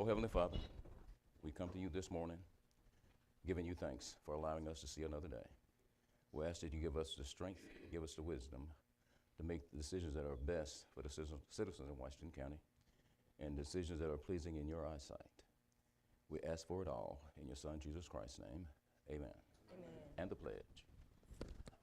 Oh, Heavenly Father, we come to you this morning giving you thanks for allowing us to see another day. We ask that you give us the strength, give us the wisdom to make the decisions that are best for the citizens in Washington County and decisions that are pleasing in your eyesight. We ask for it all in your Son, Jesus Christ's name. Amen. Amen. And the pledge.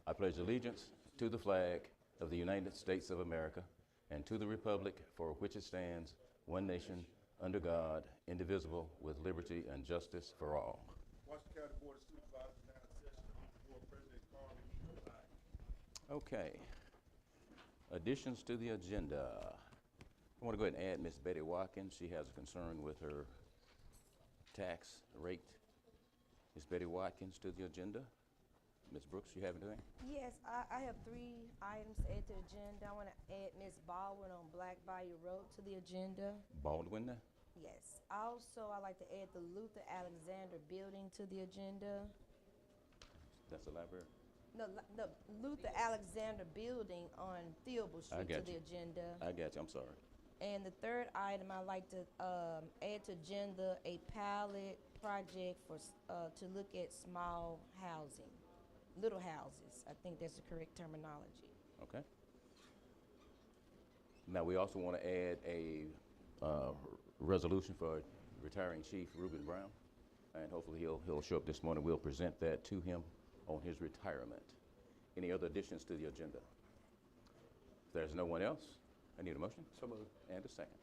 I pledge allegiance to the flag of the United States of America and to the republic for which it stands, one nation, under God, indivisible, with liberty and justice for all. Washington County Board of Supervisors now in session. Board President Carl McGee. Okay. Additions to the agenda. I want to go ahead and add Miss Betty Watkins. She has a concern with her tax rate. Miss Betty Watkins to the agenda. Ms. Brooks, you have anything? Yes, I have 3 items to add to the agenda. I want to add Ms. Baldwin on Black Bayou Road to the agenda. Baldwin? Yes. Also, I'd like to add the Luther Alexander Building to the agenda. That's the library? No, the Luther Alexander Building on Theobald I Street to got the you. agenda. I got you. I'm sorry. And the third item, I'd like to add to agenda a pilot project for to look at small housing, little houses. I think that's the correct terminology. Okay. Now, we also want to add a resolution for retiring Chief Reuben Brown, and hopefully he'll show up this morning. We'll present that to him on his retirement. Any other additions to the agenda? If there's no one else, I need a motion. So moved. And a second.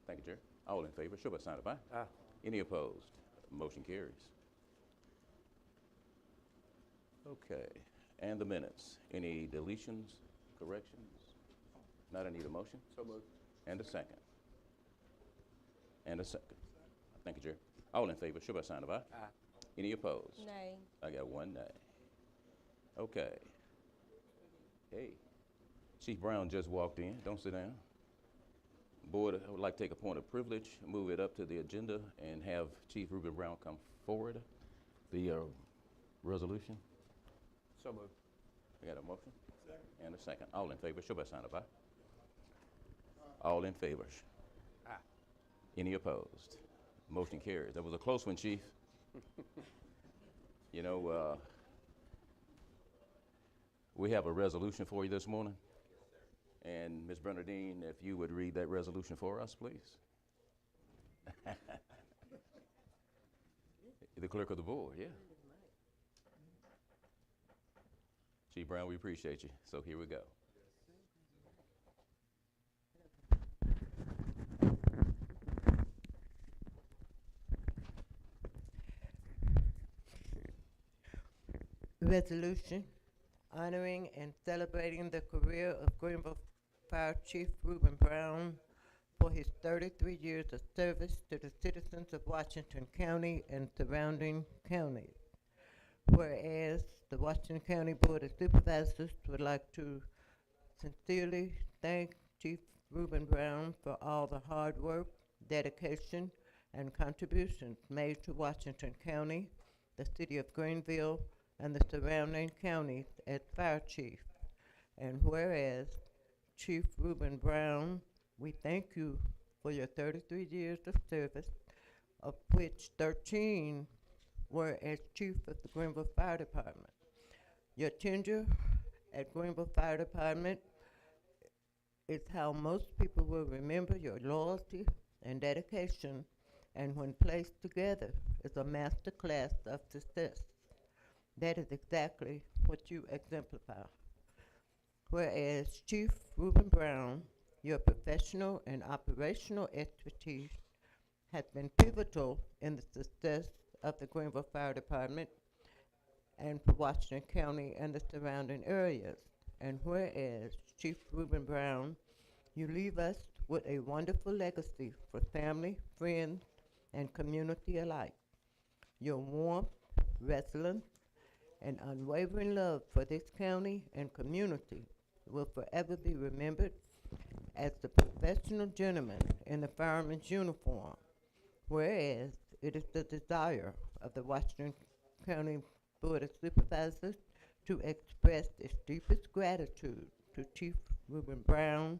Thank you, Jerry. All in favor, show by sign of aye. Aye. Any opposed? Motion carries. Okay, and the minutes. Any deletions, corrections? Not, I need a motion. So moved. And a second. And a second. Thank you, Jerry. All in favor, show by sign of aye. Aye. Any opposed? Nay. I got one nay. Okay. Hey, Chief Brown just walked in. Don't sit down. Board, I would like to take a point of privilege, move it up to the agenda, and have Chief Reuben Brown come forward. The resolution. So moved. I got a motion. Second. And a second. All in favor, show by sign of aye. All in favor. Aye. Any opposed? Motion carries. That was a close one, Chief. You know, we have a resolution for you this morning. And Ms. Bernadine, if you would read that resolution for us, please. The clerk of the board, yeah. Chief Brown, we appreciate you. So here we go. Resolution honoring and celebrating the career of Greenville Fire Chief Reuben Brown for his 33 years of service to the citizens of Washington County and surrounding counties. Whereas the Washington County Board of Supervisors would like to sincerely thank Chief Reuben Brown for all the hard work, dedication, and contributions made to Washington County, the city of Greenville, and the surrounding counties as fire chief. And whereas Chief Reuben Brown, we thank you for your 33 years of service, of which 13 were as chief of the Greenville Fire Department. Your tenure at Greenville Fire Department is how most people will remember your loyalty and dedication, and when placed together, is a master class of success. That is exactly what you exemplify. Whereas Chief Reuben Brown, your professional and operational expertise has been pivotal in the success of the Greenville Fire Department and for Washington County and the surrounding areas. And whereas Chief Reuben Brown, you leave us with a wonderful legacy for family, friends, and community alike. Your warmth, resilience, and unwavering love for this county and community will forever be remembered as the professional gentleman in the fireman's uniform, whereas it is the desire of the Washington County Board of Supervisors to express its deepest gratitude to Chief Reuben Brown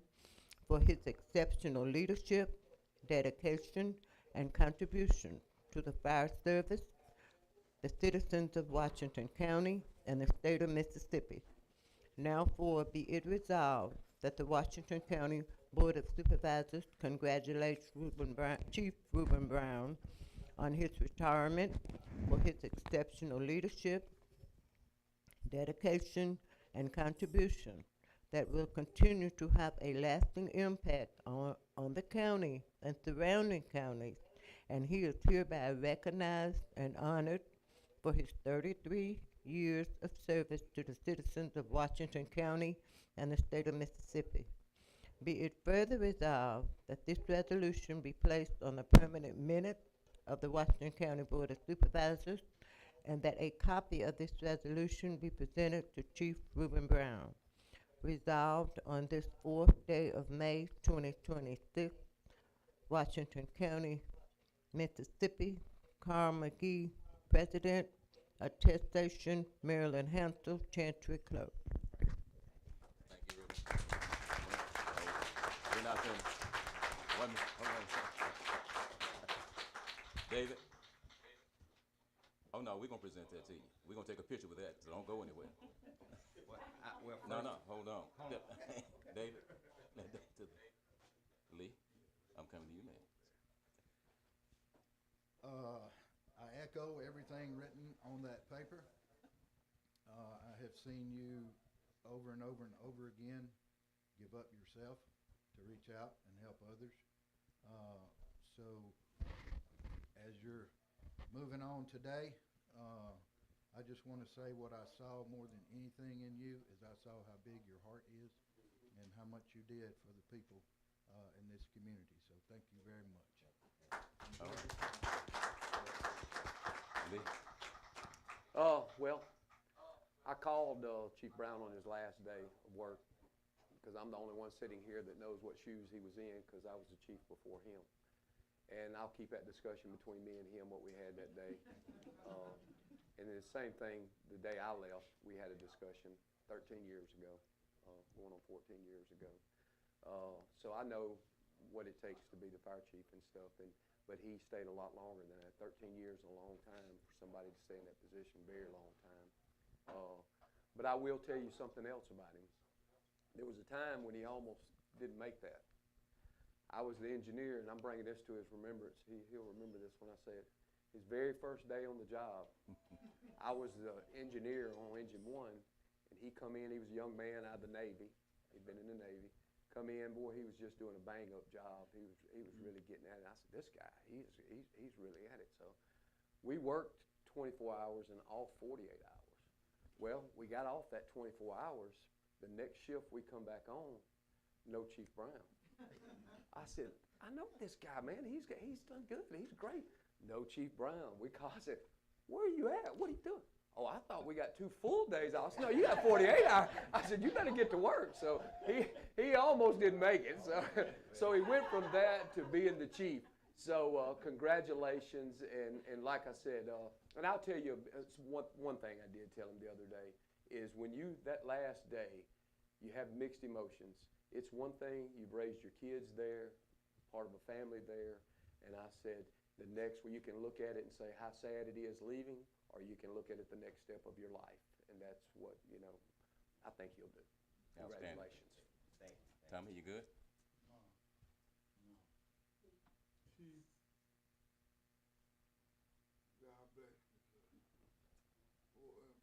for his exceptional leadership, dedication, and contribution to the fire service, the citizens of Washington County, and the state of Mississippi. Now for be it resolved that the Washington County Board of Supervisors congratulates Chief Reuben Brown on his retirement for his exceptional leadership, dedication, and contribution that will continue to have a lasting impact on the county and surrounding counties, and he is hereby recognized and honored for his 33 years of service to the citizens of Washington County and the state of Mississippi. Be it further resolved that this resolution be placed on the permanent minutes of the Washington County Board of Supervisors, and that a copy of this resolution be presented to Chief Reuben Brown. Resolved on this 4th day of May 2026, Washington County, Mississippi, Carl McGee, President, Attestation, Marilyn Hansel, Chancery Clerk. Thank you, Ruben. We're not finished. Hold on. David? Oh, no, we're gonna present that to you. We're gonna take a picture with that, so don't go anywhere. No, hold on. David, Lee, I'm coming to you next. I echo everything written on that paper. I have seen you over and over and over again give up yourself to reach out and help others. So as you're moving on today, I just want to say what I saw more than anything in you is I saw how big your heart is and how much you did for the people in this community. So thank you very much. All right. Lee? Well, I called Chief Brown on his last day of work because I'm the only one sitting here that knows what shoes he was in because I was the chief before him. And I'll keep that discussion between me and him, what we had that day. And then the same thing, the day I left, we had a discussion 13 years ago, going on 14 years ago. So I know what it takes to be the fire chief and stuff, but he stayed a lot longer than that. 13 years is a long time for somebody to stay in that position, very long time. But I will tell you something else about him. There was a time when he almost didn't make that. I was the engineer, and I'm bringing this to his remembrance. He'll remember this when I say it. His very first day on the job, I was the engineer on Engine 1, and he come in. He was a young man out of the Navy. He'd been in the Navy. Come in, boy, he was just doing a bang-up job. He was really getting at it. I said, this guy, he's really at it. So we worked 24 hours and off 48 hours. Well, we got off that 24 hours. The next shift we come back on, no Chief Brown. I said, I know this guy, man. He's done good. He's great. No Chief Brown. I said, where are you at? What are you doing? Oh, I thought we got 2 full days off. No, you got 48 hours. I said, you better get to work. So he almost didn't make it. So he went from that to being the chief. So congratulations. And like I said, and I'll tell you one thing I did tell him the other day is when that last day, you have mixed emotions. It's one thing, you've raised your kids there, part of a family there, and I said, the next where you can look at it and say how sad it is leaving, or you can look at it the next step of your life, and that's what, I think you'll do. Congratulations. Tommy, you good? Chief, God bless you, sir.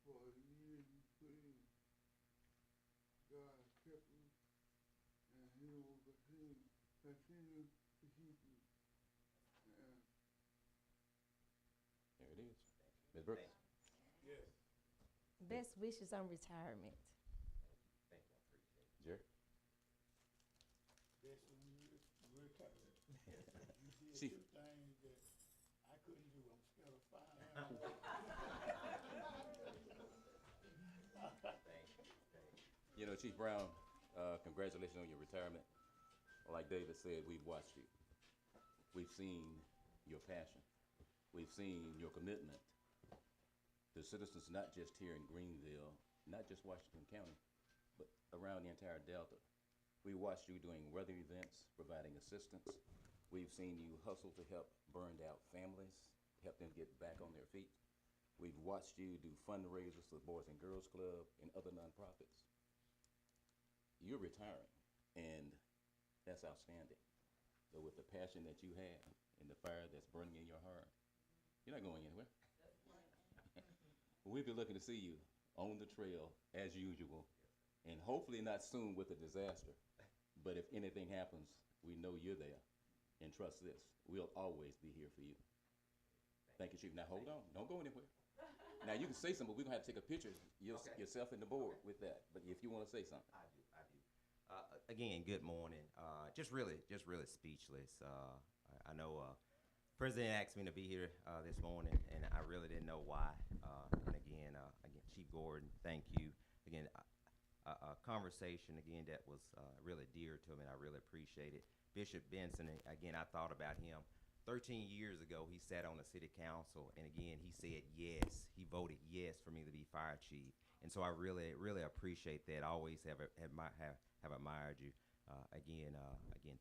For the years you put in, God has kept you, and He will continue to keep you. And There it is. Ms. Brooks? yes, Best wishes on retirement. Jerry? that's when you retire. You Chief. did 2 things that I couldn't do. I'm scared of fire. Chief Brown, congratulations on your retirement. Like David said, we've watched you. We've seen your passion. We've seen your commitment to citizens not just here in Greenville, not just Washington County, but around the entire Delta. We watched you doing weather events, providing assistance, We've seen you hustle to help burned out families, help them get back on their feet. We've watched you do fundraisers for the Boys and Girls Club and other nonprofits. You're retiring, and that's outstanding. But with the passion that you have and the fire that's burning in your heart, you're not going anywhere. We'll be looking to see you on the trail as usual, and hopefully not soon with a disaster. But if anything happens, we know you're there. And trust this, we'll always be here for you. Thank you, Chief. Now hold on, don't go anywhere. Now you can say something, but we're gonna have to take a picture, yourself and the board with that. But if you wanna say something. I do. Again, good morning. Just really speechless. I know President asked me to be here this morning, and I really didn't know why. And again, Chief Gordon, thank you. Again, a conversation again that was really dear to me, and I really appreciate it. Bishop Benson, again, I thought about him. 13 years ago, he sat on the city council, and again, he said yes. He voted yes for me to be fire chief, and so I really appreciate that. I always have admired you. Again,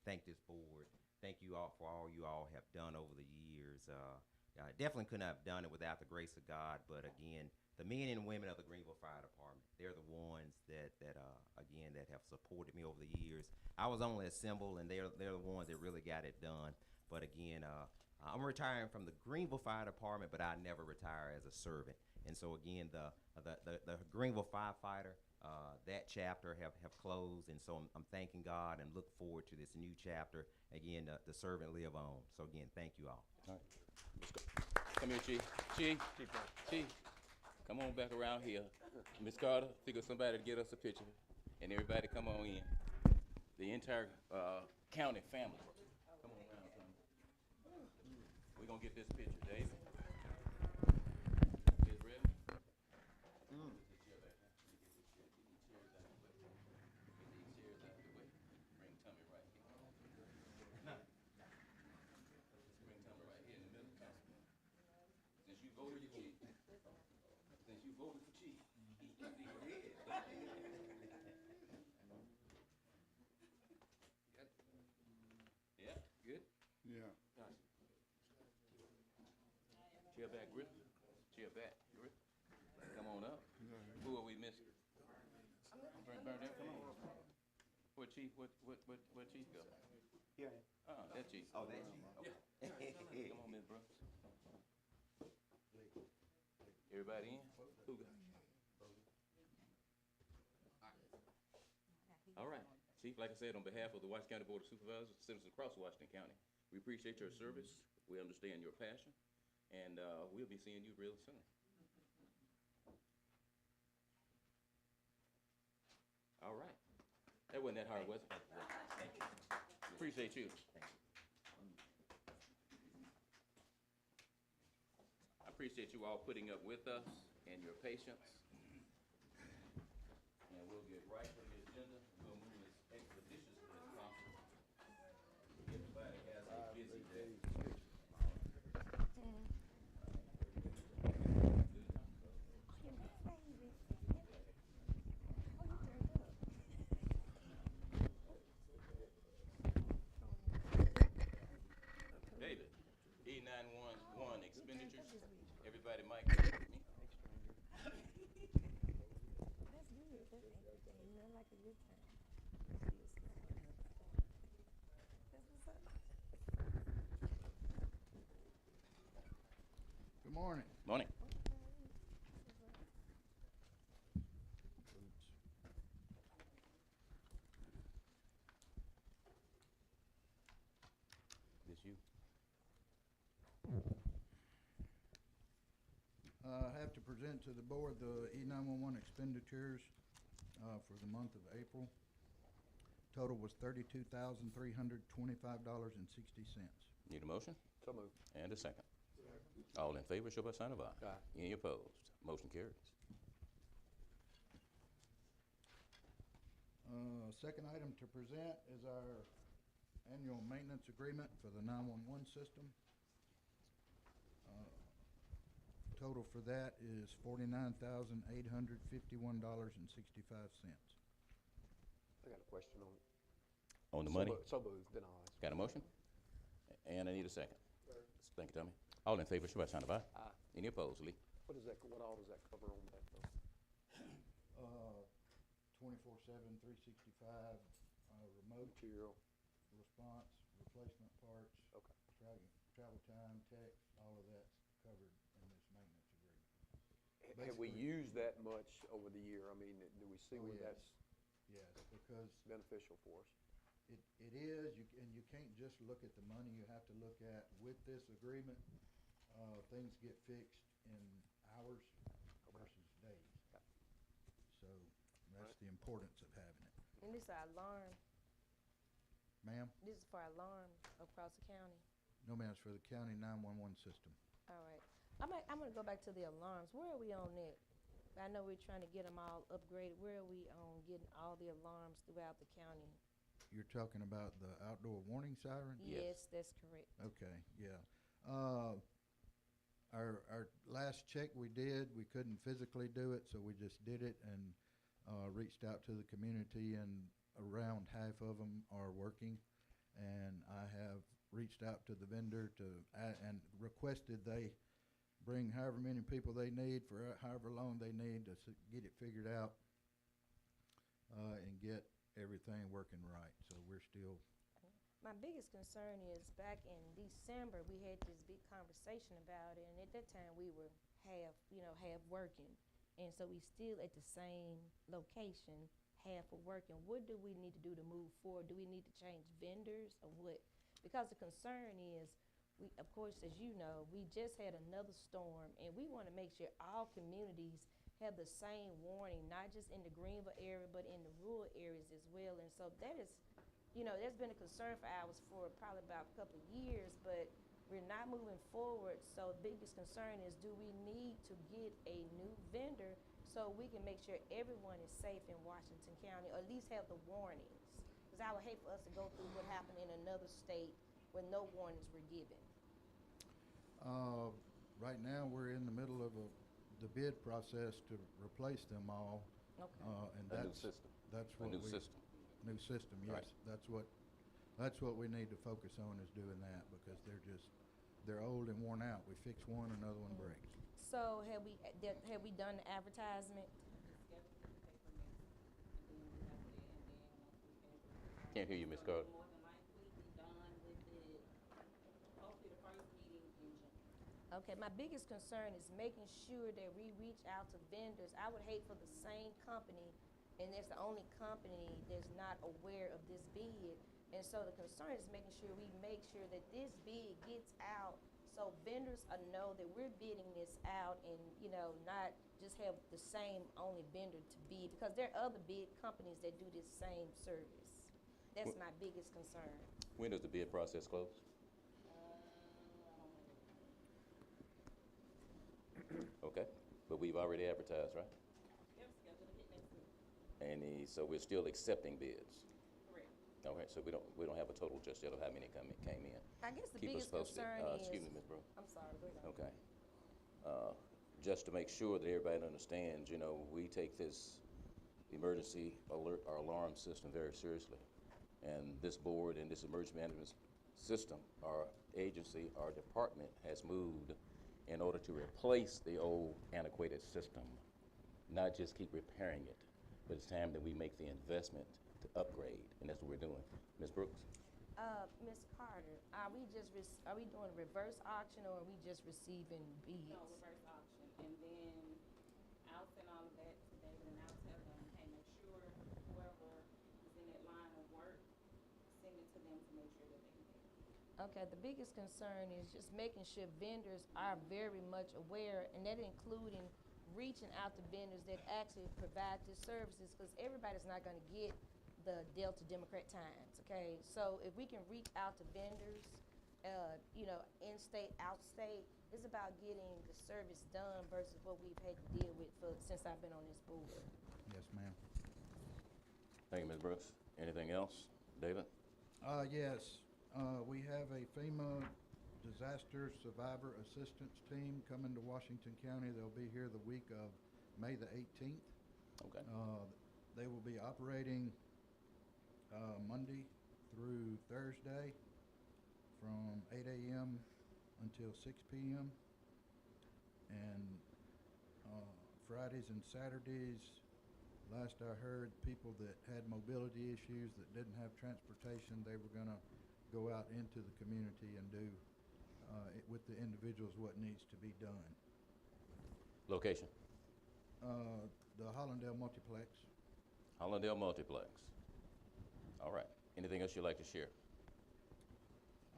thank this board. Thank you all for all you all have done over the years. I definitely couldn't have done it without the grace of God. But again, the men and women of the Greenville Fire Department, they're the ones that have supported me over the years. I was only a symbol, and they're the ones that really got it done. But again, I'm retiring from the Greenville Fire Department, but I never retire as a servant. And so again, the Greenville firefighter, that chapter have closed, and so I'm thanking God and look forward to this new chapter. Again, the servant live on. So again, thank you all. All right, let's go. Come here, Chief. Chief, come on back around here. Miss Carter, figure somebody to get us a picture, and everybody come on in. The entire county family. Come on around, son. We're gonna get this picture, David. Get ready. Get this chair back now. Let me get this chair. Get these chairs out of the way. Get these chairs out of the way. Bring Tommy right here. Bring Tommy right here in the middle, Councilman. Since you voted for chief. Since you voted for chief. Yeah, good. Yeah. Chair back, Griff. Chair back, Griff. Come on up. Who are we missing? Bernadette, come on. Where Chief, where Chief go? Here. That Chief. Oh, that Chief? Yeah. Come on, Ms. Brooks. Everybody in? Who got? All right. Chief, like I said, on behalf of the Washington County Board of Supervisors, citizens across Washington County, we appreciate your service. We understand your passion, and we'll be seeing you real soon. All right. That wasn't that hard, was it? Thank you. Appreciate you. I appreciate you all putting up with us and your patience. And we'll get right to the agenda. We'll move as expeditiously as possible. Everybody has a busy day. David, E911 expenditures. Everybody mic up with me. That's good. That's everything. You know, like a good time. That's what's up. Good morning. Morning. This you? I have to present to the board the E911 expenditures for the month of April. Total was $32,325.60. Need a motion? So moved. And a second. All in favor, show by sign of aye. Aye. Any opposed? Motion carries. Second item to present is our annual maintenance agreement for the 911 system. Total for that is $49,851.65. I got a question on it. On the money? So moved, then I'll ask. Got a motion? And I need a second. Thank you, Tommy. All in favor, show by sign of aye. Aye. Any opposed, Lee? What all does that cover on that though? 24/7, 365, remote Material, response, replacement parts, okay. travel time, text, all of that's covered in this maintenance agreement. Have we Basically- used that much over the year? I mean, do we see Oh, where yes. that's Yes, because beneficial for us? it is, and you can't just look at the money, you have to look at, with this agreement, things get fixed in hours versus days. Okay. So that's the importance of having it. And this is our alarm, Ma'am? this is for our alarm across the county. No, ma'am, it's for the county 911 system. All right. I'm gonna go back to the alarms. Where are we on that? I know we're trying to get them all upgraded. Where are we on getting all the alarms throughout the county? You're talking about the outdoor warning siren? Yes. Yes, that's correct. Okay, yeah. Our last check we did, we couldn't physically do it, so we just did it and reached out to the community, and around half of them are working. And I have reached out to the vendor and requested they bring however many people they need for however long they need to get it figured out and get everything working right. So we're still. My biggest concern is back in December, we had this big conversation about it, and at that time we were half working. And so we still at the same location, half of working. What do we need to do to move forward? Do we need to change vendors or what? Because the concern is, of course, as you know, we just had another storm, and we want to make sure all communities have the same warning, not just in the Greenville area, but in the rural areas as well. And so that is, that's been a concern for ours for probably about a couple of years, but we're not moving forward. So the biggest concern is, do we need to get a new vendor so we can make sure everyone is safe in Washington County, or at least have the warnings? Because I would hate for us to go through what happened in another state where no warnings were given. Right now, we're in the middle of the bid process to replace them all. Okay. And A new that's, system. that's A what new we. system. New system, yes. Right. That's what we need to focus on, is doing that, because they're old and worn out. We fix one, another one breaks. So have we done the advertisement? Can't hear you, Ms. Carter. More than likely be done with it, hopefully the first meeting in June. Okay, my biggest concern is making sure that we reach out to vendors. I would hate for the same company, and that's the only company that's not aware of this bid. And so the concern is making sure we make sure that this bid gets out, so vendors know that we're bidding this out, and, not just have the same only vendor to bid, because there are other bid companies that do this same service. That's my biggest concern. When does the bid process close? Okay, but we've already advertised, right? Yep, scheduled to hit next week. So we're still accepting bids. Correct. All right, so we don't have a total just yet of how many came in. I guess the Keep us biggest posted. concern is. Excuse me, Ms. Brewer. I'm sorry, go ahead. Okay. Just to make sure that everybody understands, we take this emergency alert or alarm system very seriously. And this board and this emergency management system, our agency, our department has moved in order to replace the old antiquated system, not just keep repairing it, but it's time that we make the investment to upgrade, and that's what we're doing. Ms. Brooks? Ms. Carter, are we doing a reverse auction, or are we just receiving bids? No, reverse auction, and then I'll send all of that to David, and I'll tell them, hey, make sure whoever is in that line of work, send it to them to make sure that they can pay. Okay, the biggest concern is just making sure vendors are very much aware, and that including reaching out to vendors that actually provide these services, because everybody's not gonna get the Delta Democrat Times, okay? So if we can reach out to vendors, in-state, out-state, it's about getting the service done versus what we've had to deal with since I've been on this board. Yes, ma'am. Thank you, Ms. Brooks. Anything else? David? Yes, we have a FEMA Disaster Survivor Assistance Team coming to Washington County. They'll be here the week of May the 18th. Okay. They will be operating Monday through Thursday from 8 a.m. until 6 p.m. And Fridays and Saturdays, last I heard, people that had mobility issues that didn't have transportation, they were going to go out into the community and do with the individuals what needs to be done. Location? The Hollandale Multiplex. Hollandale Multiplex. All right. Anything else you'd like to share?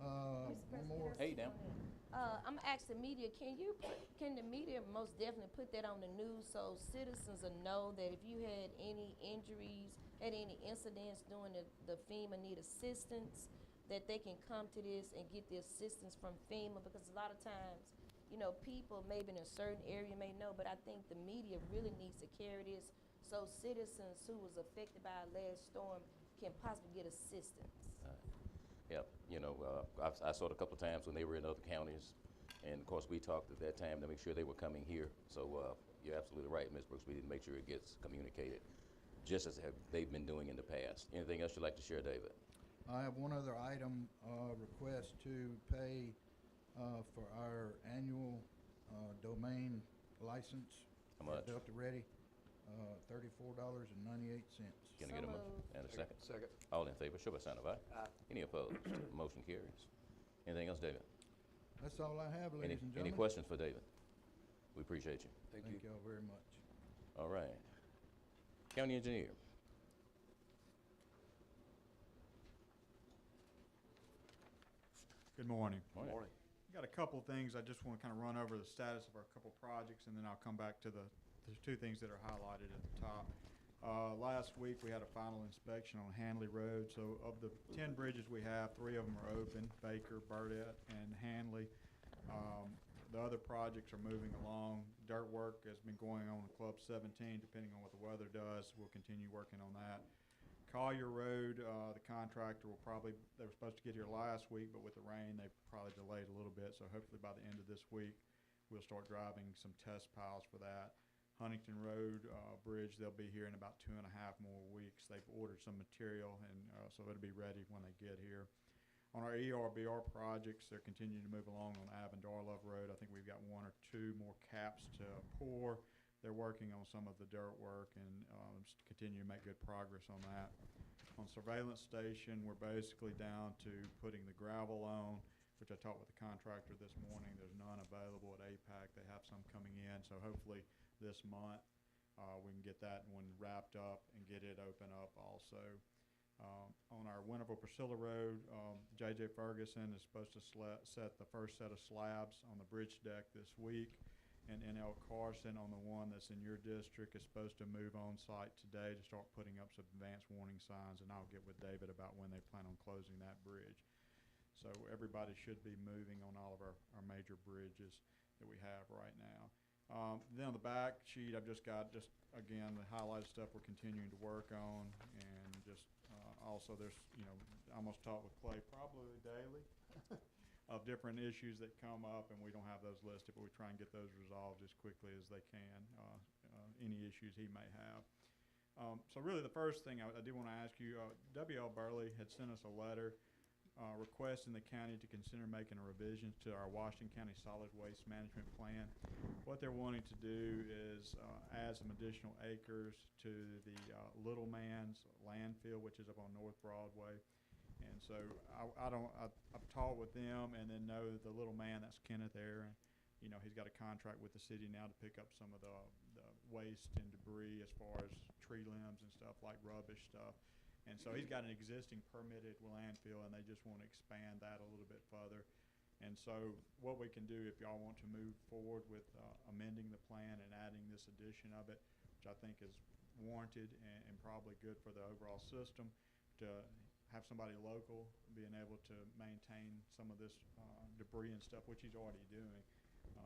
One more. Hey, now. I'm gonna ask the media, can the media most definitely put that on the news so citizens will know that if you had any injuries, had any incidents during the FEMA need assistance, that they can come to this and get the assistance from FEMA? Because a lot of times, you know, people maybe in a certain area may know, but I think the media really needs to carry this so citizens who was affected by our last storm can possibly get assistance. Yep, you know, I saw it a couple of times when they were in other counties, and of course we talked at that time to make sure they were coming here. So you're absolutely right, Ms. Brooks. We need to make sure it gets communicated, just as they've been doing in the past. Anything else you'd like to share, David? I have one other item, request to pay for our annual domain license. How much? Delta Ready, $34.98. Can I get a motion? moved. And a second? Second. All in favor, show by sign of aye. Aye. Any opposed? Motion carries. Anything else, David? That's all I have, Any, ladies and any gentlemen. questions for David? We appreciate you. Thank you. Thank y'all very much. All right. County engineer. Good morning. Morning. Morning. Got a couple things. I just want to kind of run over the status of our couple projects, and then I'll come back to the two things that are highlighted at the top. Last week, we had a final inspection on Hanley Road. So of the 10 bridges we have, 3 of them are open, Baker, Burdette, and Hanley. The other projects are moving along. Dirt work has been going on in Club 17, depending on what the weather does. We'll continue working on that. Collier Road, the contractor they were supposed to get here last week, but with the rain, they probably delayed a little bit. So hopefully by the end of this week, we'll start driving some test piles for that. Huntington Road Bridge, they'll be here in about 2.5 more weeks. They've ordered some material, and so it'll be ready when they get here. On our ERBR projects, they're continuing to move along on Ave and Darlove Road. I think we've got 1 or 2 more caps to pour. They're working on some of the dirt work and continue to make good progress on that. On Surveillance Station, we're basically down to putting the gravel on, which I talked with the contractor this morning. There's none available at APAC. They have some coming in, so hopefully this month we can get that one wrapped up and get it open up also. On our Winterville-Priscilla Road, J.J. Ferguson is supposed to set the first set of slabs on the bridge deck this week. And N.L. Carson on the one that's in your district is supposed to move on site today to start putting up some advanced warning signs, and I'll get with David about when they plan on closing that bridge. So everybody should be moving on all of our major bridges that we have right now. Then on the back sheet, I've just got again the highlighted stuff we're continuing to work on, and just also there's, you know, I almost talk with Clay probably daily of different issues that come up, and we don't have those listed, but we try and get those resolved as quickly as they can, any issues he may have. So really the first thing I do want to ask you, W.L. Burley had sent us a letter requesting the county to consider making a revision to our Washington County Solid Waste Management Plan. What they're wanting to do is add some additional acres to the Little Man's landfill, which is up on North Broadway. And so I've talked with them, and then know the Little Man, that's Kenneth Aaron. You know, he's got a contract with the city now to pick up some of the waste and debris as far as tree limbs and stuff, like rubbish stuff. And so he's got an existing permitted landfill, and they just want to expand that a little bit further. And so what we can do, if y'all want to move forward with amending the plan and adding this addition of it, which I think is warranted and probably good for the overall system, to have somebody local being able to maintain some of this debris and stuff, which he's already doing.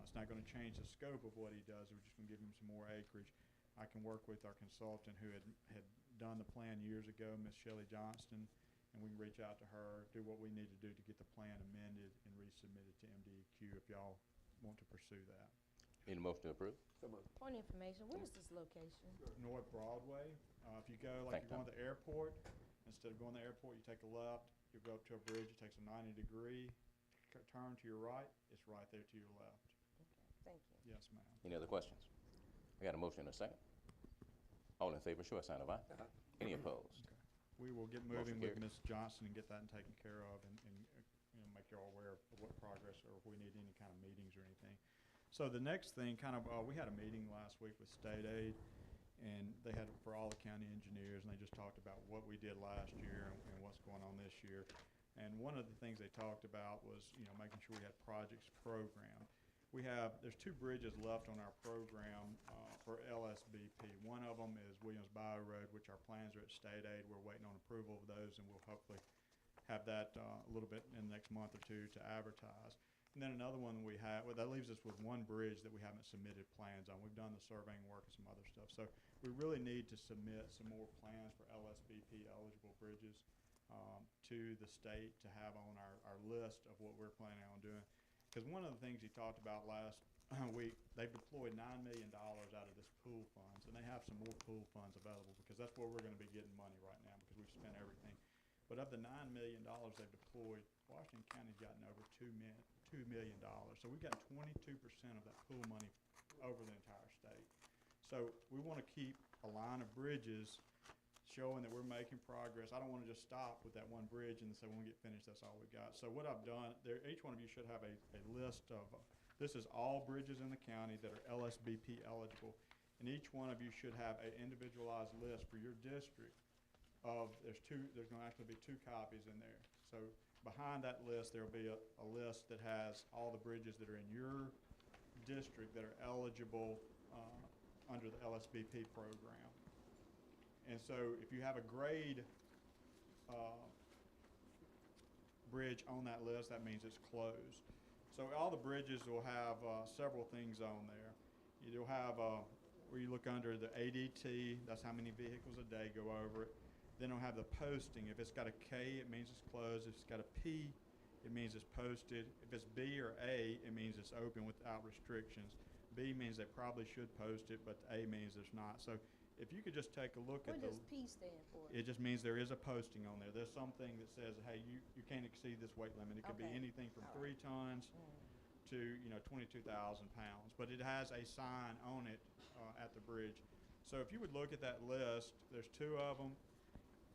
It's not going to change the scope of what he does. We're just going to give him some more acreage. I can work with our consultant who had done the plan years ago, Miss Shelley Johnston, and we can reach out to her, do what we need to do to get the plan amended and resubmit it to MDEQ if y'all want to pursue that. Need a motion to approve? So moved. Point of information, where is this location? North Broadway, if you go, like you're going to the airport, instead of going to the airport, you take a left, you go up to a bridge, it takes a 90-degree turn to your right, it's right there to your left. Thank you. Yes, ma'am. Any other questions? I got a motion and a second. All in favor, show a sign of aye. Any opposed? We will get Motion moving with carries. Ms. Johnson and get that taken care of and make you all aware of what progress or if we need any kind of meetings or anything. So the next thing, we had a meeting last week with State Aid, and they had it for all the county engineers, and they just talked about what we did last year and what's going on this year. And one of the things they talked about was, making sure we had projects programmed. There's 2 bridges left on our program for LSBP. One of them is Williams Bayou Road, which our plans are at State Aid. We're waiting on approval of those, and we'll hopefully have that a little bit in the next month or 2 to advertise. And then another one that leaves us with 1 bridge that we haven't submitted plans on. We've done the surveying work and some other stuff. So we really need to submit some more plans for LSBP eligible bridges to the state to have on our list of what we're planning on doing. Because one of the things he talked about last week, they've deployed $9 million out of this pool funds, and they have some more pool funds available because that's where we're going to be getting money right now because we've spent everything. But of the $9 million they've deployed, Washington County's gotten over $2 million. So we've got 22% of that pool money over the entire state. So we want to keep a line of bridges showing that we're making progress. I don't want to just stop with that 1 bridge and say when we get finished, that's all we got. So what I've done, each one of you should have a list of, this is all bridges in the county that are LSBP eligible, and each one of you should have an individualized list for your district of, there's going to actually be 2 copies in there. So behind that list, there'll be a list that has all the bridges that are in your district that are eligible under the LSBP program. And so if you have a grade bridge on that list, that means it's closed. So all the bridges will have several things on there. You'll have where you look under the ADT, that's how many vehicles a day go over it. Then it'll have the posting. If it's got a K, it means it's closed. If it's got a P, it means it's posted. If it's B or A, it means it's open without restrictions. B means they probably should post it, but A means there's not. So if you could just take a look What at does P stand for? it just means there is a posting on there. There's something that says, hey, you can't exceed this weight limit. It could be Okay. anything from All 3 tons to 22,000 pounds, but it has a sign on it at the bridge. So if you would look at that list, there's 2 of them.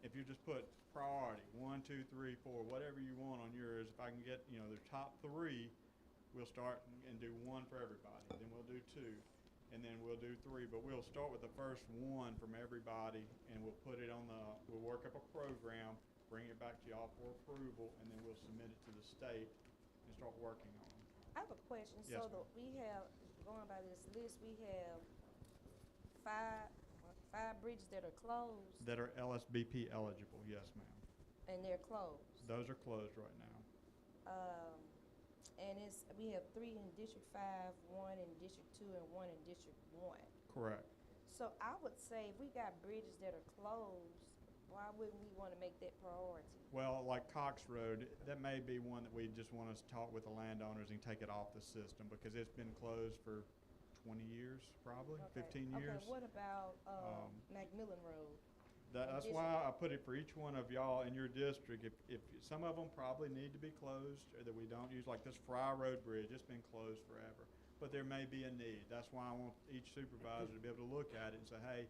If you just put priority 1, 2, 3, 4, whatever you want on yours, if I can get their top 3, we'll start and do 1 for everybody. Then we'll do 2. And then we'll do 3, but we'll start with the first 1 from everybody, and we'll put it on we'll work up a program, bring it back to y'all for approval, and then we'll submit it to the state and start working on it. I have a question. Yes, So we have, going by this list, we have 5 bridges that are closed, That are LSBP eligible, yes, ma'am. and they're closed. Those are closed right now. And we have 3 in District 5, 1 in District 2, and 1 in District 1. Correct. So I would say if we got bridges that are closed, why wouldn't we want to make that priority? Well, like Cox Road, that may be one that we just want to talk with the landowners and take it off the system because it's been closed for 20 years, probably, 15 years. Okay, what about Macmillan Road? That's why I put it for each one of y'all in your district. If some of them probably need to be closed or that we don't use, like this Fry Road Bridge, it's been closed forever. But there may be a need. That's why I want each supervisor to be able to look at it and say, hey,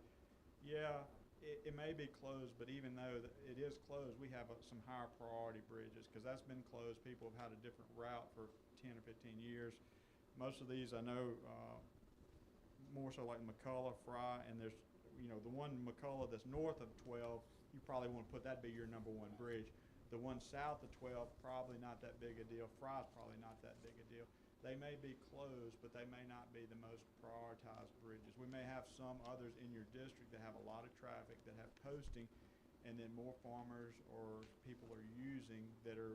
yeah, it may be closed, but even though it is closed, we have some higher priority bridges because that's been closed. People have had a different route for 10 or 15 years. Most of these I know more so like McCullough, Fry, and there's the one in McCullough that's north of 12, you probably want to put that be your number 1 bridge. The one south of 12, probably not that big a deal. Fry's probably not that big a deal. They may be closed, but they may not be the most prioritized bridges. We may have some others in your district that have a lot of traffic, that have posting, and then more farmers or people are using that are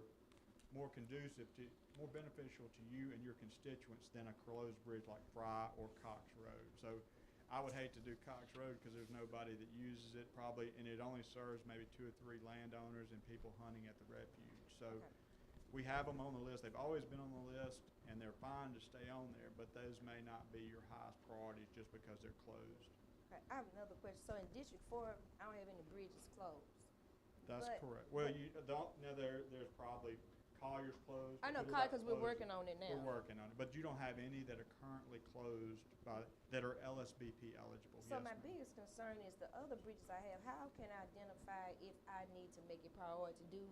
more conducive to, more beneficial to you and your constituents than a closed bridge like Fry or Cox Road. So I would hate to do Cox Road because there's nobody that uses it probably, and it only serves maybe 2 or 3 landowners and people hunting at the refuge. So we have them on the list. They've always been on the list, and they're fine to stay on there, but those may not be your highest priorities just because they're closed. Okay, I have another question. So in District 4, I don't have any bridges closed. That's But- correct. Well, you don't, no, there's probably Collier's closed. I know, but about because we're closing. working on it now. We're working on it, but you don't have any that are currently closed that are LSBP eligible. So Yes, my ma'am. biggest concern is the other bridges I have, how can I identify if I need to make it priority to do?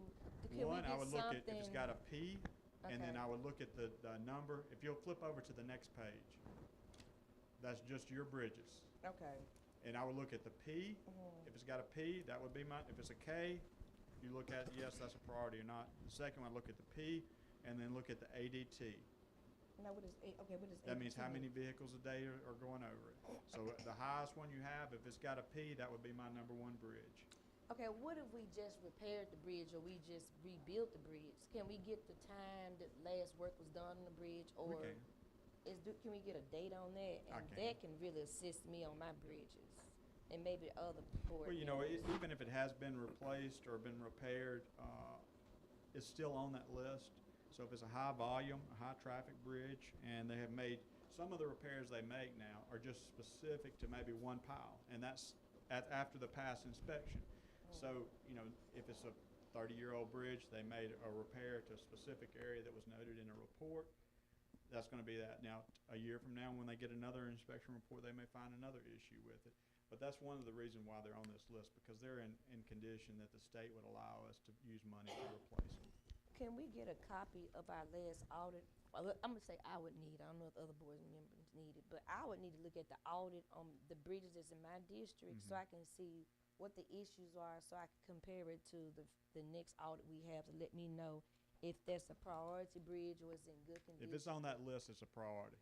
Can we One, I get would look at if it's something- got a P, and then Okay. I would look at the number. If you'll flip over to the next page, that's just your bridges. Okay. And I would look at the P. Mhm. If it's got a P, that would be mine. If it's a K, you look at, yes, that's a priority or not. The second one, look at the P, and then look at the ADT. Now, what is, okay, what is? That means how ADT? many vehicles a day are going over it. So the highest one you have, if it's got a P, that would be my number one bridge. Okay, what if we just repaired the bridge or we just rebuilt the bridge? Can we get the time that last work was done on the bridge, We or can. can we get a date on that? I And can. that can really assist me on my bridges, and maybe other board Well, you know, members. even if it has been replaced or been repaired, it's still on that list. So if it's a high volume, a high traffic bridge, and they have made, some of the repairs they make now are just specific to maybe one pile, and that's after the past inspection. So, you know, if it's a 30-year-old bridge, they made a repair to a specific area that was noted in a report, that's gonna be that. Now, a year from now, when they get another inspection report, they may find another issue with it. But that's one of the reasons why they're on this list, because they're in condition that the state would allow us to use money to replace them. Can we get a copy of our last audit? Well, I'm gonna say I would need, I don't know if other board members need it, but I would need to look at the audit on the bridges that's in my district, so I can see what the issues are, so I can compare it to the next audit we have to let me know if that's a priority bridge or it's in good condition. If it's on that list, it's a priority.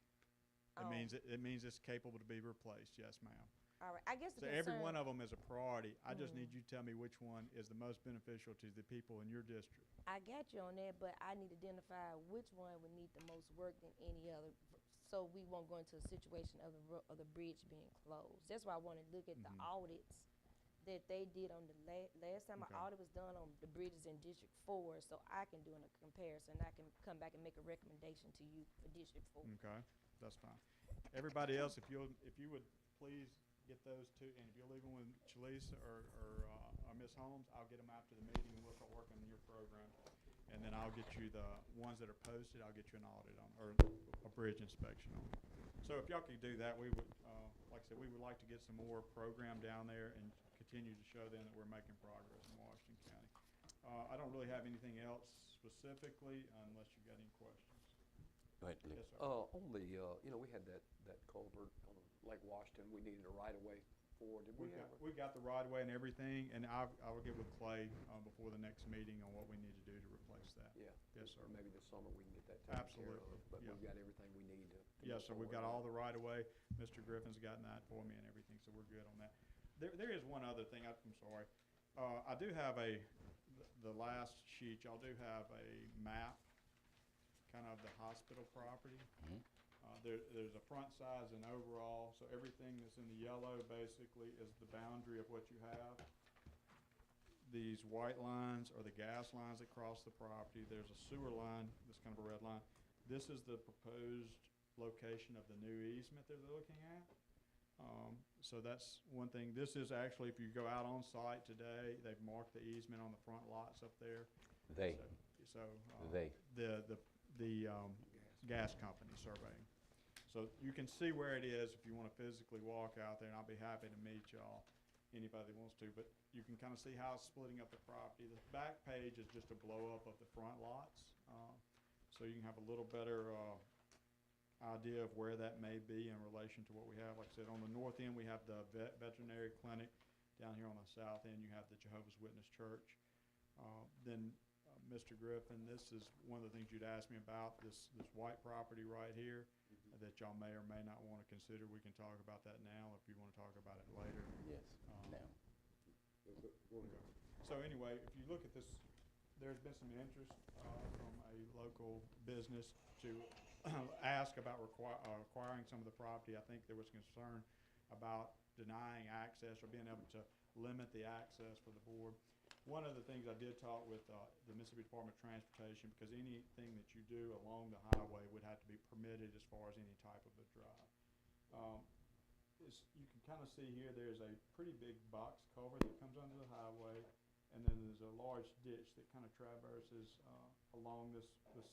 It Oh. means, it means it's capable to be replaced, yes, ma'am. All right, I guess the So every concern- one of them is a priority. I just need you to tell me which one is the most beneficial to the people in your district. I got you on that, but I need to identify which one would need the most work than any other, so we won't go into a situation of of the bridge being closed. That's why I wanna look at the audits that they did on the last time Okay. an audit was done on the bridges in District 4, so I can do a comparison. I can come back and make a recommendation to you for District 4. Okay, that's fine. Everybody else, if you would please get those two, and if you'll leave them with Shalisa or Ms. Holmes, I'll get them after the meeting and we'll start working on your program. And then I'll get you the ones that are posted, I'll get you an audit on, or a bridge inspection on. So if y'all could do that, we would, like I said, we would like to get some more program down there and continue to show them that we're making progress in Washington County. I don't really have anything else specifically unless you've got any questions. Go ahead, Lee. Yes, sir. On the, you know, we had that culvert on Lake Washington, we needed a right-of-way for, did we ever? We got the right of way and everything, and I will get with Clay before the next meeting on what we need to do to replace that. Yeah. Yes, sir. Maybe this summer we can get that taken care of. Absolutely, But yeah. we've got everything we need to. Yes, sir, move we've got forward. all the right of way. Mr. Griffin's gotten that for me and everything, so we're good on that. There is one other thing, I'm sorry. I do have the last sheet, y'all do have a map, kind of the hospital property. There's a front size and overall, so everything that's in the yellow basically is the boundary of what you have. These white lines are the gas lines that cross the property. There's a sewer line, that's kind of a red line. This is the proposed location of the new easement that they're looking at. So that's one thing. This is actually, if you go out on site today, they've marked the easement on the front lots up there. They. So, They. The gas company surveying. So you can see where it is if you want to physically walk out there, and I'll be happy to meet y'all, anybody that wants to, but you can kind of see how it's splitting up the property. The back page is just a blow-up of the front lots, so you can have a little better idea of where that may be in relation to what we have. Like I said, on the north end, we have the veterinary clinic. Down here on the south end, you have the Jehovah's Witness Church. Then Mr. Griffin, this is one of the things you'd asked me about, this white property right here that y'all may or may not want to consider. We can talk about that now if you want to talk about it later. Yes, now. So anyway, if you look at this, there's been some interest from a local business to ask about acquiring some of the property. I think there was concern about denying access or being able to limit the access for the board. One of the things I did talk with the Mississippi Department of Transportation, because anything that you do along the highway would have to be permitted as far as any type of a drive. You can kind of see here, there's a pretty big box culvert that comes under the highway, and and then there's a large ditch that kind of traverses along the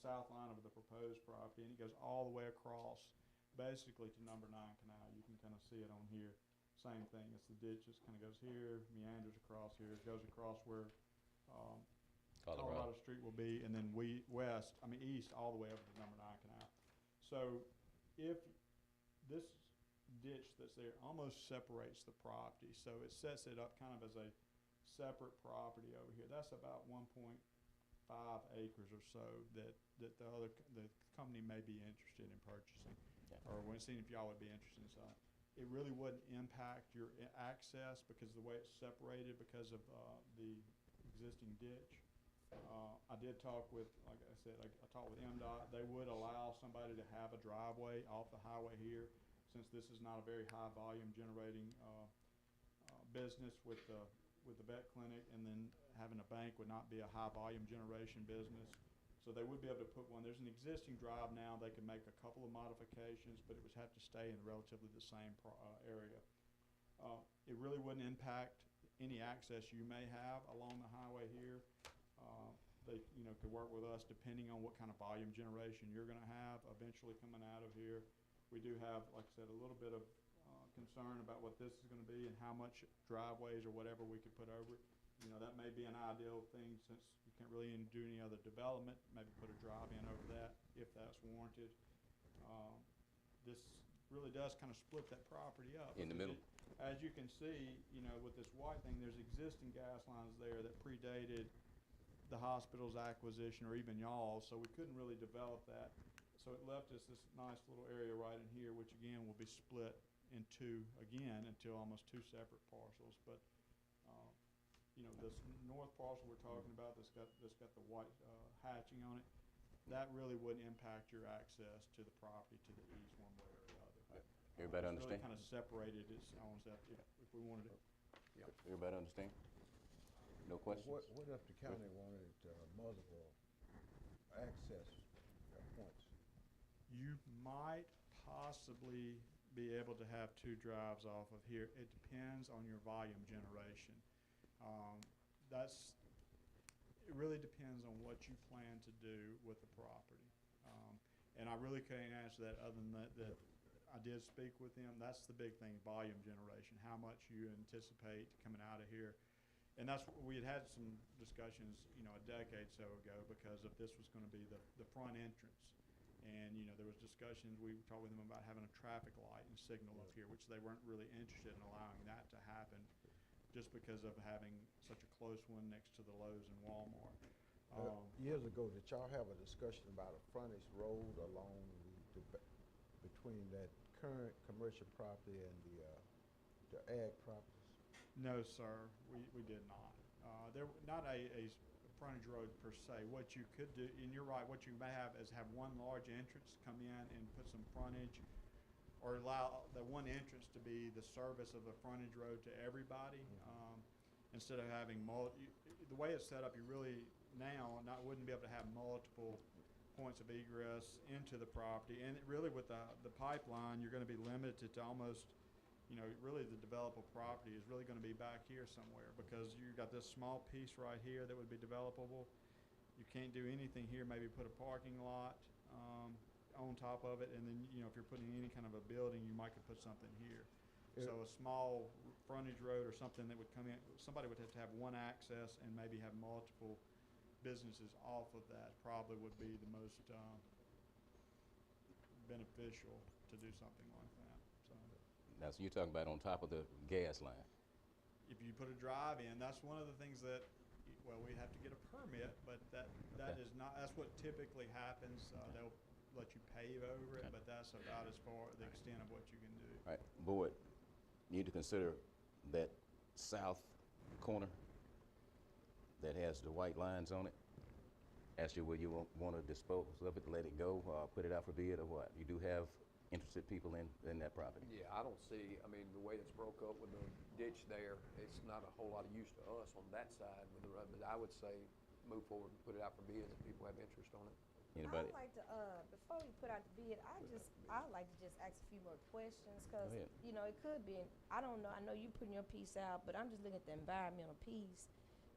south line of the proposed property, and it goes all the way across, basically to number 9 Canal. You can kind of see it on here. Same thing. It's the ditch just kind of goes here, meanders across here, goes across where Colorado Street will be, and then east all the way over to number 9 Canal. So if this ditch that's there almost separates the property, so it sets it up kind of as a separate property over here. That's about 1.5 acres or so that the company may be interested in purchasing, or we're seeing if y'all would be interested in selling. It really wouldn't impact your access because the way it's separated because of the existing ditch. I did talk with, like I said, I talked with MDOT. They would allow somebody to have a driveway off the highway here, since this is not a very high volume generating business with the vet clinic, and then having a bank would not be a high volume generation business. So they would be able to put one. There's an existing drive now. They could make a couple of modifications, but it would have to stay in relatively the same area. It really wouldn't impact any access you may have along the highway here. They could work with us depending on what kind of volume generation you're going to have eventually coming out of here. We do have, like I said, a little bit of concern about what this is going to be and how much driveways or whatever we could put over it. That may be an ideal thing since you can't really do any other development. Maybe put a drive in over that if that's warranted. This really does kind of split that property up. In the middle. As you can see, with this white thing, there's existing gas lines there that predated the hospital's acquisition or even y'all's, so we couldn't really develop that. So it left us this nice little area right in here, which again will be split into into almost 2 separate parcels. But this north parcel we're talking about that's got the white hatching on it, that really wouldn't impact your access to the property to the east one way or the other. Everybody It's understand? really kind of separated its own stuff if we wanted it. Everybody understand? No questions? What if the county wanted multiple access points? You might possibly be able to have 2 drives off of here. It depends on your volume generation. It really depends on what you plan to do with the property. And I really can't answer that other than that I did speak with them. That's the big thing, volume generation, how much you anticipate coming out of here. And we had some discussions, a decade or so ago, because if this was going to be the front entrance. And, there was discussions, we talked with them about having a traffic light and signal up here, which they weren't really interested in allowing that to happen just because of having such a close one next to the Lowe's and Walmart. Years ago, did y'all have a discussion about a frontage road along between that current commercial property and the ag properties? No, sir, we did not. There not a frontage road per se. What you could do, and you're right, what you may have is have one large entrance come in and put some frontage, or allow the one entrance to be the service of the frontage road to everybody, instead of having the way it's set up, you really wouldn't be able to have multiple points of egress into the property. And really with the pipeline, you're going to be limited to almost, really the developable property is really going to be back here somewhere, because you've got this small piece right here that would be developable. You can't do anything here, maybe put a parking lot on top of it, and then, if you're putting any kind of a building, you might could put something here. So a small frontage road or something that would come in, somebody would have to have one access and maybe have multiple businesses off of that probably would be the most beneficial to do something like that. Now, so you're talking about on top of the gas line? If you put a drive in, that's one of the things that, we have to get a permit, but that is not, that's what typically happens. They'll let you pave over it, but that's about as far the extent of what you can do. All right, board, you need to consider that south corner that has the white lines on it. Ask you where you want to dispose of it, let it go, put it out for bid, or what? You do have interested people in that property? Yeah, I don't see, the way it's broke up with the ditch there, it's not a whole lot of use to us on that side with the road, but I would say move forward and put it out for bids if people have interest on it. Anybody? I'd like to, before we put out the bid, I'd like to just ask a few more questions, because, Go ahead. it could be, I don't know, I know you putting your piece out, but I'm just looking at the environmental piece.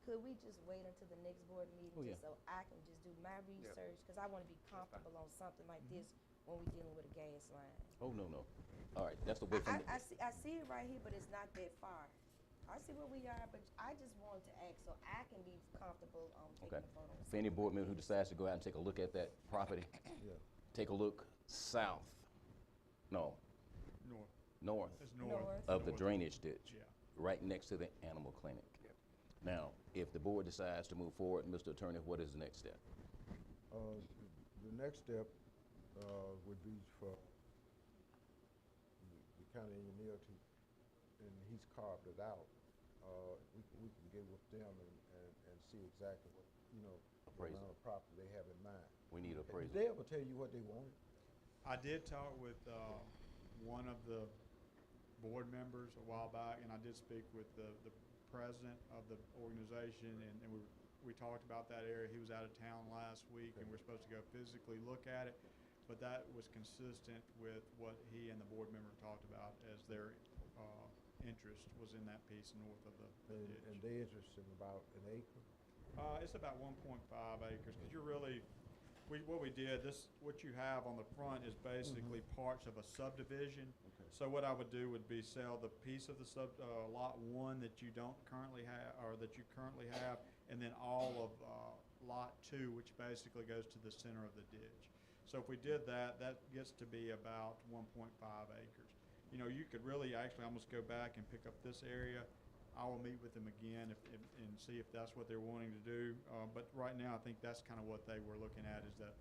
Could we just wait until the next board meeting, Oh, just yeah. so I can just do my research? Because I want to be comfortable on something like this when we're dealing with a gas line. Oh, no, no. All right, that's the way from, I see it right here, but it's not that far. I see where we are, but I just wanted to ask so I can be comfortable taking okay. the vote on For any something board like member who this. decides to go out and take a look at that property, Yeah. take a look south, no, North, north it's North. north. of the North. drainage ditch, Yeah. right next to the animal clinic. Now, if the board decides to move forward, Mr. Attorney, what is the next step? The next step would be for the county engineer to, and he's carved it out. We can get with them and see exactly what, you know, the Appraisal. amount of property they have in mind. We need Did appraisal. they ever tell you what they wanted? I did talk with one of the board members a while back, and I did speak with the president of the organization, and we talked about that area. He was out of town last week, and we're supposed to go physically look at it, but that was consistent with what he and the board member talked about as their interest was in that piece north of the ditch. And they interested in about an acre? It's about 1.5 acres, because you're really, what we did, what you have on the front is basically parts of a subdivision. Okay. So what I would do would be sell the piece of the lot 1 that you don't currently have, or that you currently have, and then all of lot 2, which basically goes to the center of the ditch. So if we did that, that gets to be about 1.5 acres. You know, you could really actually almost go back and pick up this area. I will meet with them again and see if that's what they're wanting to do. But right now, I think that's kind of what they were looking at, is that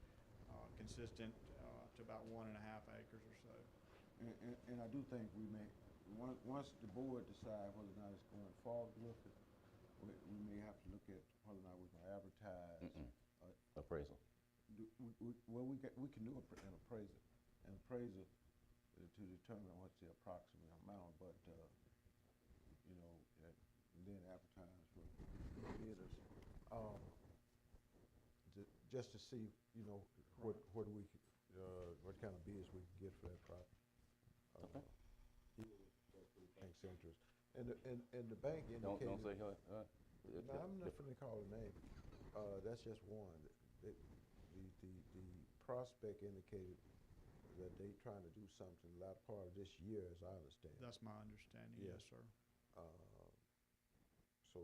consistent to about 1.5 acres or so. And I do think we may, once the board decide whether or not it's going forward with it, we may have to look at whether or not we can advertise. Appraisal. Well, we can do an appraisal to determine what's the approximate amount, but, you know, and then advertise for bidders. Just to see, you know, what we, what kind of bids we can get for that property. Okay. Bank's interest. And the bank Don't indicated. say, No, I'm not finna call a name. That's just one. The prospect indicated that they trying to do something the latter part of this year, as I understand. That's my understanding, Yeah. yes, sir. So,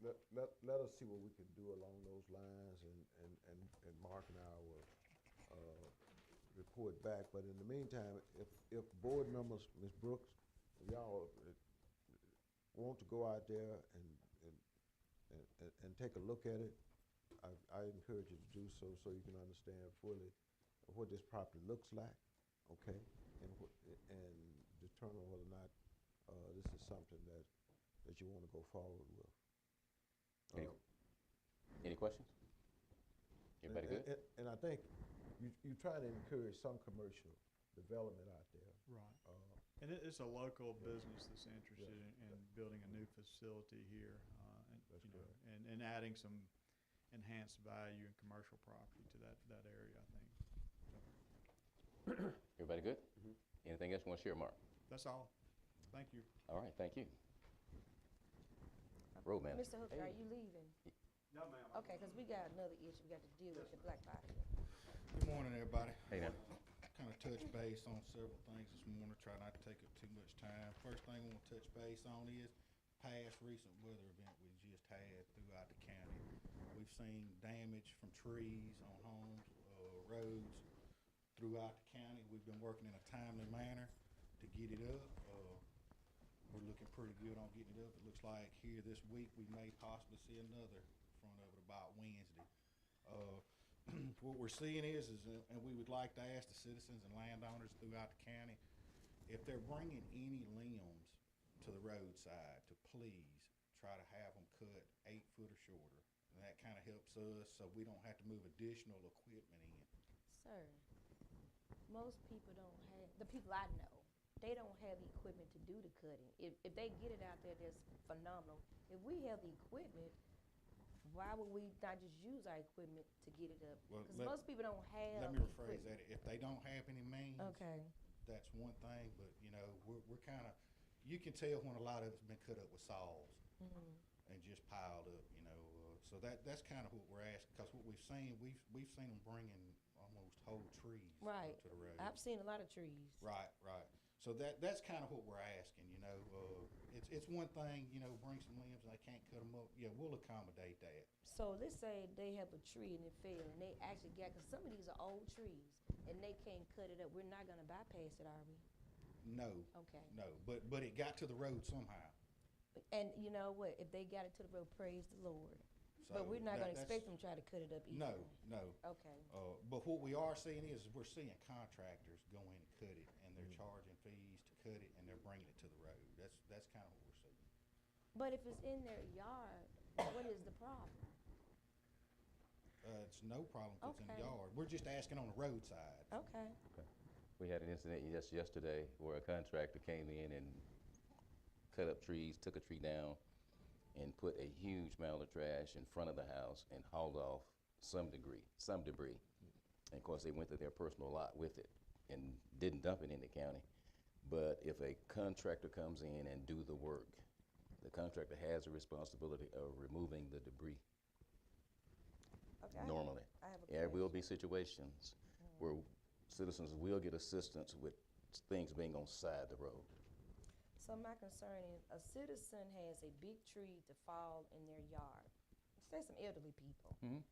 let us see what we can do along those lines and marking our report back. But in the meantime, if board members, Ms. Brooks, y'all want to go out there and take a look at it, I encourage you to do so you can understand fully what this property looks like, okay? And determine whether or not this is something that you want to go forward with. Any questions? Everybody good? And I think you try to encourage some commercial development out there. Right. And it's a local business that's interested in building a new facility here, That's you know, correct. and adding some enhanced value and commercial property to that area, I think. So, Everybody good? Anything else you want to share, Mark? that's all. Thank you. All right, thank you. Road manager. Mr. Hooker, are you leaving? No, ma'am. Okay, because we got another issue we got to deal with, the black body. Good morning, everybody. Hey, now. Kind of touch base on several things this morning, try not to take up too much time. First thing I want to touch base on is past recent weather event we just had throughout the county. We've seen damage from trees on homes, roads throughout the county. We've been working in a timely manner to get it up. We're looking pretty good on getting it up. It looks like here this week we may possibly see another front of it about Wednesday. What we're seeing is, and we would like to ask the citizens and landowners throughout the county, if they're bringing any limbs to the roadside, to please try to have them cut 8 foot or shorter. And that kind of helps us so we don't have to move additional equipment in. Sir, most people don't have, the people I know, they don't have the equipment to do the cutting. If they get it out there, that's phenomenal. If we have the equipment, why would we not just use our equipment to get it up? Well, Because most people don't have. Let me rephrase that. If they don't have any means, Okay. that's one thing, but you know, we're kind of, you can tell when a lot of it's been cut up with saws. and just piled up, you know. So that's kind of what we're asking, because what we've seen them bringing almost whole trees Right. up to the road. I've seen a lot of trees. Right, right. So that's kind of what we're asking, you know. It's one thing, you know, bring some limbs and they can't cut them up. Yeah, we'll accommodate that. So let's say they have a tree and it fell, and they actually got, because some of these are old trees, and they can't cut it up. We're not gonna bypass it, are we? No, Okay. no, but it got to the road somehow. And you know what? If they got it to the road, praise the Lord. So But we're not gonna that's- expect them to try to cut it up either. No, no. Okay. But what we are seeing is we're seeing contractors go in and cut it, and they're charging fees to cut it, and they're bringing it to the road. That's kind of what we're seeing. But if it's in their yard, what is the problem? It's no problem if it's in the Okay. yard. We're just asking on the roadside. Okay. We had an incident yesterday where a contractor came in and cut up trees, took a tree down, and put a huge mound of trash in front of the house and hauled off some debris. And of course, they went to their personal lot with it and didn't dump it in the county. But if a contractor comes in and do the work, the contractor has a responsibility of removing the debris Okay. normally. I have a There will question. be situations where citizens will get assistance with things being on side the road. So my concern is a citizen has a big tree to fall in their yard. Say some elderly people. Mhm.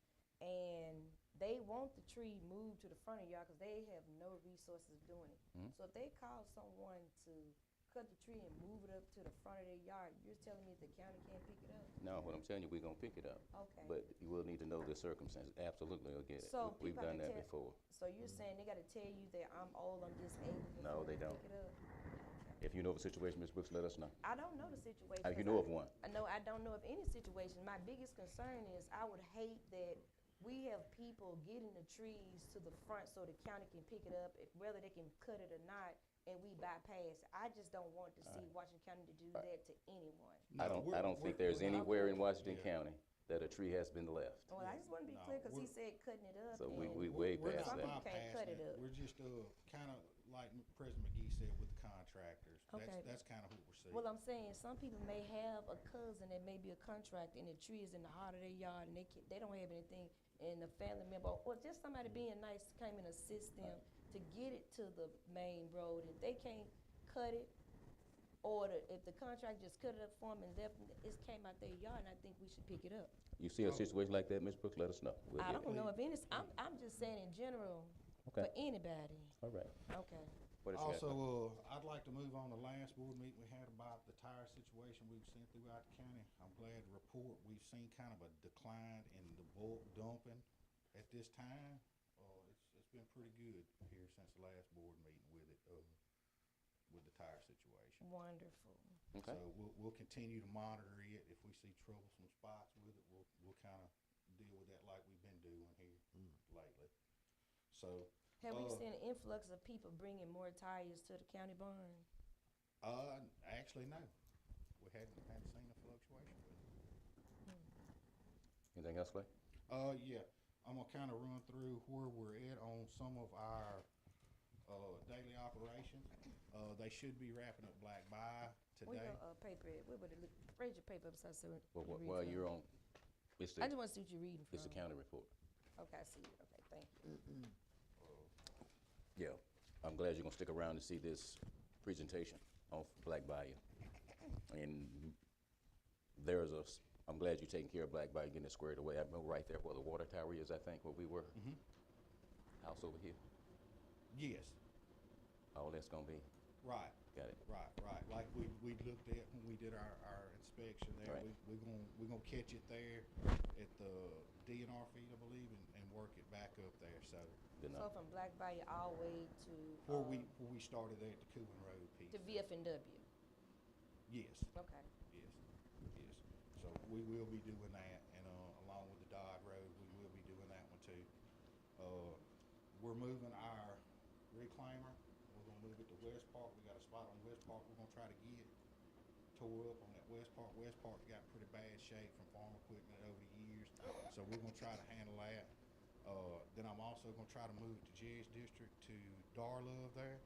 And they want the tree moved to the front of the yard because they have no resources of doing it. Mhm. So if they call someone to cut the tree and move it up to the front of their yard, you're telling me the county can't pick it up? No, what I'm telling you, we're gonna pick it up. Okay. But you will need to know the circumstances. Absolutely, you'll get it. So We've people done have to that tell- before. So you're saying they gotta tell you that I'm old, I'm disabled before No, they they don't. pick it up? If you know of a situation, Ms. Brooks, let us know. I don't know the situation. If you 'cause know of one. I don't know of any situation. My biggest concern is I would hate that we have people getting the trees to the front so the county can pick it up, whether they can cut it or not, and we bypass it. I just don't want to see Washington County to do that to anyone. I No, don't think we're there's not- anywhere in Washington Yeah. County that a tree has been left. Well, I just want to be No, clear because he we're- said cutting it up. So we and way We're past not Some people that. can't cut bypassing it up. We're just kind of like President McGee said with the contractors. Okay. That's kind of what we're seeing. Well, I'm saying some people may have a cousin that may be a contractor and the tree is in the heart of their yard and they don't have anything, and the family member or just somebody being nice to come and assist them to get it to the main road. If they can't cut it, or if the contractor just cut it up for them and left it came out their yard, and I think we should pick it up. You see a situation like that, Ms. Brooks, let us know. We'll I get it. don't know if any. I'm just saying in general Okay. for anybody. All right. Okay. What else you got? Also, I'd like to move on the last board meeting we had about the tire situation we've seen throughout the county. I'm glad to report we've seen kind of a decline in the bulk dumping at this time. It's been pretty good here since the last board meeting with the tire situation. Wonderful. Okay. So we'll continue to monitor it. If we see troublesome spots with it, we'll kind of deal with that like we've been doing here lately. So, Have we seen an influx of people bringing more tires to the county barn? actually, no. We hadn't seen a fluctuation with it. Anything else, Clay? Yeah, I'm gonna kind of run through where we're at on some of our, daily operations. They should be wrapping up Black Buy Where today. your paper at? Where would it look? Raise your paper up so I see what Well, you read while from. you're on, it's I the, just want to see what you're reading from. it's the county report. Okay, I see it. Okay, thank you. Yeah, I'm glad you're gonna stick around to see this presentation on Black Bayou. And I'm glad you're taking care of Black Bayou, getting it squared away. I'm right there where the water tower is, I think, where we were. House over here, Yes, all that's gonna be, right. got it. Right, like we looked at when we did our inspection there, Right. we're gonna catch it there at the DNR feed, I believe, and work it back up there, so. Good So enough. from Black Bayou all the way to Where we started there at the Coogan Road piece. to VFNW. Yes, Okay. yes. So we will be doing that, and, along with the Dodd Road, we will be doing that one too. We're moving our reclaimer, we're gonna move it to West Park, we got a spot on West Park we're gonna try to get tore up on that West Park. West Park got pretty bad shape from farm equipment over the years, so we're gonna try to handle that. Then I'm also gonna try to move it to Jerry's district to Darlove there.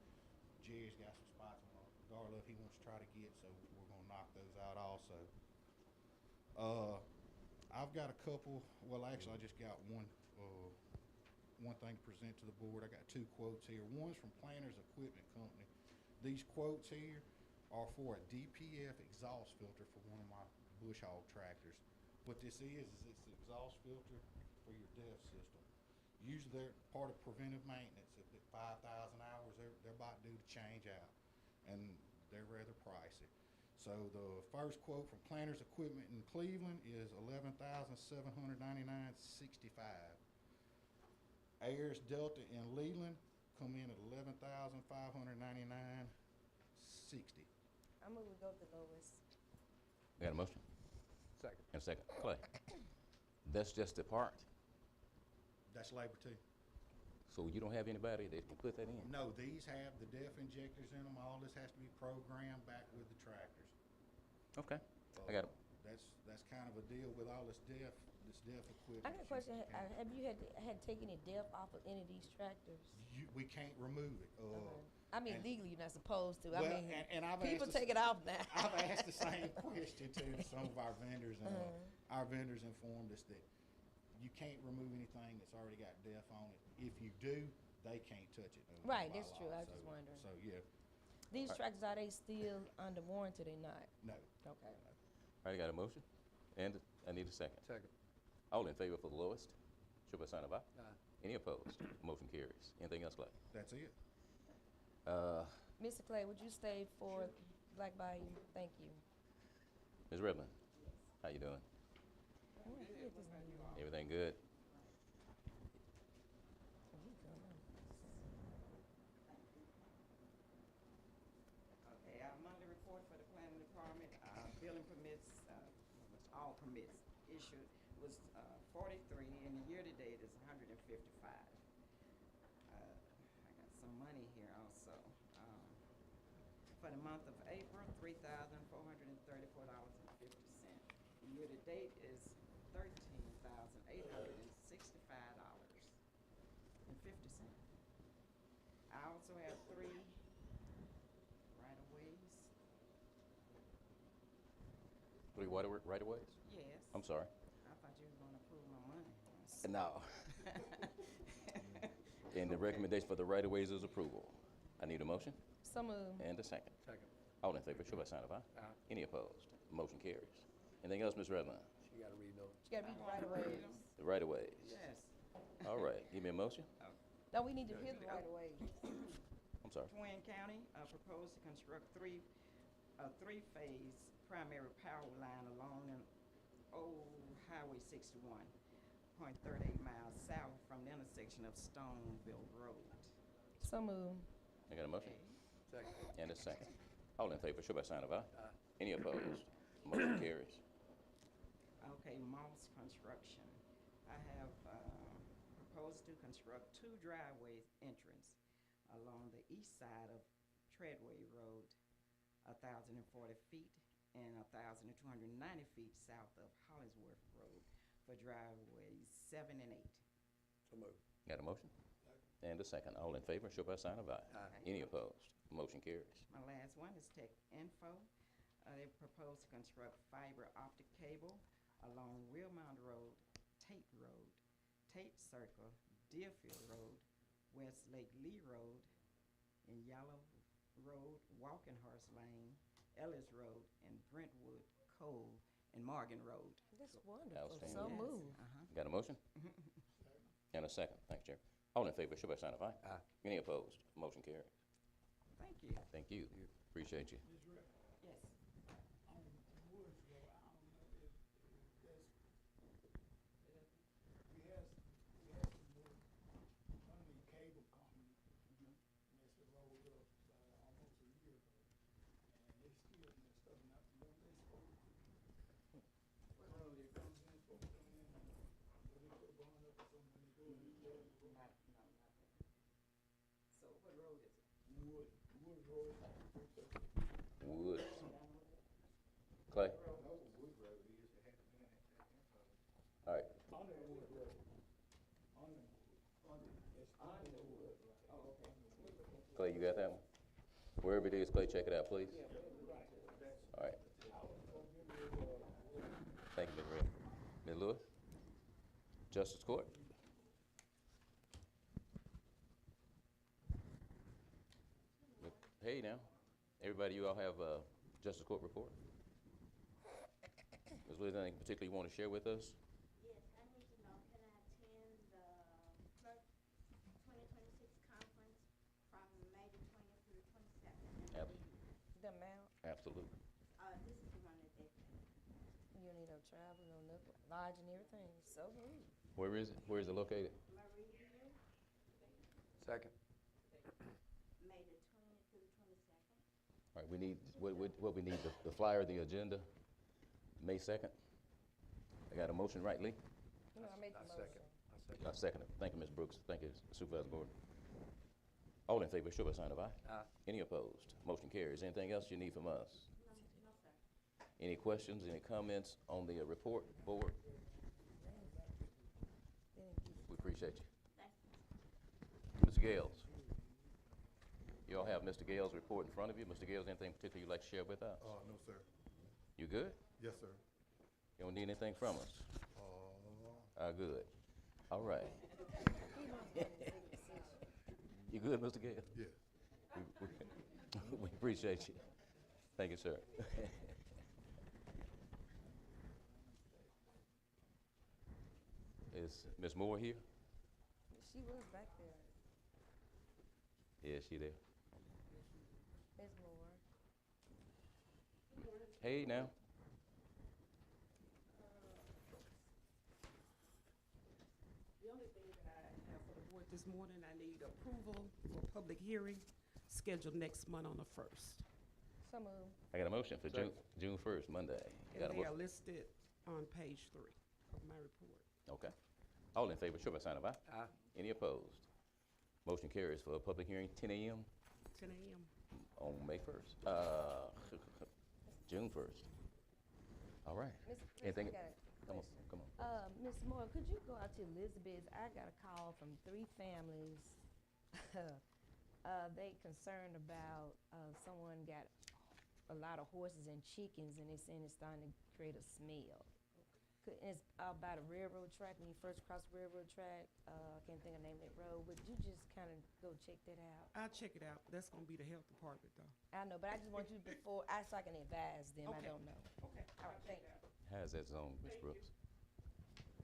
Jerry's got some spots on Darlove he wants to try to get, so we're gonna knock those out also. I've got a couple, well, actually, I just got one thing to present to the board. I got two quotes here. One's from Planters Equipment Company. These quotes here are for a DPF exhaust filter for one of my bush hog tractors. What this is it's the exhaust filter for your DEF system. Usually they're part of preventive maintenance. At 5,000 hours, they're about due to change out, and they're rather pricey. So the first quote from Planters Equipment in Cleveland is $11,799.65. Ayers Delta in Leland come in at $11,599.60. I'm gonna go with the lowest. We got a motion? Second. And a second. Clay? That's just the part? That's labor too. So you don't have anybody that can put that in? No, these have the DEF injectors in them. All this has to be programmed back with the tractors. Okay, I got it. That's kind of a deal with all this DEF equipment. I got a question. Have you had to take any depth off of any of these tractors? We can't remove it. I mean, and- legally, you're not supposed to. I Well, mean, and I've people asked the take it off now. I've asked the same question too to some of our vendors, and our vendors informed us that you can't remove anything that's already got DEF on it. If you do, they can't touch it. Right, by that's law. true. I was So- just wondering. So, yeah, These tractors, are they still under warranty? They not? no. Okay. All right, I got a motion, and I need a second. Second. All in favor for the lowest, show by sign of aye. Aye. Any opposed? Motion carries. Anything else, Clay? That's it. Mr. Clay, would you stay for Black Bayou? Thank you. Ms. Redmond, how you doing? Everything good? Okay, our monthly report for the planning department, billing permits, all permits issued was 43, and the year-to-date is 155. I got some money here also. For the month of April, $3,434.50. The year-to-date is $13,865.50. I also have 3 right-of-ways. 3 right-of-ways? Yes. I'm sorry. I thought you were gonna approve my money. No. And the recommendation for the right-of-ways is approval. I need a motion So moved. and a second. Second. All in favor, show by sign of aye. Aye. Any opposed? Motion carries. Anything else, Ms. Redmond? She gotta read those. You gotta be right away. The right-of-ways? Yes. All right, give me a motion. No, we need to hear the right away. I'm sorry. Wayne County proposed to construct a three-phase primary power line along an old Highway 61.38 miles south from the intersection of Stoneville Road. So moved. I got a motion Second. and a second. All in favor, show by sign of aye. Aye. Any opposed? Motion carries. Okay, Moss Construction. I have proposed to construct 2 driveway entrance along the east side of Treadway Road, 1,040 feet, and 1,290 feet south of Hollingsworth Road for driveways 7 and 8. So moved. Got a motion and a second. All in favor, show by sign of aye. Aye. Any opposed? Motion carries. My last one is Tech Info. They propose to construct fiber optic cable along Wheelmount Road, Tate Road, Tate Circle, Deerfield Road, West Lake Lee Road, and Yellow Road, Walkenhorst Lane, Ellis Road, and Brentwood Cove, and Morgan Road. That's wonderful. Outstanding. So Yes, moved. Got a motion and a second. Thanks, Jerry. All in favor, show by sign of aye. Aye. Any opposed? Motion carries. Thank you. Thank you. Appreciate you. Yes. On Woods Road, I don't know if that's, we had some work on the cable company, messed the road up almost a year ago. And they still messed up, not the one they supposed to. Well, it comes in, supposed to come in, but they put a bond up or something, they go and do that. So what road is it? Woods Road. Woods. Clay? All right. Under Wood Road. Underwood. Clay, you got that one? Wherever it is, Clay, check it out, please. All right. Thank you, Ms. Ray. Ms. Lewis? Justice Court? Hey now, everybody, you all have a Justice Court report? Ms. Lewis, anything particular you want to share with us? Yes, I need to know, can I attend the clerk 2026 conference from May the 20th through the 22nd? Ab- The amount, Absolutely. This is the one that they pay. you don't need no travel, no nothing, lodge and everything, so neat. Where is it? Where is it located? Marie Hill, Second. May the 20th through the 22nd. All right, we need, what we need, the flyer, the agenda, May 2nd. I got a motion, right, Lee? No, I made the motion. I second it. Thank you, Ms. Brooks. Thank you, Supervisor Gordon. All in favor, show by sign of aye. Aye. Any opposed? Motion carries. Anything else you need from us? No, sir. Any questions, any comments on the report board? We appreciate you. Thank you. Mr. Gales. You all have Mr. Gales' report in front of you. Mr. Gales, anything particular you'd like to share with us? No, sir. You good? Yes, sir. You don't need anything from us? Good. All right. You good, Mr. Gales? Yes. We appreciate you. Thank you, sir. Is Ms. Moore here? She was back there, Yeah, she there. Ms. Moore. Hey, now. The only thing that I have for the board this morning, I need approval for public hearing scheduled next month on the 1st. So moved. I got a motion for June 1st, Monday. You got a And they are motion? listed on page 3 of my report. Okay. All in favor, show by sign of aye. Aye. Any opposed? Motion carries for a public hearing, 10 a.m. 10 a.m. on May 1st. June 1st. All right. Ms. Anything? I got a Come on, question. come on. Ms. Moore, could you go out to Elizabeth? I got a call from 3 families. They concerned about, someone got a lot of horses and chickens, and they saying it's starting to create a smell. It's out by the railroad track, when you first cross the railroad track. I can't think of the name of that road, but you just kind of go check that out. I'll check it out. That's gonna be the health department, though. I know, but I just want you before, so I can advise them. I Okay. don't know. Okay. All right, thank you. How's that zone, Ms. Brooks?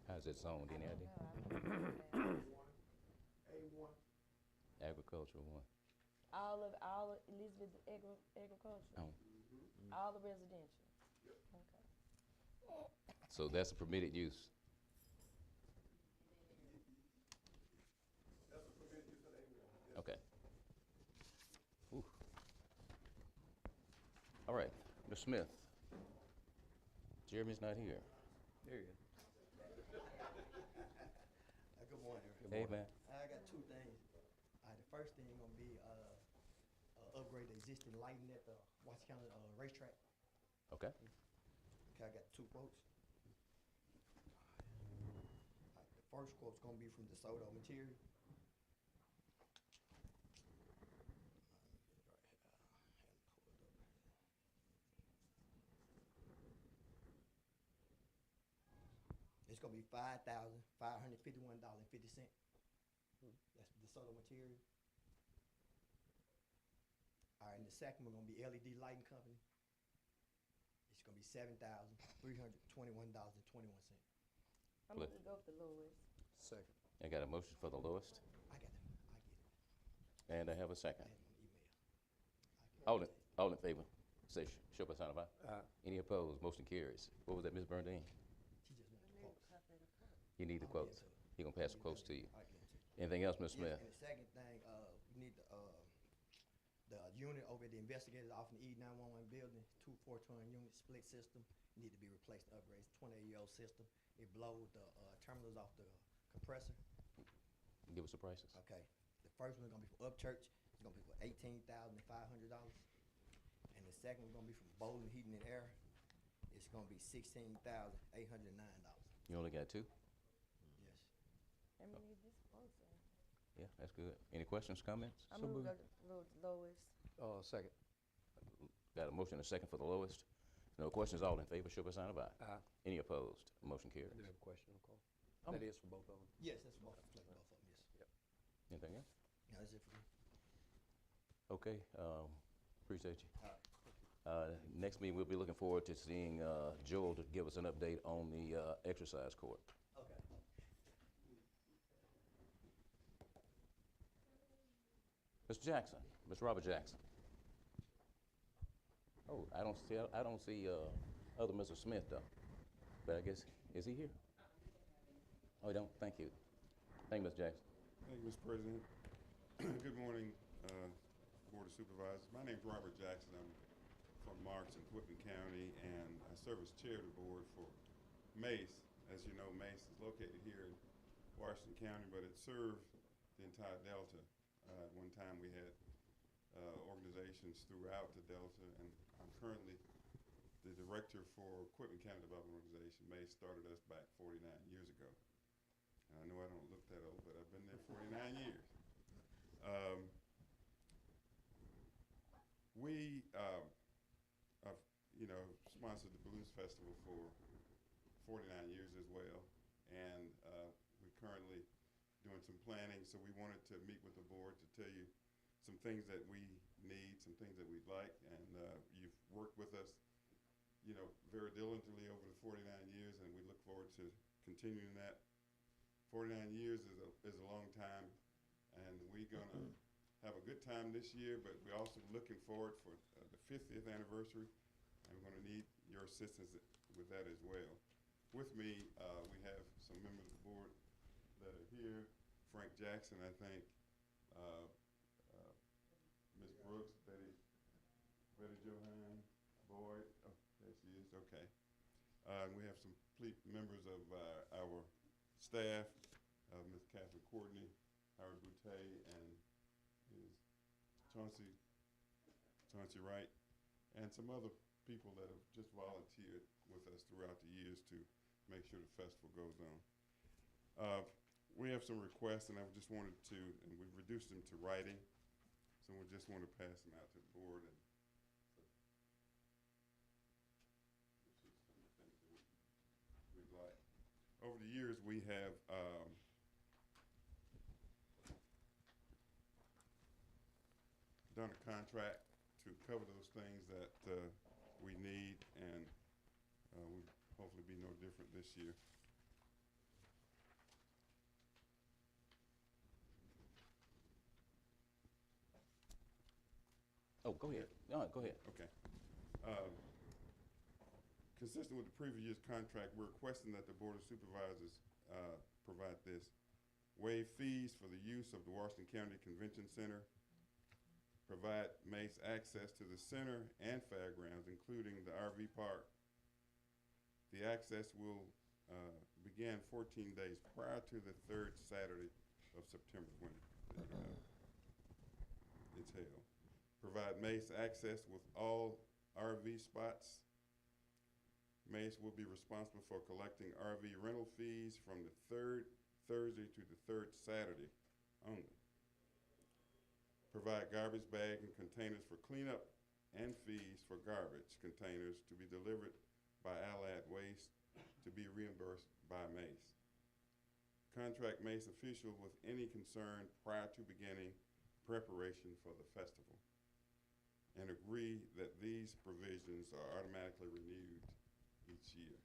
How's that zone, any idea? Agricultural one. All of Elizabeth agriculture, Oh. all the residential. Okay. So that's a permitted use. Okay. Ooh. All right, Ms. Smith. Jeremy's not here. There you go. Good morning. Hey, man. I got 2 things. The first thing gonna be upgrade the existing lighting at the Washington County racetrack. Okay. Okay, I got 2 quotes. The first quote's gonna be from DeSoto Material. It's gonna be $5,551.50. That's DeSoto Material. All right, and the second one gonna be LED Lighting Company. It's gonna be $7,321.21. I'm gonna go with the lowest. Second. I got a motion for the lowest, I got it. and I have a second. I had an email. All in favor, say show by sign of aye. Aye. Any opposed? Motion carries. What was that, Ms. Burdine? She just wanted the quotes. You need the I'll quotes. get to it. He gonna pass the quotes to you. I'll get to it. Anything else, Ms. Yes, Smith? and the second thing, we need the unit over at the investigators off in the E911 building, 2 4-ton unit split system, need to be replaced, upgrades, 28-year-old system. It blows the terminals off the compressor. Give us the prices. Okay, the first one's gonna be from Upchurch, it's gonna be for $18,500. And the second one's gonna be from Bowling Heating and Air, it's gonna be $16,809. You only got 2? Yes. Let me leave this closer. Yeah, that's good. Any questions, comments? I'm gonna go to the lowest. Second. Got a motion and a second for the lowest. No questions, all in favor, show by sign of aye. Aye. Any opposed? Motion carries. I do have a question, okay? Um, That is for both of them. Yes, that's both of them, yes. Anything else? No, that's it for me. Okay, appreciate you. Next meeting, we'll be looking forward to seeing Joel to give us an update on the exercise court. Okay. Mr. Jackson, Mr. Robert Jackson. Oh, I don't see other Mr. Smith though, but I guess, is he here? Oh, you don't, thank you. Thank you, Mr. Jackson. Thank you, Mr. President. Good morning, Board of Supervisors. My name's Robert Jackson. I'm from Marks in Whitman County, and I serve as chair of the board for Mace. As you know, Mace is located here in Washington County, but it served the entire Delta. At one time, we had organizations throughout the Delta, and I'm currently the director for Whitman County Development Organization. Mace started us back 49 years ago. And I know I don't look that old, but I've been there 49 years. We have, sponsored the Blues Festival for 49 years as well, and we're currently doing some planning, so we wanted to meet with the board to tell you some things that we need, some things that we'd like, and you've worked with us, very diligently over the 49 years, and we look forward to continuing that. 49 years is a long time, and we're gonna have a good time this year, but we're also looking forward for the 50th anniversary, and we're gonna need your assistance with that as well. With me, we have some members of the board that are here. Frank Jackson, I think, Ms. Brooks, Betty Johan, Boyd, oh, there she is, okay. We have some members of our staff, Ms. Catherine Courtney, Howard Boutte, and Ms. Chauncey Wright, and some other people that have just volunteered with us throughout the years to make sure the festival goes on. We have some requests, and I just wanted to, and we've reduced them to writing, so we just want to pass them out to the board. And this is some of the things that we'd like. Over the years, we have done a contract to cover those things that we need, and we'll hopefully be no different this year. Oh, go ahead. No, go ahead. Okay. Consistent with the previous year's contract, we're requesting that the Board of Supervisors provide this. Waive fees for the use of the Washington County Convention Center. Provide Mace access to the center and fairgrounds, including the RV park. The access will begin 14 days prior to the third Saturday of September when it's held. Provide Mace access with all RV spots. Mace will be responsible for collecting RV rental fees from the third Thursday to the third Saturday only. Provide garbage bag and containers for cleanup and fees for garbage containers to be delivered by Allied Waste to be reimbursed by Mace. Contract Mace official with any concern prior to beginning preparation for the festival, and agree that these provisions are automatically renewed each year.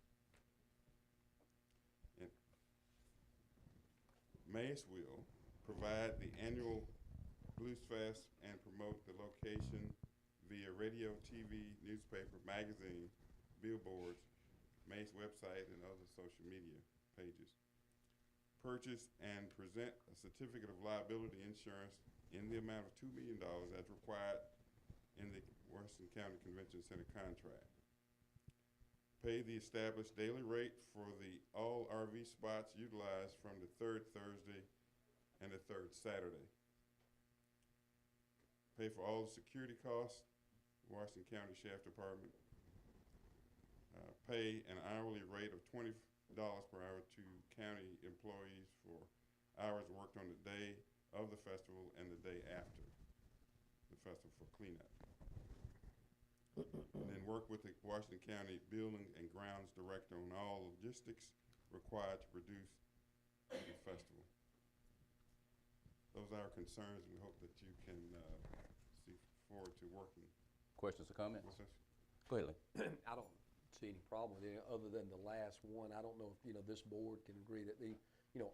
And Mace will provide the annual Blues Fest and promote the location via radio, TV, newspaper, magazine, billboards, Mace website, and other social media pages. Purchase and present a certificate of liability insurance in the amount of $2 million as required in the Washington County Convention Center contract. Pay the established daily rate for the all RV spots utilized from the third Thursday and the third Saturday. Pay for all the security costs, Washington County Sheriff Department. Pay an hourly rate of $20 per hour to county employees for hours worked on the day of the festival and the day after the festival for cleanup. And then work with the Washington County Building and Grounds Director on all logistics required to produce the festival. Those are our concerns, and we hope that you can see forward to working Questions or comments? with us. Go ahead, Lee. I don't see any problem with it, other than the last one. I don't know if, this board can agree that they,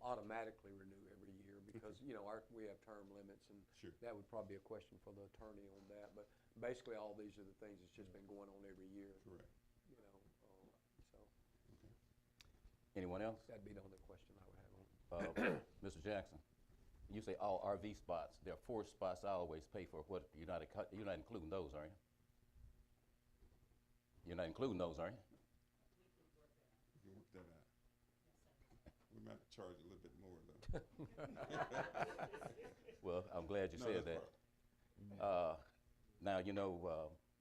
automatically renew every year, because, we have term limits, and Sure. that would probably be a question for the attorney on that. But basically, all these are the things that's just been going on every year, Correct. so Anyone else? that'd be the only question I would have on it. Mr. Jackson, you say all RV spots. There are 4 spots I always pay for. What, you're not including those, are you? You're not including those, are you? We can work that out. We might charge a little bit more, though. Well, I'm glad you No, said that's that. Now,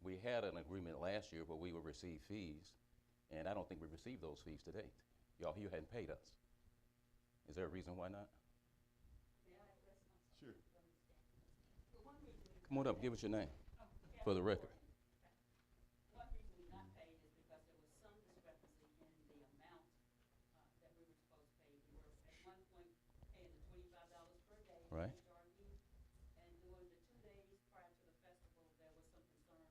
we had an agreement last year where we would receive fees, and I don't think we received those fees to date. You hadn't paid us. Is there a reason why not? Sure. Come on up, give us your name for the record. One reason we not paid is because there was some discrepancy in the amount that we were supposed to pay. We were at one point paying the $25 per day for Right. each RV, and during the 2 days prior to the festival, there was some concern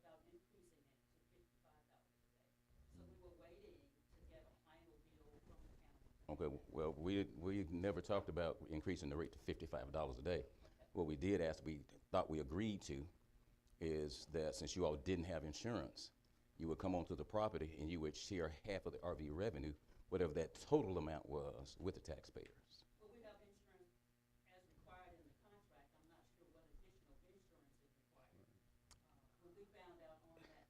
about increasing it to $55 a day. So we were waiting to get a final deal from the county. Okay, well, we never talked about increasing the rate to $55 a day. What we did ask, we thought we agreed to, is that since you all didn't have insurance, you would come onto the property and you would share half of the RV revenue, whatever that total amount was, with the taxpayers. Well, we have insurance as required in the contract. I'm not sure what additional insurance is required. When we found out on that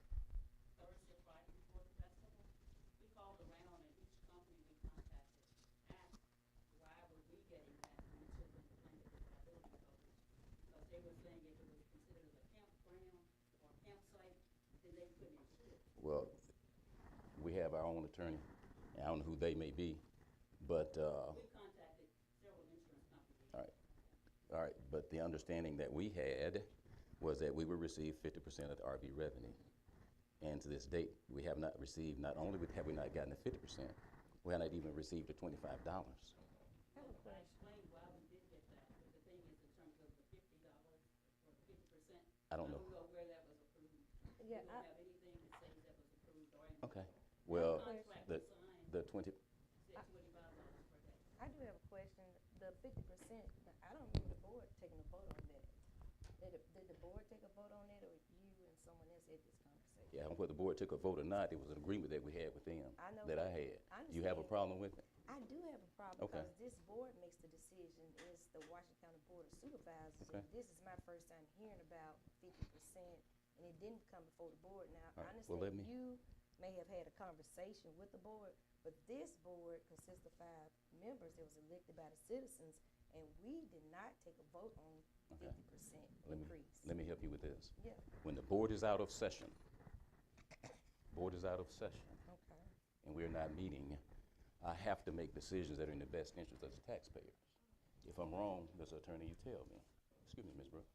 Thursday, Friday before the festival, we called around, and each company we contacted asked why were we getting that when it should have been plaintiff liability coverage, because they were saying if it was considered as a campground or campsite, then they couldn't insure it. Well, we have our own attorney, and I don't know who they may be, but, We contacted several insurance companies. all right, but the understanding that we had was that we would receive 50% of the RV revenue. And to this date, we have not received, not only have we not gotten the 50%, we have not even received the $25. I explained why we did get that, but the thing is, in terms of the $50 or 50%. I don't know. I don't know where that was approved. Yeah, We don't have anything that says that was approved or anything. Okay, well, Contract the, was signed, the 20, said $25 per day. I do have a question. The 50%, I don't remember the board taking a vote on that. Did the board take a vote on it, or you and someone else had this conversation? yeah, whether the board took a vote or not, it was an agreement that we had with them, I know that I that. had. I You have a understand. problem with it? I do have a problem, Okay. because this board makes the decision, is the Washington County Board of Supervisors. Okay. And this is my first time hearing about 50%, and it didn't come before the board. Now, All I right, well, let understand me- you may have had a conversation with the board, but this board consists of 5 members that was elected by the citizens, and we did not take a vote on Okay. 50% Let me, increase. let me help you with this. Yeah, When the board is out of session, okay. and we're not meeting, I have to make decisions that are in the best interest of the taxpayers. If I'm wrong, Mr. Attorney, you tell me. Excuse me, Ms. Brooks.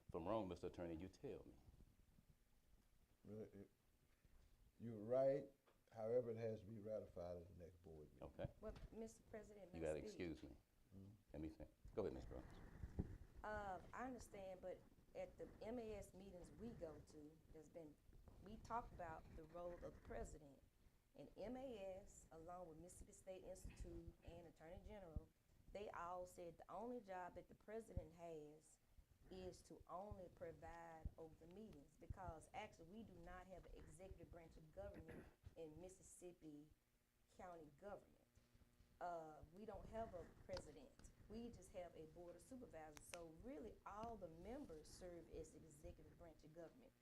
If I'm wrong, Mr. Attorney, you tell me. Well, you're right, however, it has to be ratified at the next board meeting. Okay? Well, Mr. President, You may I gotta speak? excuse me. Let me think. Go ahead, Ms. Brooks. I understand, but at the MAS meetings we go to, we talk about the role of the president. And MAS, along with Mississippi State Institute and Attorney General, they all said the only job that the president has is to only preside over the meetings, because actually we do not have an executive branch of government in Mississippi County government. We don't have a president. We just have a board of supervisors. So really, all the members serve as the executive branch of government.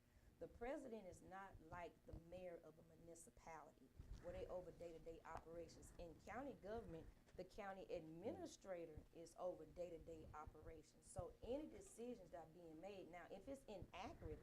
The president is not like the mayor of a municipality, where they over day-to-day operations. In county government, the county administrator is over day-to-day operations. So any decisions that are being made, now, if it's inaccurate,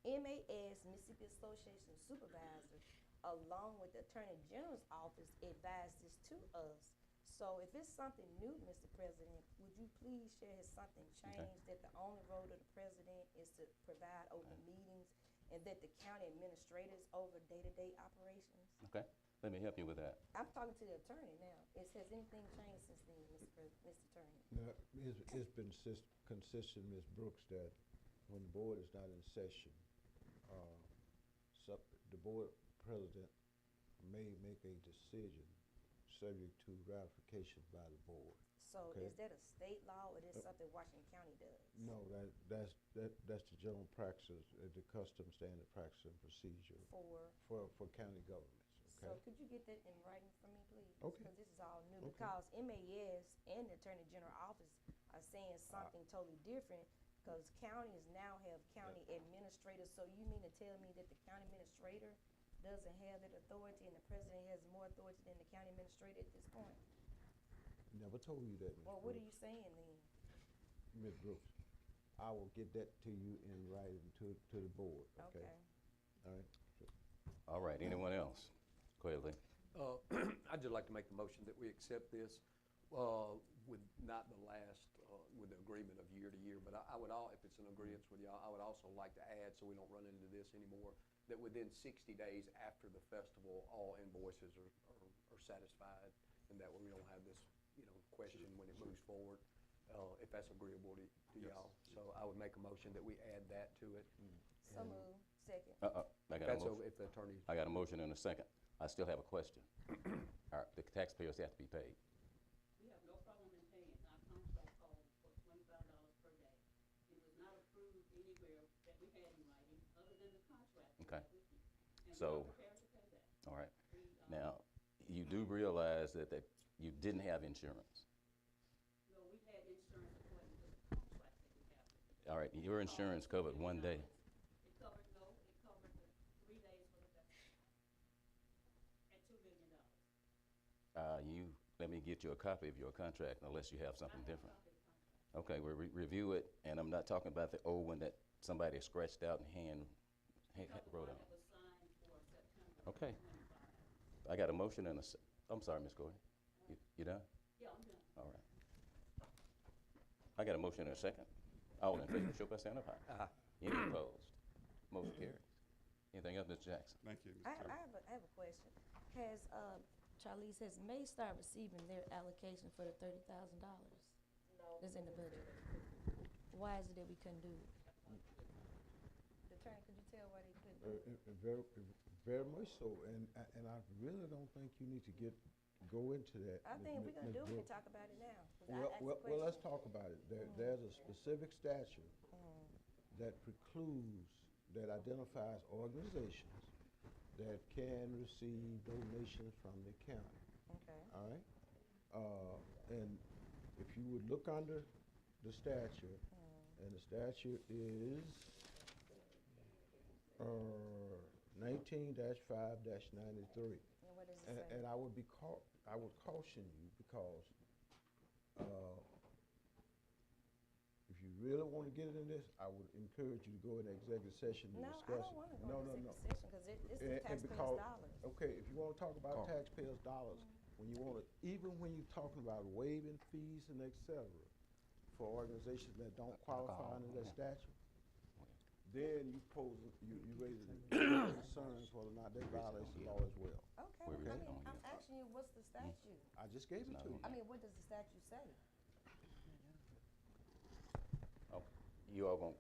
MAS, Mississippi Association of Supervisors, along with the Attorney General's office, advised this to us. So if it's something new, Mr. President, would you please share, has something changed, that the only role of the president is to provide over the meetings, and that the county administrators over day-to-day operations. Okay, let me help you with that. I'm talking to the attorney now. Has anything changed since then, Mr. Attorney? Now, it's been consistent, Ms. Brooks, that when the board is not in session, the board president may make a decision subject to ratification by the board. So Okay. is that a state law or is that something Washington County does? No, that's the general practice, the custom standard practice and procedure for county governments, So okay? could you get that in writing for me, please? Okay. Because this is all new. Okay. Because MAS and the Attorney General Office are saying something totally different. Because counties now have county administrators. So you mean to tell me that the county administrator doesn't have that authority and the president has more authority than the county administrator at this point? Never told you that, Ms. Well, what are Brooks. you saying then? Ms. Brooks, I will get that to you in writing to the board, okay? Okay. All right? All right, anyone else? Go ahead, Lee. I'd just like to make the motion that we accept this with not the last, with the agreement of year to year, but I would if it's an agreement with y'all, I would also like to add, so we don't run into this anymore, that within 60 days after the festival, all invoices are satisfied, and that way we don't have this, question when it moves forward, if that's agreeable to Yes. y'all. So I would make a motion that we add that to it. So And moved. Second. I got a That's motion. if the attorney. I got a motion and a second. I still have a question. The taxpayers have to be paid. We have no problem in paying. Our contract calls for $25 per day. It was not approved anywhere that we had in writing, other than the contract. we Okay. have with you. And we So, are prepared to pay that. all right. We, Now, you do realize that you didn't have insurance. No, we had insurance according to the contract that we have with you. All right, your insurance covered one day. It covered the 3 days for the festival at $2 million. Let me get you a copy of your contract unless you have something different. Okay, we'll review it, and I'm not talking about the old one that somebody scratched out and hand wrote on. That was signed for September. Okay. I got a motion and I'm sorry, Ms. Gordon. You done? Yeah, I'm done. All right. I got a motion and a second. All in favor, show by saying aye. Any opposed? Motion carries. Anything else, Mr. Jackson? Thank you, Mr. I Chairman. have a question. Has, Charlize, has May start receiving their allocation for the $30,000? No. That's in the budget. Why is it that we couldn't do it? The attorney, could you tell why they couldn't do it? Very much so, and I really don't think you need to go into that. I think if we're gonna do it, we can talk about it now. 'Cause I asked the Well, let's question. talk about it. There's a specific statute that precludes, that identifies organizations that can receive donations from the county, Okay. all right? And if you would look under the statute, and the statute is 19-5-93. And what does it say? And I would caution you because if you really want to get into this, I would encourage you to go in executive session and No, discuss I it. don't wanna go into executive session, because it's the And taxpayers' because- dollars. Okay, if you want to talk about taxpayers' dollars, even when you're talking about waiving fees and et cetera for organizations that don't qualify under that statute, then you raise concerns whether or not they violate the law as well. Okay, We're I really mean, on I'm you. asking you, what's the statute? I just gave it not to you. on I mean, what does the statute say? Oh, you all gonna,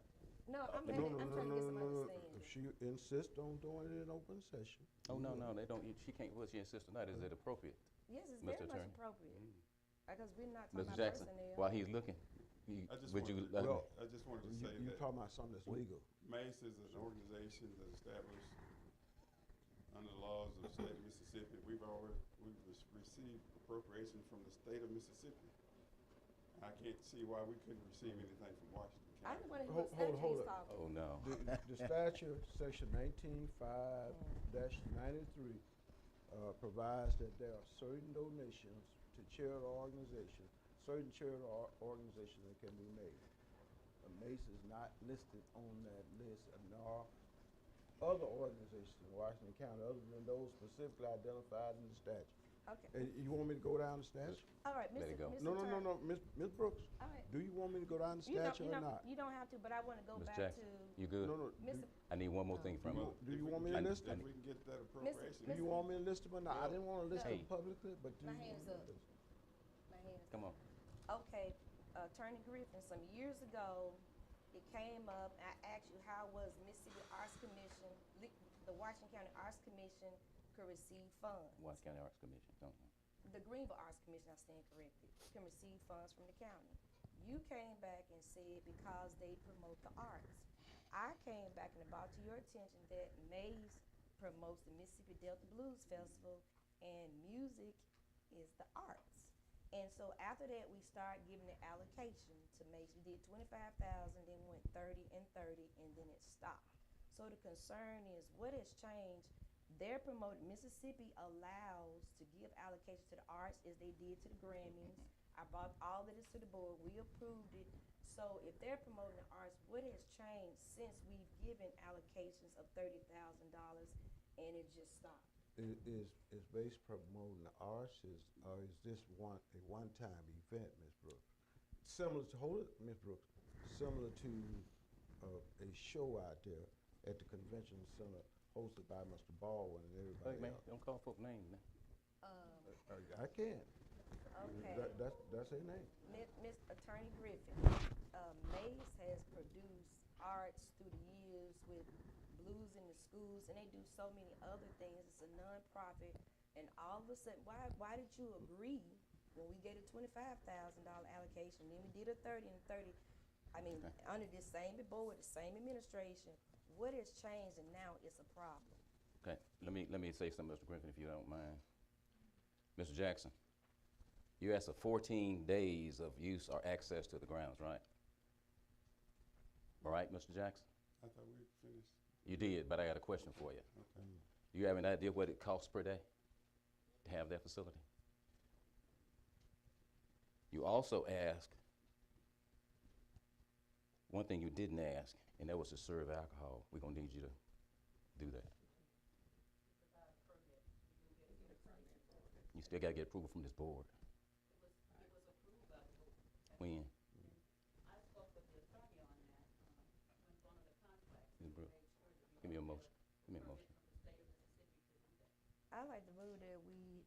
No, I'm No, trying to get some understanding. If she insists on doing it in open session. oh, no, they don't, she can't, well, she insists on that, is it appropriate? Yes, it's Mr. very much Attorney. appropriate, because we're not talking Mr. about Jackson, personnel. while he's looking, I just would you, wanted to- Well, I just wanted to say You that talking about something that's legal. MACE is an organization that's established under the laws of the state of Mississippi. We've received appropriation from the state of Mississippi. I can't see why we couldn't receive anything from Washington I County. just wanna hear what statute Hold he's it. talking. oh, no. The statute, section 19-5-93, provides that there are certain donations to charity organizations, certain charity organizations that can be made. MACE is not listed on that list, nor other organizations in Washington County other than those specifically identified in the statute. Okay. You want me to go down the statute? All right, Let it go. Mr. No, Attorney. no, Ms. Brooks, All right. do you want me to go down the You don't, statute or not? you don't have to, but I want to go Ms. back Jackson, to you good? No, no, Mr. I need one more thing from you. do you want me to list I- them? If we can get that Do appropriation. you want me to list them or not? I didn't want to list them Hey. publicly, but do you My want me hand's to up. list them? My hands. Come on. Okay, Attorney Griffin, some years ago, it came up, I asked you how was Mississippi Arts Commission, the Washington County Arts Commission could receive funds. Washington County Arts Commission, don't you? The Greenville Arts Commission, I stand corrected, can receive funds from the county. You came back and said because they promote the arts. I came back and brought to your attention that Mays promotes the Mississippi Delta Blues Festival, and music is the arts. And so after that, we started giving the allocation to Mays. We did 25,000, then went 30 and 30, and then it stopped. So the concern is, what has changed? They're promoting, Mississippi allows to give allocation to the arts as they did to the Grammys. I brought all of this to the board, we approved it. So if they're promoting the arts, what has changed since we've given allocations of $30,000 and it just stopped? Is base promoting the arts, or is this a one-time event, Ms. Brooks? Similar to, hold it, Ms. Brooks, similar to a show out there at the convention center hosted by Mr. Baldwin and Hey, everybody man, else. don't call folk names, man. I can. Okay. That's a name. Ms. Attorney Griffin, Mays has produced arts through the years with Blues in the Schools, and they do so many other things. It's a nonprofit, and all of a sudden, why did you agree when we gave a $25,000 allocation, then we did a 30 and 30? I mean, under this same board, the same administration, what has changed and now it's a problem? Okay, let me say something, Mr. Griffin, if you don't mind. Mr. Jackson, you asked for 14 days of use or access to the grounds, right? All right, Mr. Jackson? I thought we finished. You did, but I got a question for you. Okay. Do you have an idea what it costs per day to have that facility? You also asked, one thing you didn't ask, and that was to serve alcohol. We're gonna need you to do that. You still gotta get approval from this board. When? I spoke with the attorney on that, when one of the contracts. Ms. Brooks, give me a motion. Give me a motion. I like to move that we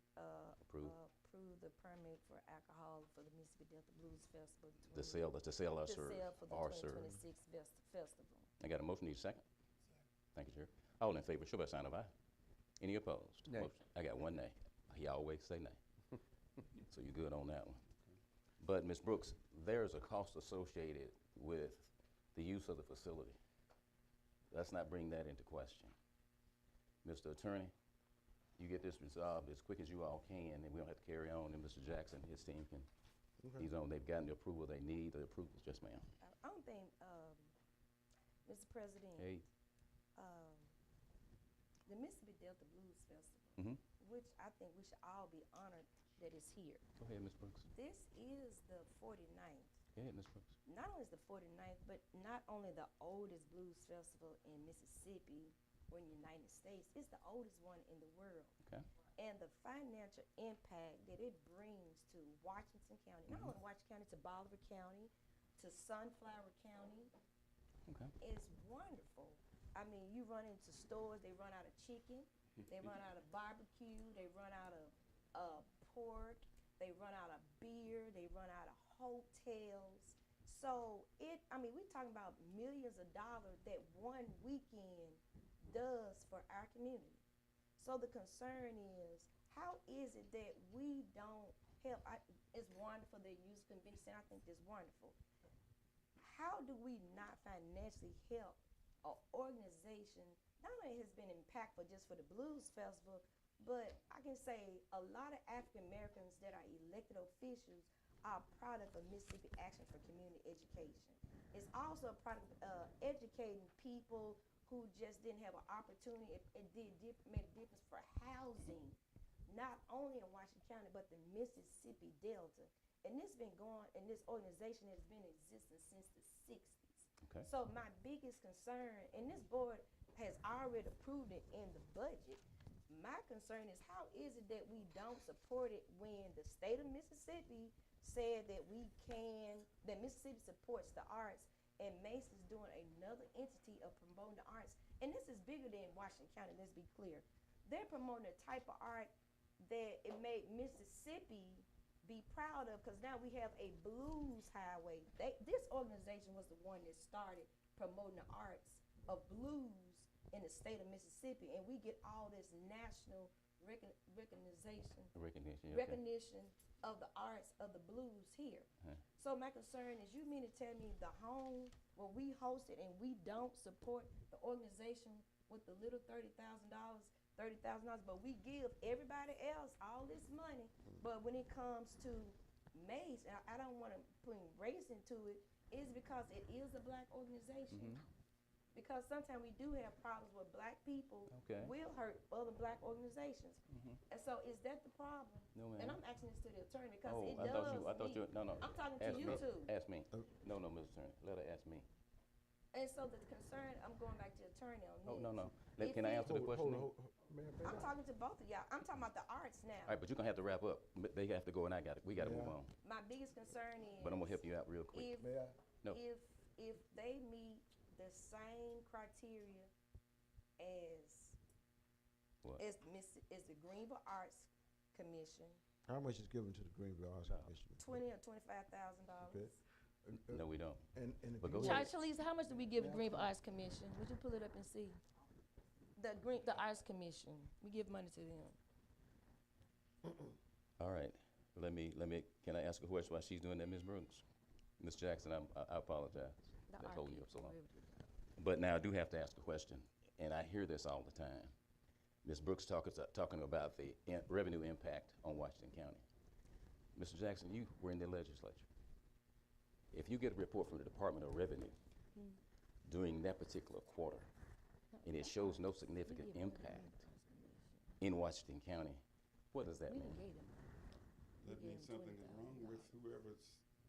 Approve. approve the permit for alcohol for the Mississippi Delta Blues Festival. To sell or To serve. sell for the Or serve. 2026 festival. I got a motion, need a second? Thank you, Chair. All in favor, show by sign of aye. Any opposed? Nay. Motion- I got one nay. He always say nay. So you're good on that one. But Ms. Brooks, there's a cost associated with the use of the facility. Let's not bring that into question. Mr. Attorney, you get this resolved as quick as you all can, and we don't have to carry on, and Mr. Jackson, his team can, he's on, they've gotten the approval they need, the approvals, yes, ma'am. I don't think, Mr. President. Hey, The Mississippi Delta Blues Festival, Mhm. which I think we should all be honored that it's here. Go ahead, Ms. Brooks. This is the 49th. Go ahead, Ms. Brooks. Not only is the 49th, but not only the oldest blues festival in Mississippi or in the United States, it's the oldest one in the world. Okay. And the financial impact that it brings to Washington County, not only Washington County, to Bolivar County, to Sunflower County, Okay. is wonderful. I mean, you run into stores, they run out of chicken, they run out of barbecue, they run out of pork, they run out of beer, they run out of hotels. So we're talking about millions of dollars that one weekend does for our community. So the concern is, how is it that we don't help? It's wonderful that you use convention center. I think that's wonderful. How do we not financially help an organization? Not only has been impactful just for the Blues Festival, but I can say a lot of African Americans that are elected officials are a product of Mississippi Action for Community Education. It's also a product of educating people who just didn't have an opportunity. It made a difference for housing, not only in Washington County, but the Mississippi Delta. And this organization has been in existence since the 60s. Okay. So my biggest concern, and this board has already approved it in the budget, My concern is how is it that we don't support it when the state of Mississippi said that that Mississippi supports the arts, and Mason's doing another entity of promoting the arts. And this is bigger than Washington County, let's be clear. They're promoting a type of art that it made Mississippi be proud of, because now we have a blues highway. This organization was the one that started promoting the arts of blues in the state of Mississippi, and we get all this national recognition of the arts of the blues here. So my concern is, you mean to tell me the home where we host it and we don't support the organization with the little $30,000, but we give everybody else all this money, but when it comes to Mace, and I don't want to put race into it, is because it is a black organization. Because sometimes we do have problems where black people will hurt other black organizations. And so is that the problem? No, ma'am. And I'm asking this to the attorney because Oh, it I does thought you, no. I'm talking to Ask you me. two. Ask me. No, Mr. Attorney, let her ask me. And so the concern, I'm going back to the attorney on this. Oh, no. If Can I it- answer the question? I'm talking to both of y'all. I'm talking about the arts now. All right, but you're gonna have to wrap up. They have to go and we gotta move on. My biggest concern is. But I'm gonna help you out real quick. No. If they meet the same criteria as What? as the Greenville Arts Commission, How much is given to the Greenville Arts Commission? $20,000 or $25,000. Okay. No, we don't. And if But you go want- ahead. Charles, how much do we give the Greenville Arts Commission? Would you pull it up and see? The Arts Commission, we give money to them. All right, can I ask a question while she's doing that, Ms. Brooks? Ms. Jackson, I apologize. That's holding you up so long. But now I do have to ask a question, and I hear this all the time. Ms. Brooks talking about the revenue impact on Washington County. Mr. Jackson, you were in the legislature. If you get a report from the Department of Revenue during that particular quarter, and it shows no significant impact in Washington County, what does that mean? That means something is wrong with whoever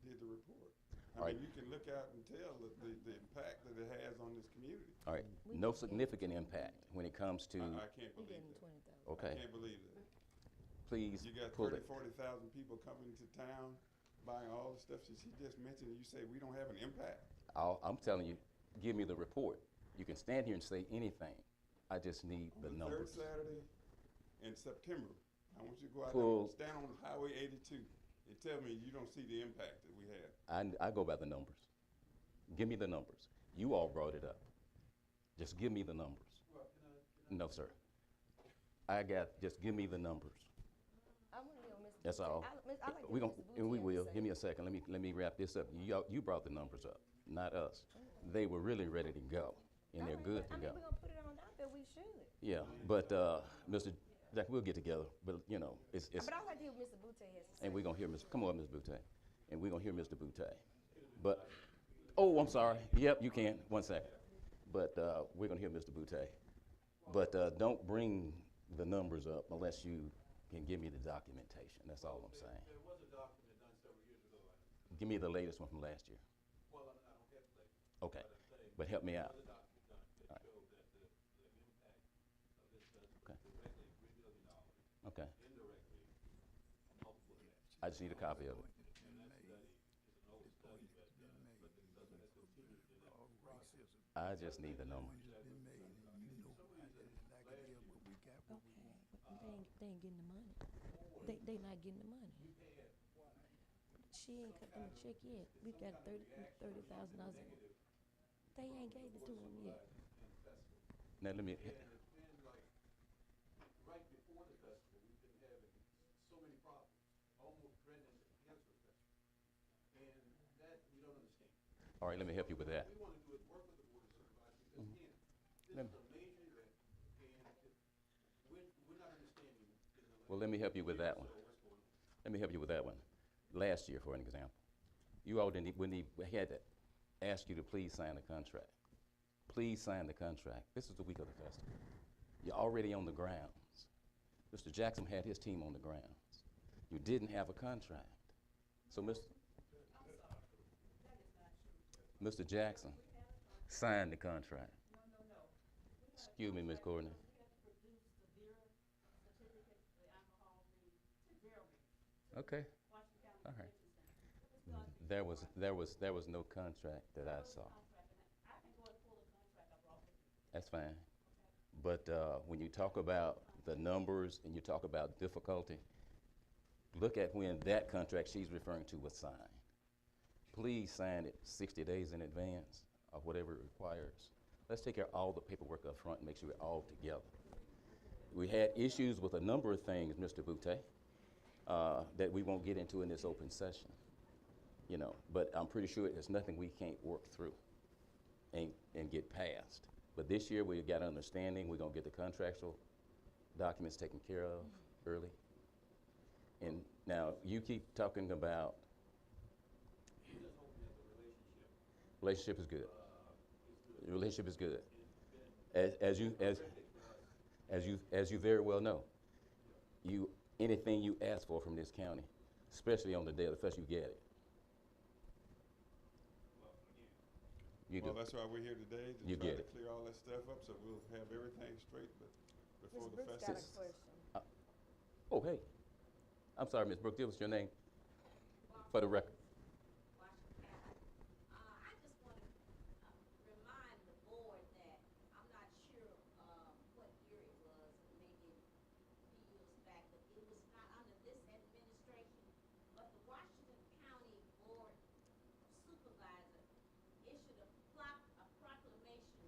did the report. All I right. mean, you can look out and tell the impact that it has on this community. All right, no significant impact when it comes to, I can't believe that. okay, I can't believe that. please You got pull 30, it. 40,000 people coming to town, buying all the stuff that she just mentioned, and you say we don't have an impact? I'm telling you, give me the report. You can stand here and say anything. I just need the The numbers. third Saturday in September, I want you to go out Pull- there, stand on Highway 82, and tell me you don't see the impact that we have. I go by the numbers. Give me the numbers. You all brought it up. Just give me the numbers. No, sir. Just give me the numbers. I want to hear Mr. That's Boutte. all. I like We what gon' Mr. and we Boutte will. say. Give me a second. Let me wrap this up. You brought the numbers up, not us. They were really ready to go, and they're good to I mean, go. we're going to put it on out there, we should. Yeah, but Mr. Jack, we'll get together. But it's But I'd like to hear what Mr. Boutte has to say. and we're gonna hear come on, Ms. Boutte, and we're gonna hear Mr. Boutte. But I'm sorry. Yep, you can. 1 second. But we're gonna hear Mr. Boutte. But don't bring the numbers up unless you can give me the documentation. That's all I'm saying. There was a document done several years ago. Give me the latest one from last year. Well, I don't have the latest. Okay, but help me out. There was a document done that showed that the impact of this festival directly $3 million, Okay. indirectly multiple of that. I just need a copy of it. And that study is an old study, but it has continued in that process. I just need the numbers. They ain't getting the money. They not getting the money. She ain't cut them a check yet. We got $30,000. They ain't gave it to them yet. Now let me. And it's been like, right before the festival, we've been having so many problems, almost threatening to cancel the festival. And that, we don't understand. All right, let me help you with that. We want to do it, work with the board of supervisors, because again, Let this me- is a major event, and we're not understanding. Well, let me help you with that one. Let me help you with that one. Last year, for an example, you all we had to ask you to please sign the contract. Please sign the contract. This is the week of the festival. You're already on the grounds. Mr. Jackson had his team on the grounds. You didn't have a contract. So, Mr. Jackson signed the contract. Excuse me, Ms. Courtney. Okay. Washington County All right. Convention Center. There was no contract that I saw. I can go and pull the contract I brought with me. That's fine. But when you talk about the numbers and you talk about difficulty, look at when that contract she's referring to was signed. Please sign it 60 days in advance or whatever it requires. Let's take care of all the paperwork up front and make sure we're all together. We had issues with a number of things, Mr. Boutte, that we won't get into in this open session. You know, but I'm pretty sure there's nothing we can't work through and get past. But this year we got understanding, we're gonna get the contractual documents taken care of early. And now you keep talking about relationship is good. The relationship is good. As you very well know, anything you ask for from this county, especially on the day of the fest, you get it. Well, that's why we're here today, to You try get to it. clear all that stuff up, so we'll have everything straight before Ms. the Brooks festival. got a question. Oh, hey. I'm sorry, Ms. Brooke, give us your name for the record. I just want to remind the board that I'm not sure what year it was, maybe a few years back, but it was not under this administration, but the Washington County Board Supervisor issued a proclamation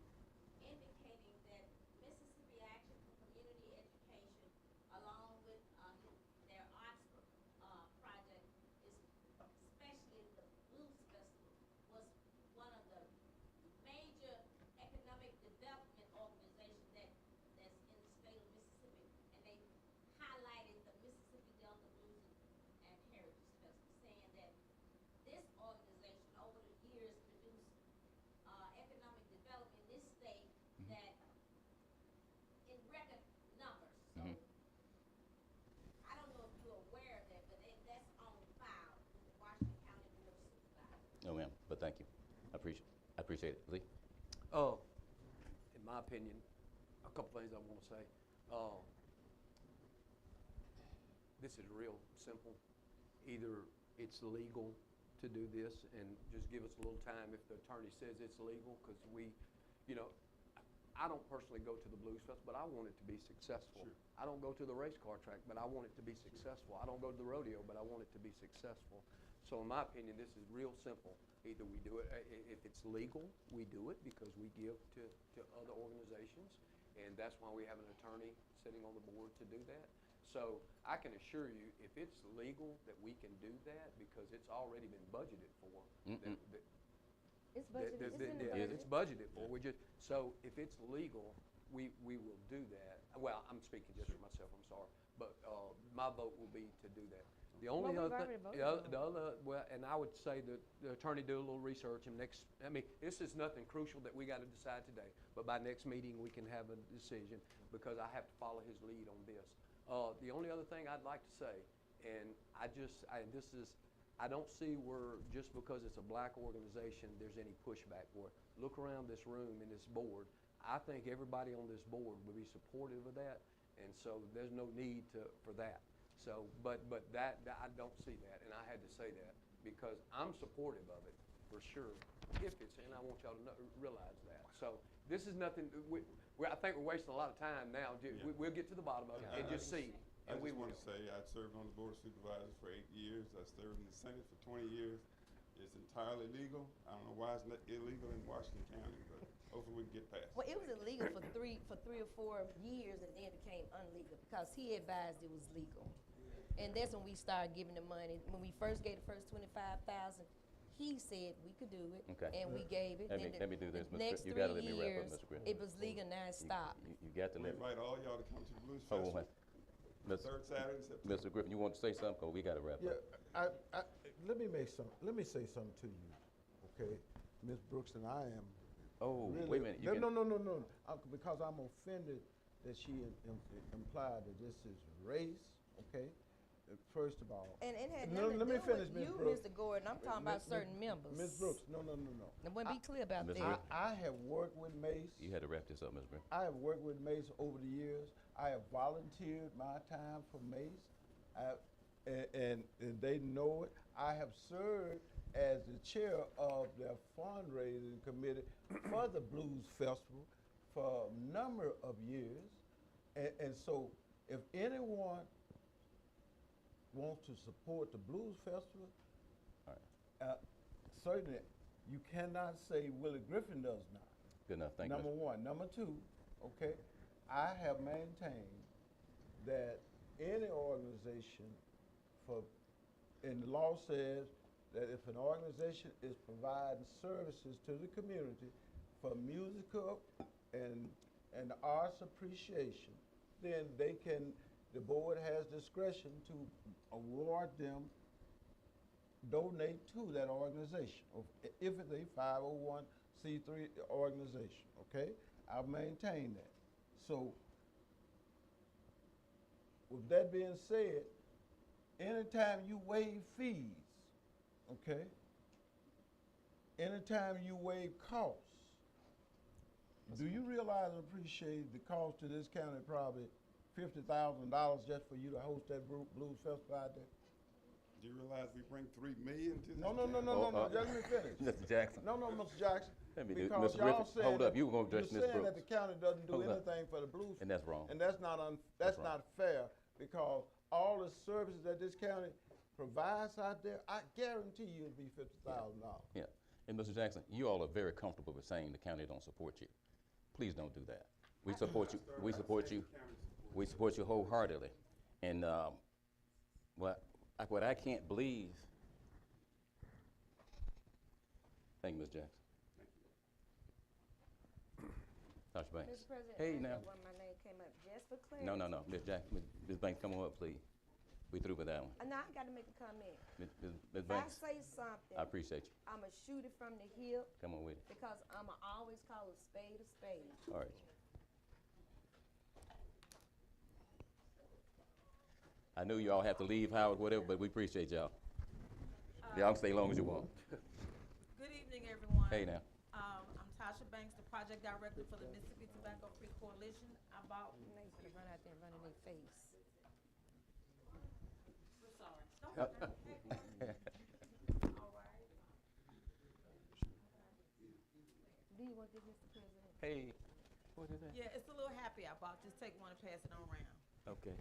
indicating that Mississippi Action for Community Education, along with their arts project, is especially the Blues Festival, was one of the major economic development organizations that's in the state of Mississippi. And they highlighted the Mississippi Delta Blues and Heritage Festival, saying that this organization over the years produced economic development in this state that in record numbers. So I don't know if you're aware of that, but that's on file with the Washington County Board of Supervisors. No, ma'am, but thank you. I appreciate it. Lee? In my opinion, a couple things I want to say. This is real simple. Either it's legal to do this, and just give us a little time if the attorney says it's legal, because I don't personally go to the Blues Festival, but I want it to be successful. Sure. I don't go to the race car track, but I want it to be successful. I don't go to the rodeo, but I want it to be successful. So in my opinion, this is real simple. Either we do it, if it's legal, we do it because we give to other organizations, and that's why we have an attorney sitting on the board to do that. So I can assure you, if it's legal, that we can do that because it's already been budgeted for. It's budgeted, it's in the budget. It's budgeted for. So if it's legal, we will do that. Well, I'm speaking just for myself, I'm sorry. But my vote will be to do that. The only Well, we've other already thing, voted on it. and I would say that the attorney do a little research and this is nothing crucial that we gotta decide today. But by next meeting, we can have a decision because I have to follow his lead on this. The only other thing I'd like to say, and I don't see where, just because it's a black organization, there's any pushback for it. Look around this room and this board. I think everybody on this board would be supportive of that, and so there's no need for that. So, but that I don't see that, and I had to say that because I'm supportive of it for sure. If it's, and I want y'all to realize that. So this is nothing. I think we're wasting a lot of time now. We'll get to the bottom of it and just see. I just want to say, I served on the Board of Supervisors for 8 years. I served in the Senate for 20 years. It's entirely legal. I don't know why it's not illegal in Washington County, but hopefully we can get past it. Well, it was illegal for three or 4 years, and then it became unlegal because he advised it was legal. And that's when we started giving the money. When we first gave the first $25,000, he said we could do it, Okay. and we gave it. Let me do this, The Mr. next Griffin. You 3 gotta let me wrap up, years, Mr. Griffin. it was legal, now it stopped. You got to We let me. invite all y'all to come to the Blues Hold on, Festival. Mr. Third Saturday in September. Mr. Griffin, you want to say something? Cause we got to wrap Yeah, up. let me say something to you, okay? Ms. Brooks and I am. Oh, really, wait a minute. No, because I'm offended that she implied that this is race, okay? First of all. And it had No, nothing let to me do finish, with Ms. you, Brooks. Mr. Gordon. I'm talking about certain members. Ms. Brooks, no. And we'll be clear about Ms. that. I have worked with Mace. You had to wrap this up, Mr. Griffin. I have worked with Mace over the years. I have volunteered my time for Mace. and they know it. I have served as the chair of their fundraising committee for the Blues Festival for a number of years. And so if anyone wants to support the Blues Festival, certainly you cannot say Willie Griffin does not. Good enough, thank you. Number one. Number two, okay, I have maintained that any organization and the law says that if an organization is providing services to the community for musical and arts appreciation, then the board has discretion to award them, donate to that organization, if it's a 501c3 organization, okay? I've maintained that. So, with that being said, anytime you waive fees, okay? Anytime you waive costs, do you realize and appreciate the cost to this county probably $50,000 just for you to host that blues festival out there? Do you realize we bring $3 million to this? No, just let me finish. Mr. Jackson. No, Mr. Jackson. Let me do- Because Mr. y'all Griffin, saying hold up. that- You were gonna address you're Ms. saying that Brooks. the county doesn't do Hold up. anything for the blues. And that's wrong. And that's not wrong. fair, because all the services that this county provides out there, I guarantee you it'll be $50,000. Yeah, and Mr. Jackson, you all are very comfortable with saying the county don't support you. Please don't do that. We support you, we support you, we support you wholeheartedly. And what I can't believe, thank you, Ms. Jackson. Dr. Banks. Mr. President, Hey, I now. know when my name came up, just for clarity. No, Ms. Jackson, Ms. Banks, come on up, please. We through with that one. Now I gotta make a comment. Ms. If I Banks, say something, I appreciate you. I'ma shoot it from the hip Come on with it. because I'ma always call a spade a spade. All right. I knew you all have to leave, Howard, whatever, but we appreciate y'all. Y'all can stay as long as you want. Good evening, everyone. Hey, now. I'm Tasha Banks, the project director for the Mississippi Tobacco Free Coalition. I bought. They could run out there and run in their face. We're sorry. Don't All right. Do you want this, Mr. President? Hey, what is that? Yeah, it's a little happy I bought. Just take one and pass it on around. Okay.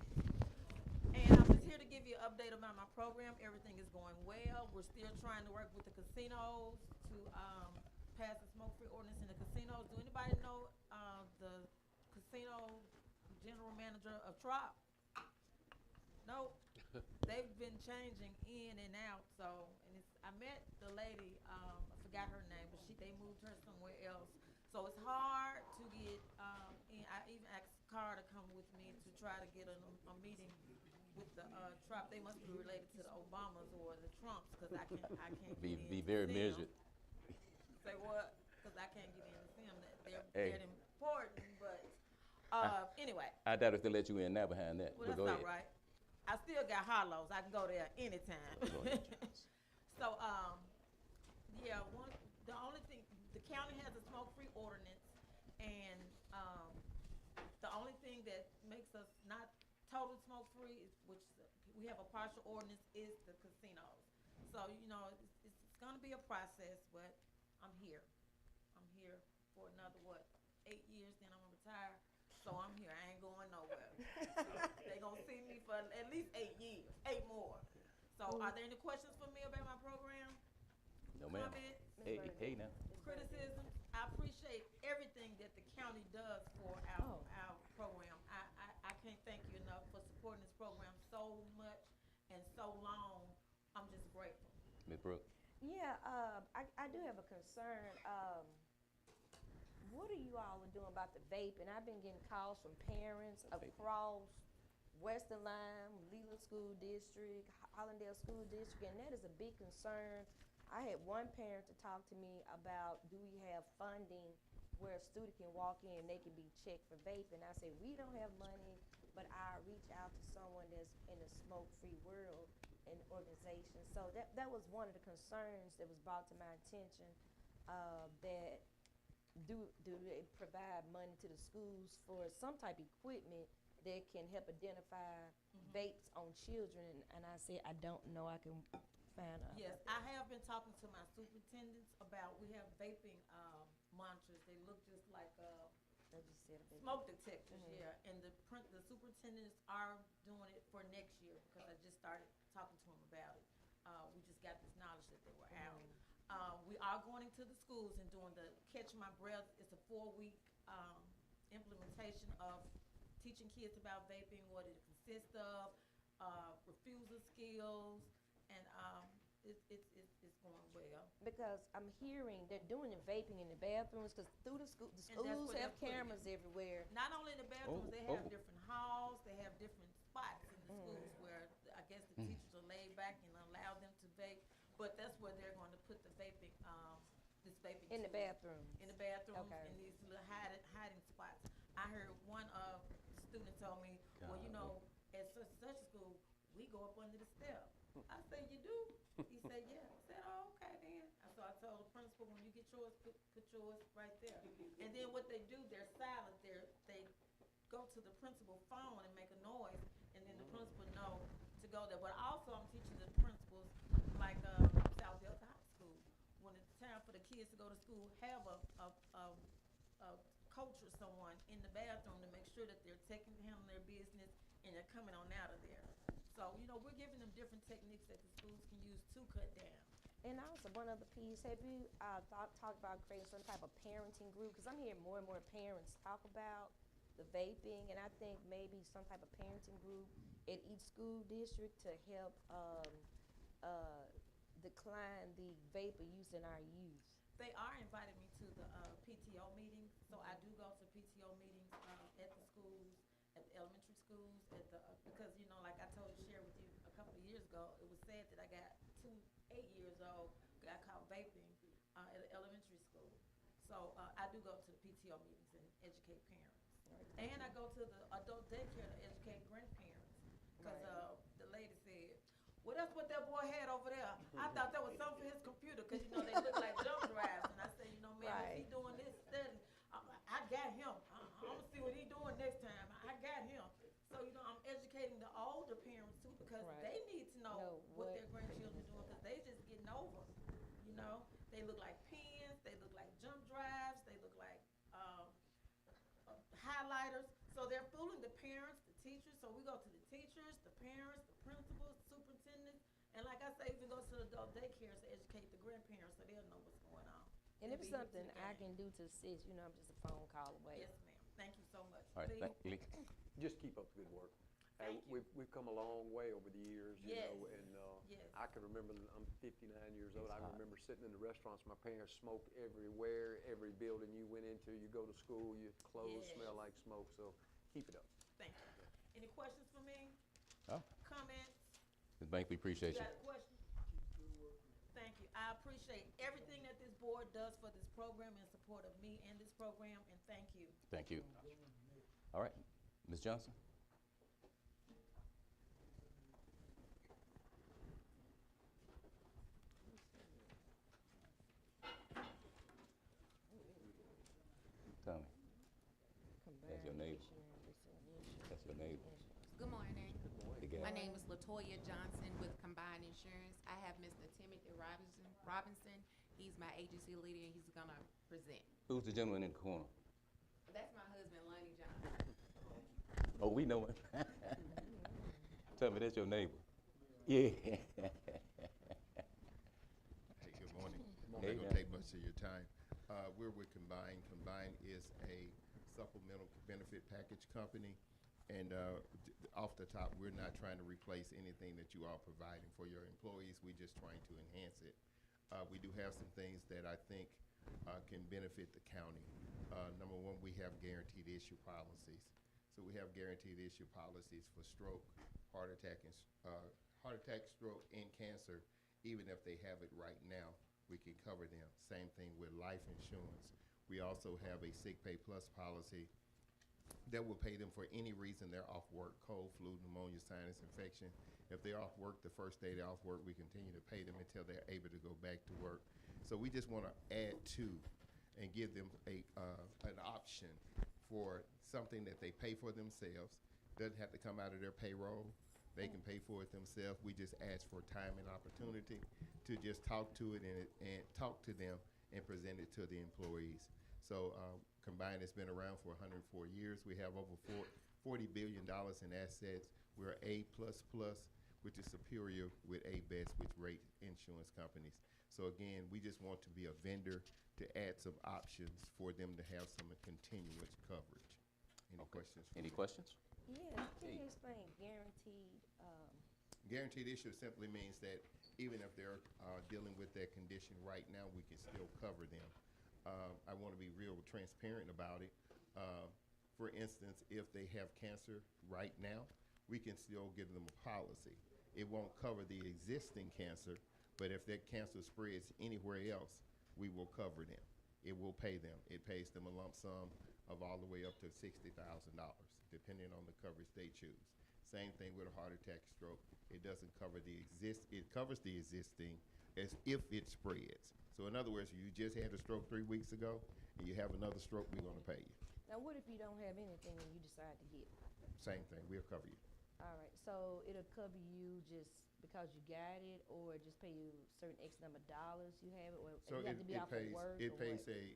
And I'm just here to give you an update about my program. Everything is going well. We're still trying to work with the casinos to pass the smoke-free ordinance in the casinos. Do anybody know the casino general manager of Trop? No. They've been changing in and out. So, and I met the lady. I forgot her name, but they moved her somewhere else. So it's hard to get in. I even asked Carr to come with me to try to get a meeting with the Trop. They must be related to the Obamas or the Trumps, because I can't Be get in to very see 'em. measured. Say what? Because I can't get in to see them. They're Hey. that important, but anyway. I doubt if they let you in now behind that. Well, But that's go not ahead. right. I still got Harlow's. I can go there anytime. Go ahead, Jones. So, yeah, the only thing, the county has a smoke-free ordinance, and the only thing that makes us not total smoke-free, which we have a partial ordinance, is the casinos. So, it's gonna be a process, but I'm here. I'm here for another, 8 years, then I'm gonna retire. So I'm here, I ain't going nowhere. They gonna see me for at least 8 years, 8 more. So are there any questions for me about my program? No, ma'am. Comments? Hey, now. Criticism? I appreciate everything that the county does for our program. I can't thank you enough for supporting this program so much and so long. I'm just grateful. Ms. Brooks. Yeah, I do have a concern. What are you all doing about the vaping? I've been getting calls from parents across Western Line, Leland School District, Hollandale School District, and that is a big concern. I had one parent to talk to me about, do we have funding where a student can walk in and they can be checked for vaping? I said, we don't have money, but I'll reach out to someone that's in the smoke-free world and organization. So that was one of the concerns that was brought to my attention, that do they provide money to the schools for some type of equipment that can help identify vapes on children, and I said, I don't know, I can find a. Yes, I have been talking to my superintendents about, we have vaping, monitors, they look just like, They just said a bit. smoke detectors, Mhm. yeah, and the superintendents are doing it for next year, because I just started talking to them about it. We just got this knowledge that they were out. We are going into the schools and doing the Catch My Breath. It's a 4-week, implementation of teaching kids about vaping, what it consists of, refusal skills, and, it's going well. Because I'm hearing they're doing the vaping in the bathrooms, because through the And that's schools where they're have putting it. cameras everywhere. Not only in the bathrooms, they have oh. different halls, they have different spots in the schools where I guess the teachers are laid back and allow them to vape, but that's where they're going to put the vaping, this vaping. In the tool. bathrooms. In the bathrooms, Okay. in these little hiding spots. I heard one, student told me, well, you know, at such a school, we go up under the step. I said, you do? He said, yeah. I said, oh, okay then. So I told the principal, when you get yours, put yours right there. And then what they do, they're silent. They go to the principal's phone and make a noise, and then the principal know to go there. But also, I'm teaching the principals, like South Delta High School, when it's time for the kids to go to school, have a coach or someone in the bathroom to make sure that they're handling their business and they're coming on out of there. So, you know, we're giving them different techniques that the schools can use to cut down. And also, one other piece, have you talked about creating some type of parenting group? Because I'm hearing more and more parents talk about the vaping, and I think maybe some type of parenting group at each school district to help decline the vapor use in our youth. They are inviting me to the PTO meetings, so I do go to PTO meetings at the schools, at the elementary schools, because, you know, like I shared with you a couple of years ago, it was sad that I got 2 8-year-olds got caught vaping at an elementary school. So I do go to the PTO meetings and educate parents. And I go to the adult daycare to educate grandparents, because the lady said, well, that's what that boy had over there. I thought that was something for his computer, because, you know, they look like jump drives. And I said, you know, man, if he doing this study, I got him. I'm going to see what he doing next time. I got him. So, you know, I'm educating the older parents, too, because they need to know what their grandchildren are doing, because they just getting over, you know. They look like pens. They look like jump drives. They look like highlighters. So they're fooling the parents, the teachers. So we go to the teachers, the parents, the principals, superintendents, and like I say, even go to the adult daycares to educate the grandparents so they'll know what's going on. And They'll if it's be hip to something the I game. can do to assist, you know, I'm just a phone call away. Yes, ma'am. Thank you so much. All right, Lee? Just keep up the good work. Thank you. We've come a long way over the years, you Yes. know, and Yes. I can remember, I'm 59 years old, I hot. remember sitting in the restaurants, my parents smoked everywhere, every building you went into, you go to school, your clothes Yes. smell like smoke, so keep it up. Thank you. Any questions for me? Oh. Comments? Ms. Banks, we appreciate You you. got a question? Thank you. I appreciate everything that this board does for this program in support of me and this program, and thank you. Thank you. All right, Ms. Johnson? Tommy, that's your neighbor. That's your neighbor. Good morning. The guy. My name is Latoya Johnson with Combined Insurance. I have Mr. Timothy Robinson. He's my agency leader, and he's gonna present. Who's the gentleman in the corner? That's my husband, Lonnie Johnson. Oh, we know him. Tell me, that's your neighbor. Yeah. Hey, good morning. I'm Hey, not man. gonna take much of your time. We're with Combine. Combine is a supplemental benefit package company. And off the top, we're not trying to replace anything that you are providing for your employees. We're just trying to enhance it. We do have some things that I think can benefit the county. Number one, we have guaranteed issue policies. So we have guaranteed issue policies for stroke, heart attack, stroke, and cancer. Even if they have it right now, we can cover them. Same thing with life insurance. We also have a sick pay plus policy that will pay them for any reason they're off work, cold, flu, pneumonia, sinus infection. If they're off work, the first day they're off work, we continue to pay them until they're able to go back to work. So we just want to add to and give them an option for something that they pay for themselves, doesn't have to come out of their payroll. They can pay for it themselves. We just ask for time and opportunity to just talk to it and talk to them and present it to the employees. So Combine has been around for 104 years. We have over $40 billion in assets. We're A++, which is superior with A best, which rate insurance companies. So again, we just want to be a vendor to add some options for them to have some continuous coverage. Any questions? Any questions? Yeah, can you explain guaranteed? Guaranteed issue simply means that even if they're dealing with that condition right now, we can still cover them. I want to be real transparent about it. For instance, if they have cancer right now, we can still give them a policy. It won't cover the existing cancer, but if that cancer spreads anywhere else, we will cover them. It will pay them. It pays them a lump sum of all the way up to $60,000, depending on the coverage they choose. Same thing with a heart attack, stroke. It doesn't cover it covers the existing as if it spreads. So in other words, you just had a stroke 3 weeks ago and you have another stroke, we're gonna pay you. Now, what if you don't have anything and you decide to get it? Same thing, we'll cover you. All right, so it'll cover you just because you got it, or just pay you certain X number of dollars you have it, or So you have to be off of work, it or pays what?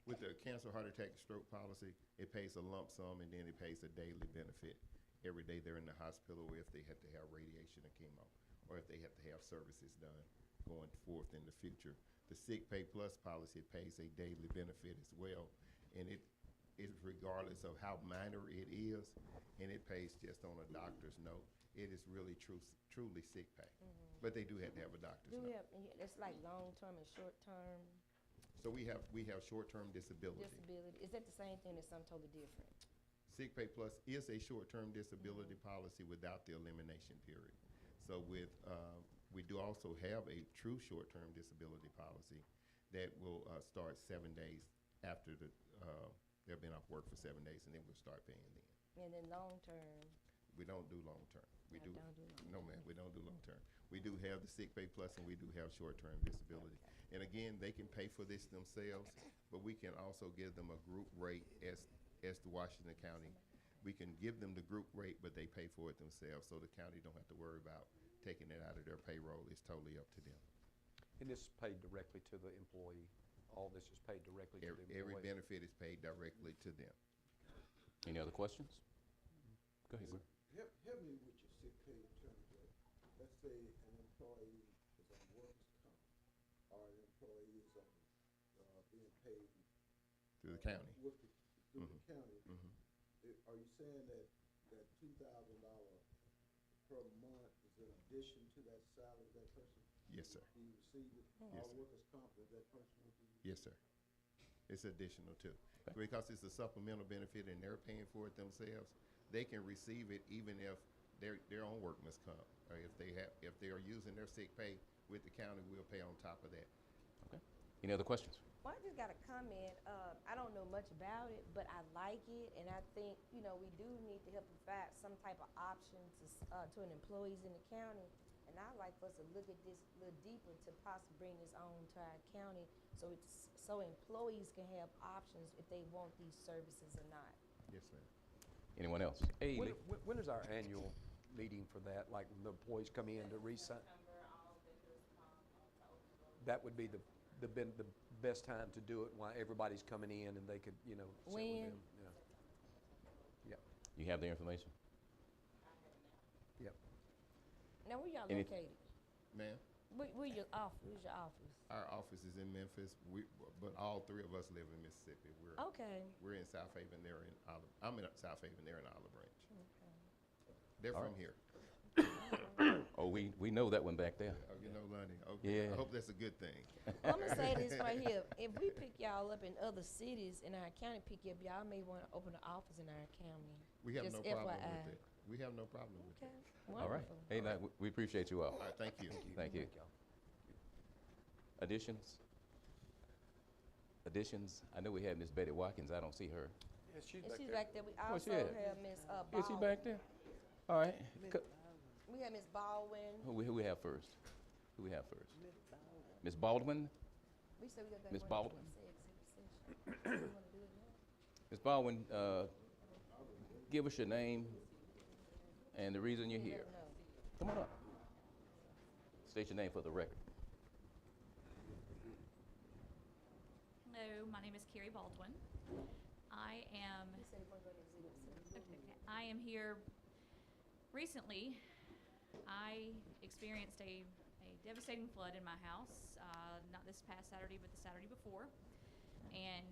with the cancer, heart attack, stroke policy, it pays a lump sum and then it pays a daily benefit every day they're in the hospital, or if they have to have radiation or chemo, or if they have to have services done going forth in the future. The Sick Pay Plus policy pays a daily benefit as well, and it is regardless of how minor it is, and it pays just on a doctor's note. It is really truly sick pay, but they do have to have a doctor's Do note. we have, it's like long-term and short-term So we have short-term disability. disability? Is that the same thing or something totally different? Sick Pay Plus is a short-term disability policy without the elimination period. So with, we do also have a true short-term disability policy that will start 7 days after they've been off work for 7 days, and then we'll start paying then. And then long-term? We don't do long-term. We do. Don't do long-term. No, ma'am, we don't do long-term. We do have the Sick Pay Plus, and we do have short-term disability. And again, they can pay for this themselves, but we can also give them a group rate as to Washington County. We can give them the group rate, but they pay for it themselves, so the county don't have to worry about taking it out of their payroll. It's totally up to them. And this is paid directly to the employee. All this is paid directly to the employee. Every benefit is paid directly to them. Any other questions? Go ahead, sir. Help me with your sick pay in terms of, let's say an employee is on workers' comp, or an employee is on, being paid. Through the county. Through the county. Mhm. Are you saying that $2,000 per month is in addition to that salary of that person? Yes, sir. He received it, Yes, all sir. workers' comp that that person would be? Yes, sir. It's additional too. Because it's a supplemental benefit and they're paying for it themselves, they can receive it even if they're on workman's comp. Or if they are using their sick pay with the county, we'll pay on top of that. Okay. Any other questions? Well, I just got a comment. I don't know much about it, but I like it, and I think, we do need to help provide some type of option to an employees in the county. And I'd like for us to look at this a little deeper to possibly bring this on to our county, so employees can have options if they want these services or not. Yes, ma'am. Anyone else? Hey, Lee. When is our annual meeting for that? Like when the employees come in to resign? That would be the best time to do it while everybody's coming in and they could, sit with When? them. Yeah. You have the information? Yep. Now, where y'all Any- located? Ma'am? Where's your office? Where's your office? Our office is in Memphis, but all three of us live in Mississippi. Okay. We're in South Haven, I'm in South Haven, they're in Olive Branch. Okay. They're All from right. here. Oh, we know that one back there. Oh, you know Lundy, okay. Yeah. I hope that's a good thing. Well, I'm gonna say this right here. If we pick y'all up in other cities and our county pick you up, y'all may want to open an office in our county. We have Just no problem FYI. with it. We have no problem with Okay. it. All right. Wonderful. Hey, now, we appreciate you all. All right, thank you. Thank you. Additions? Additions? I know we had Miss Betty Watkins. I don't see her. Yeah, she's And back she's there. back there. We Where's she also at? have Miss Is she Baldwin. back there? All right. We have Miss Baldwin. Who we have first? Who we have first? Miss Baldwin? We said we got that. Miss one Baldwin. to say executive session. You wanna do it now? Miss Baldwin, give us your name and the reason you're here? Come on up. State your name for the record. Hello, my name is Carrie Baldwin. I am here recently. I experienced a devastating flood in my house, not this past Saturday, but the Saturday before. And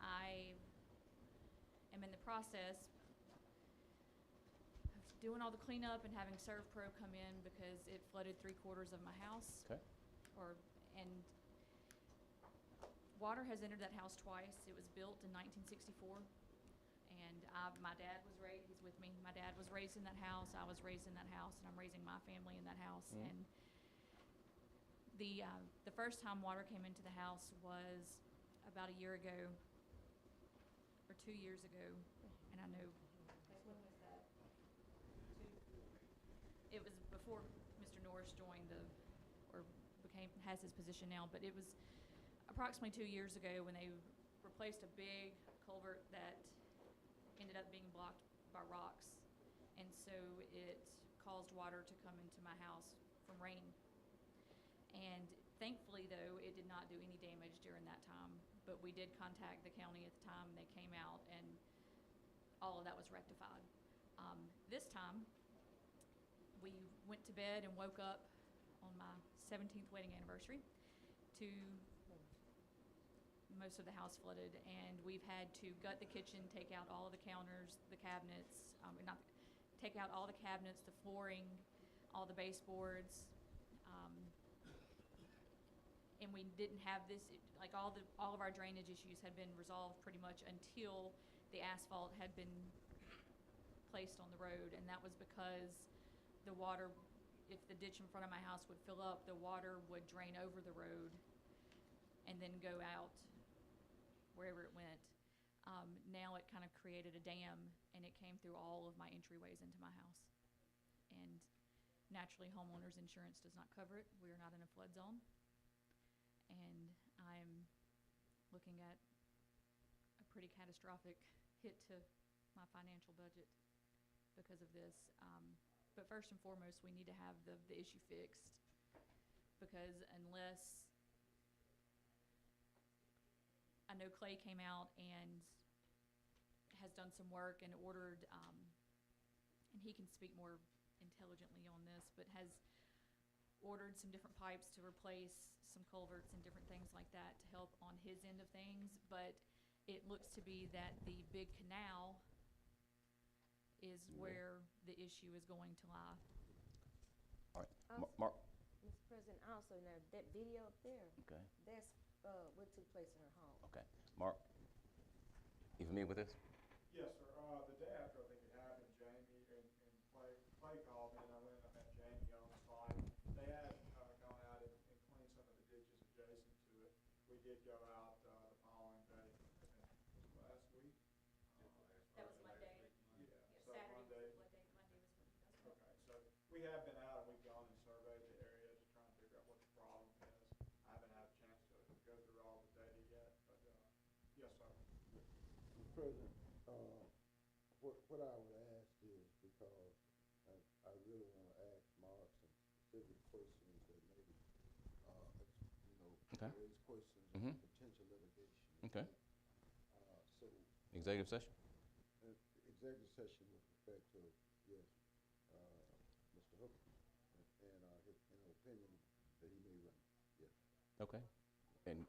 I am in the process of doing all the cleanup and having ServPro come in because it flooded 3/4 of my house. Okay. And water has entered that house twice. It was built in 1964. And my dad was raised, he's with me, my dad was raised in that house, I was raised in that house, and I'm raising my family in that house. Mhm. And the first time water came into the house was about a year ago, or 2 years ago, and I know, when was that? It was before Mr. Norris joined has his position now, but it was approximately 2 years ago when they replaced a big culvert that ended up being blocked by rocks. And so it caused water to come into my house from rain. And thankfully, though, it did not do any damage during that time. But we did contact the county at the time, and they came out, and all of that was rectified. This time, we went to bed and woke up on my 17th wedding anniversary to most of the house flooded, and we've had to gut the kitchen, take out all of the counters, the cabinets, take out all the cabinets, the flooring, all the baseboards, and we didn't have this, all of our drainage issues had been resolved pretty much until the asphalt had been placed on the road, and that was because the water, if the ditch in front of my house would fill up, the water would drain over the road and then go out wherever it went. Now it kind of created a dam, and it came through all of my entryways into my house. And naturally, homeowners insurance does not cover it. We are not in a flood zone. And I'm looking at a pretty catastrophic hit to my financial budget because of this. But first and foremost, we need to have the issue fixed, because unless, I know Clay came out and has done some work and ordered, and he can speak more intelligently on this, but has ordered some different pipes to replace some culverts and different things like that to help on his end of things. But it looks to be that the big canal is where the issue is going to lie. All right, Mark. Mr. President, also now that video up there, Okay. that's what took place in her home. Okay, Mark, you familiar with this? Yes, sir. The day after I think it happened, Jamie and Clay called me, and I went and I met Jamie on the site. They had gone out and cleaned some of the ditches adjacent to it. We did go out the following day, I think it was last week. That was Monday. Yeah, so Saturday Monday. was Monday was when it was. Okay, so we have been out and we've gone and surveyed the area to try and figure out what the problem is. I haven't had a chance to go through all the data yet, but yes, sir. Mr. President, what I would ask is, because I really want to ask Mark some specific questions that maybe, Okay. raise questions Mhm. on potential litigation. Okay. So. Executive session? Executive session with respect to, yes, Mr. Hooker, and his opinion that he may run, yes. Okay. And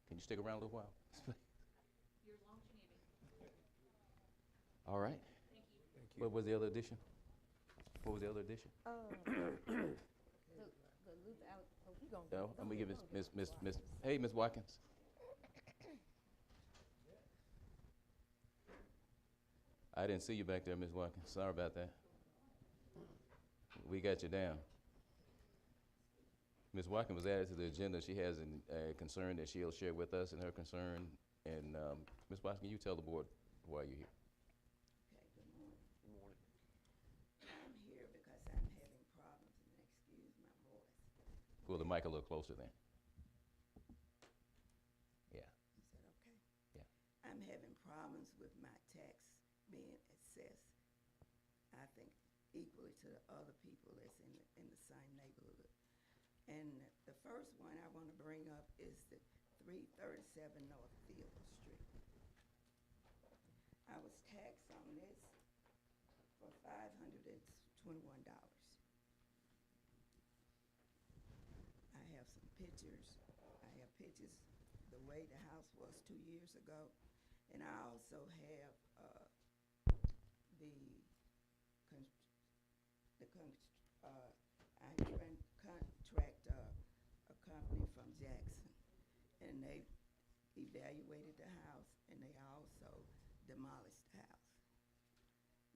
can you stick around a little while? You're as long as you need me. All right. Thank you. Thank you. What was the other addition? What was the other addition? The loop out, oh, we gonna No, go. I'm gonna give hey, Ms. Watkins. I didn't see you back there, Ms. Watkins. Sorry about that. We got you down. Ms. Watkins was added to the agenda. She has a concern that she'll share with us, and her concern. And Ms. Watkins, you tell the board why you're here. Okay, good morning. Good morning. I'm here because I'm having problems, and excuse my voice. Pull the mic a little closer then. Yeah. Is that okay? Yeah. I'm having problems with my tax being assessed, I think, equally to the other people that's in the same neighborhood. And the first one I want to bring up is the 337 North Field Street. I was taxed on this for $521. I have some pictures. I have pictures the way the house was 2 years ago. And I also have I contract a company from Jackson, and they evaluated the house, and they also demolished the house.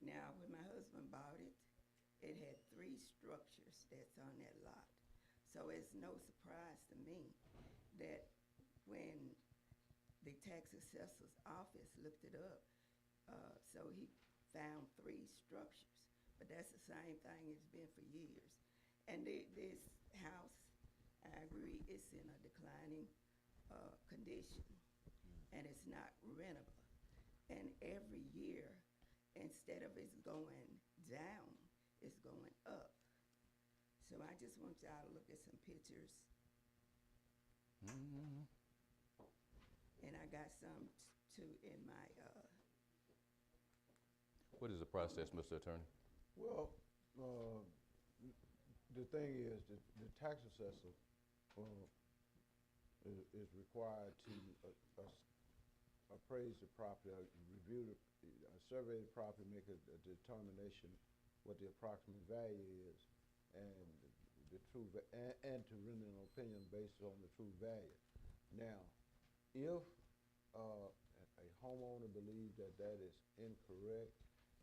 Now, when my husband bought it, it had 3 structures that's on that lot. So it's no surprise to me that when the tax assessor's office looked it up, so he found 3 structures. But that's the same thing it's been for years. And this house, I agree, it's in a declining condition, and it's not rentable. And every year, instead of it's going down, it's going up. So I just want y'all to look at some pictures. And I got some too in my, What is the process, Mr. Attorney? Well, the thing is that the tax assessor is required to appraise the property, review survey the property, make a determination what the approximate value is, and the true and to render an opinion based on the true value. Now, if a homeowner believes that that is incorrect,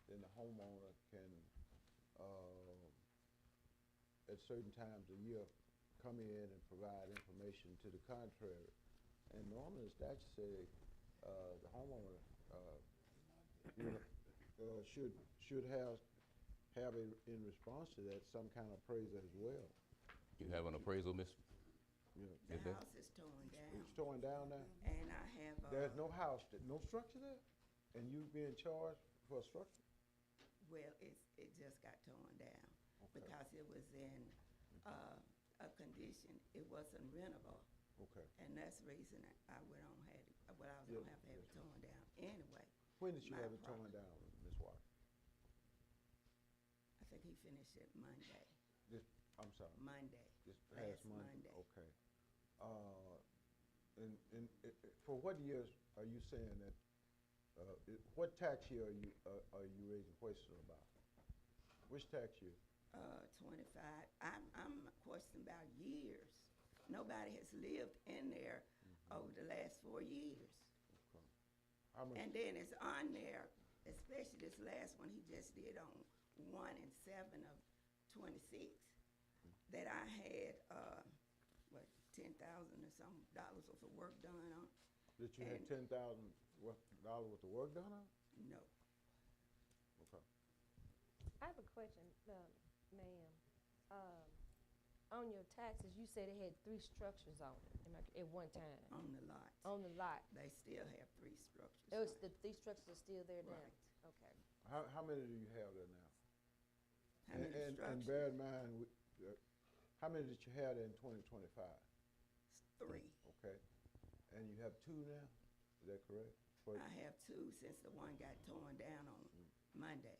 then the homeowner can, at certain times of year, come in and provide information to the contrary. And normally the statute says the homeowner should have in response to that some kind of appraisal as well. You have an appraisal, Miss? the house is torn down. It's torn down now? And I have, There's no house, no structure there? And you being charged for a structure? well, it just got torn down because it was in a condition, it wasn't rentable. Okay. And that's the reason I went on, I was gonna have to have it torn down anyway. When did you My have it torn property. down, Ms. Walker? I think he finished it Monday. I'm sorry. Monday. This Last past Monday? Monday. Okay. And for what years are you saying that, what tax year are you raising questions about? Which tax year? 25. I'm questioning about years. Nobody has lived in there over the last 4 years. Okay. How much? And then it's on there, especially this last one he just did on 1/7 of 26, that I had, $10,000 or some dollars worth of work done on. That you had And- $10,000 worth of work done on? No. Okay. I have a question, ma'am. On your taxes, you said it had 3 structures on it at one time. On the lot. On the lot. They still have 3 structures. Those, on it. these structures are still there now? Right. Okay. How many do you have there now? How many And structures? bear in mind, how many did you have there in 2025? 3. Okay. And you have 2 now? Is that correct? For- I have 2 since the one got torn down on Monday.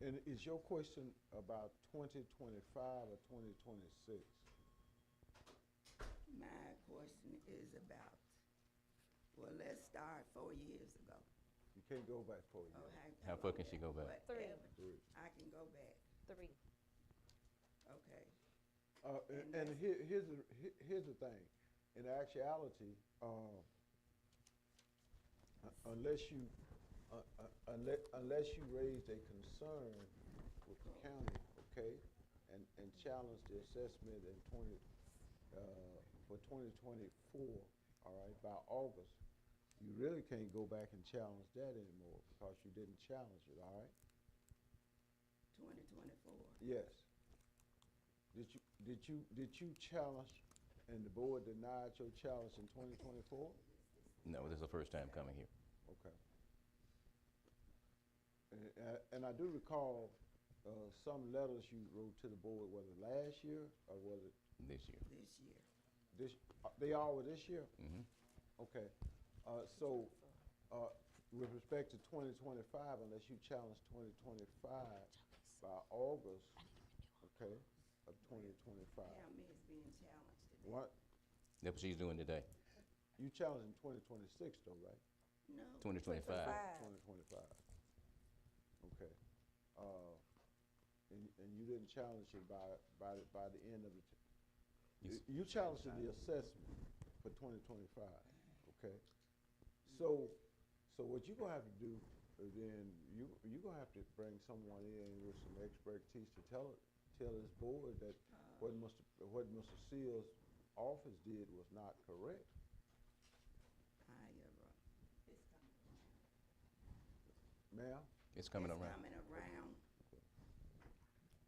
And is your question about 2025 or 2026? My question is about, well, let's start 4 years ago. You can't go back 4 years. How far can she go back? Whatever. 3. I can go back. 3. Okay. And here's the thing. In actuality, unless you raised a concern with the county, okay, and challenged the assessment in for 2024, all right, by August, you really can't go back and challenge that anymore because you didn't challenge it, all right? 2024. Yes. Did you challenge and the board denied your challenge in 2024? No, this is the first time coming here. Okay. And I do recall some letters you wrote to the board, was it last year or was it This year. This year. they all were this year? Mm-hmm. Okay. So, with respect to 2025, unless you challenge 2025 by August, okay, of 2025. Pam is being challenged today. What? That's what she's doing today. You challenging 2026 though, right? No. 2025. 2025. Okay. And you didn't challenge it by the end of the, you challenged the assessment for 2025, okay? So what you're gonna have to do, then you're gonna have to bring someone in with some expertise to tell this board that what Mr. Seals' office did was not correct. It's coming around. Ma'am? It's coming It's around. coming around.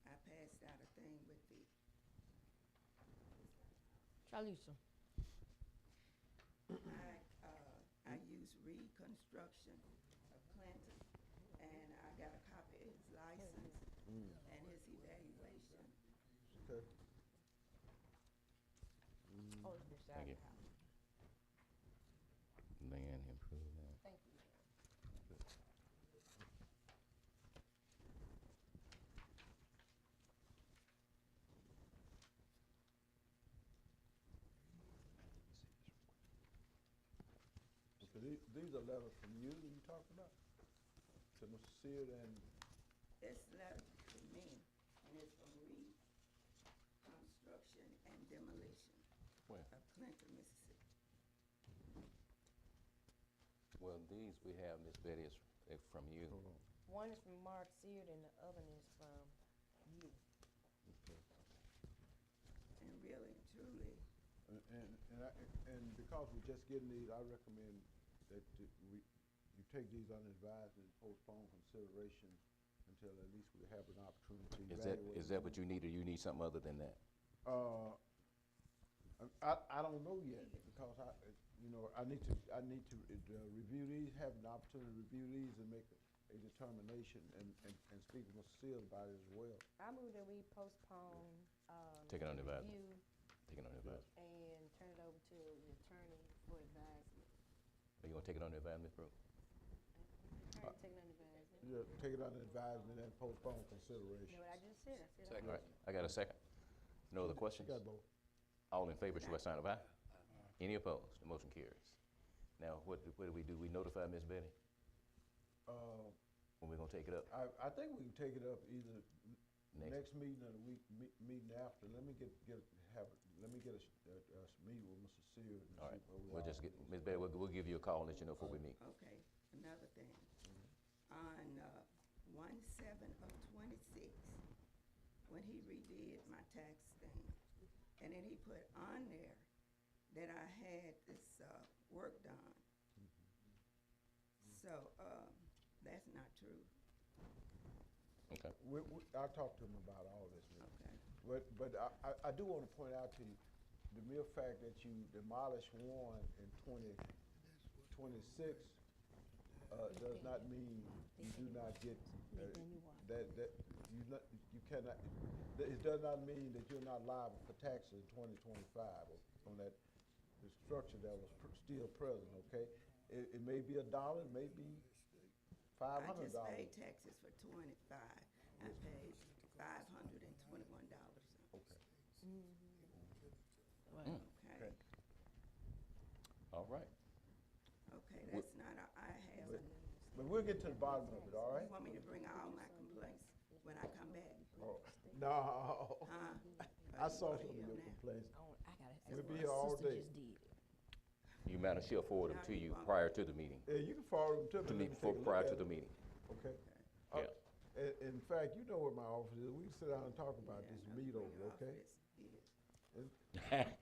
I passed out a thing with the, Charliza. I use reconstruction of Clinton, and I got a copy of his license and his evaluation. Okay. Oh, it's this side Thank of you. the house. Land improvement. Thank you. So these are letters from you talking about? To Mr. Sears and, This letter to me, and it's from reconstruction and demolition Where? of Clinton, Mississippi. Well, these we have, Miss Betty, is from you. hold on. One is from Mark Seard and the other is from you. Okay. And really and truly, And because we're just getting these, I recommend that you take these under advisement and postpone consideration until at least we have an opportunity to evaluate. Is that what you need, or you need something other than that? I don't know yet, because I need to review these, have an opportunity to review these and make a determination and speak with Mr. Seals about it as well. I move that we postpone, Take it under advisement. review Take it under advisement. and turn it over to the attorney for advisement. Are you gonna take it under advisement, Ms. Brooks? Attorney, take it under advisement. Yeah, take it under advisement and postpone consideration. You know what I just said? I said. All right, I got a second. No other questions? You got both. All in favor, show by sign of aye. Any opposed? The motion carries. Now, what do we do? We notify Ms. Betty when we're gonna take it up? I think we can take it up either Next. next meeting or the meeting after. Let me get a meeting with Mr. Sears and All right, see where we we'll are. just get, Ms. Betty, we'll give you a call and let you know before we meet. okay, another thing. On 1/7/26, when he redid my tax thing, and then he put on there that I had this work done. So, that's not true. Okay. I'll talk to him about all this. Okay. But I do want to point out to you, the mere fact that you demolished one in 2026 does not mean you do not get, you cannot, it does not mean that you're not liable for taxes in 2025 on that, the structure that was still present, okay? It may be $1, it may be $500. I just paid taxes for 25. I paid $521. Okay. Okay. Okay. All right. Okay, that's not, I have, But we'll get to the bottom of it, all right? you want me to bring all my complaints when I come back? Oh, no. Huh? I saw Or some of you your now? complaints. I gotta, We'll be here all day. You matter, she'll forward them to you prior to the meeting. Yeah, you can forward them to me. Let me take a look Prior at to the it. meeting. Okay. Yeah. In fact, you know where my office is. We can sit down and talk about this meet over, okay?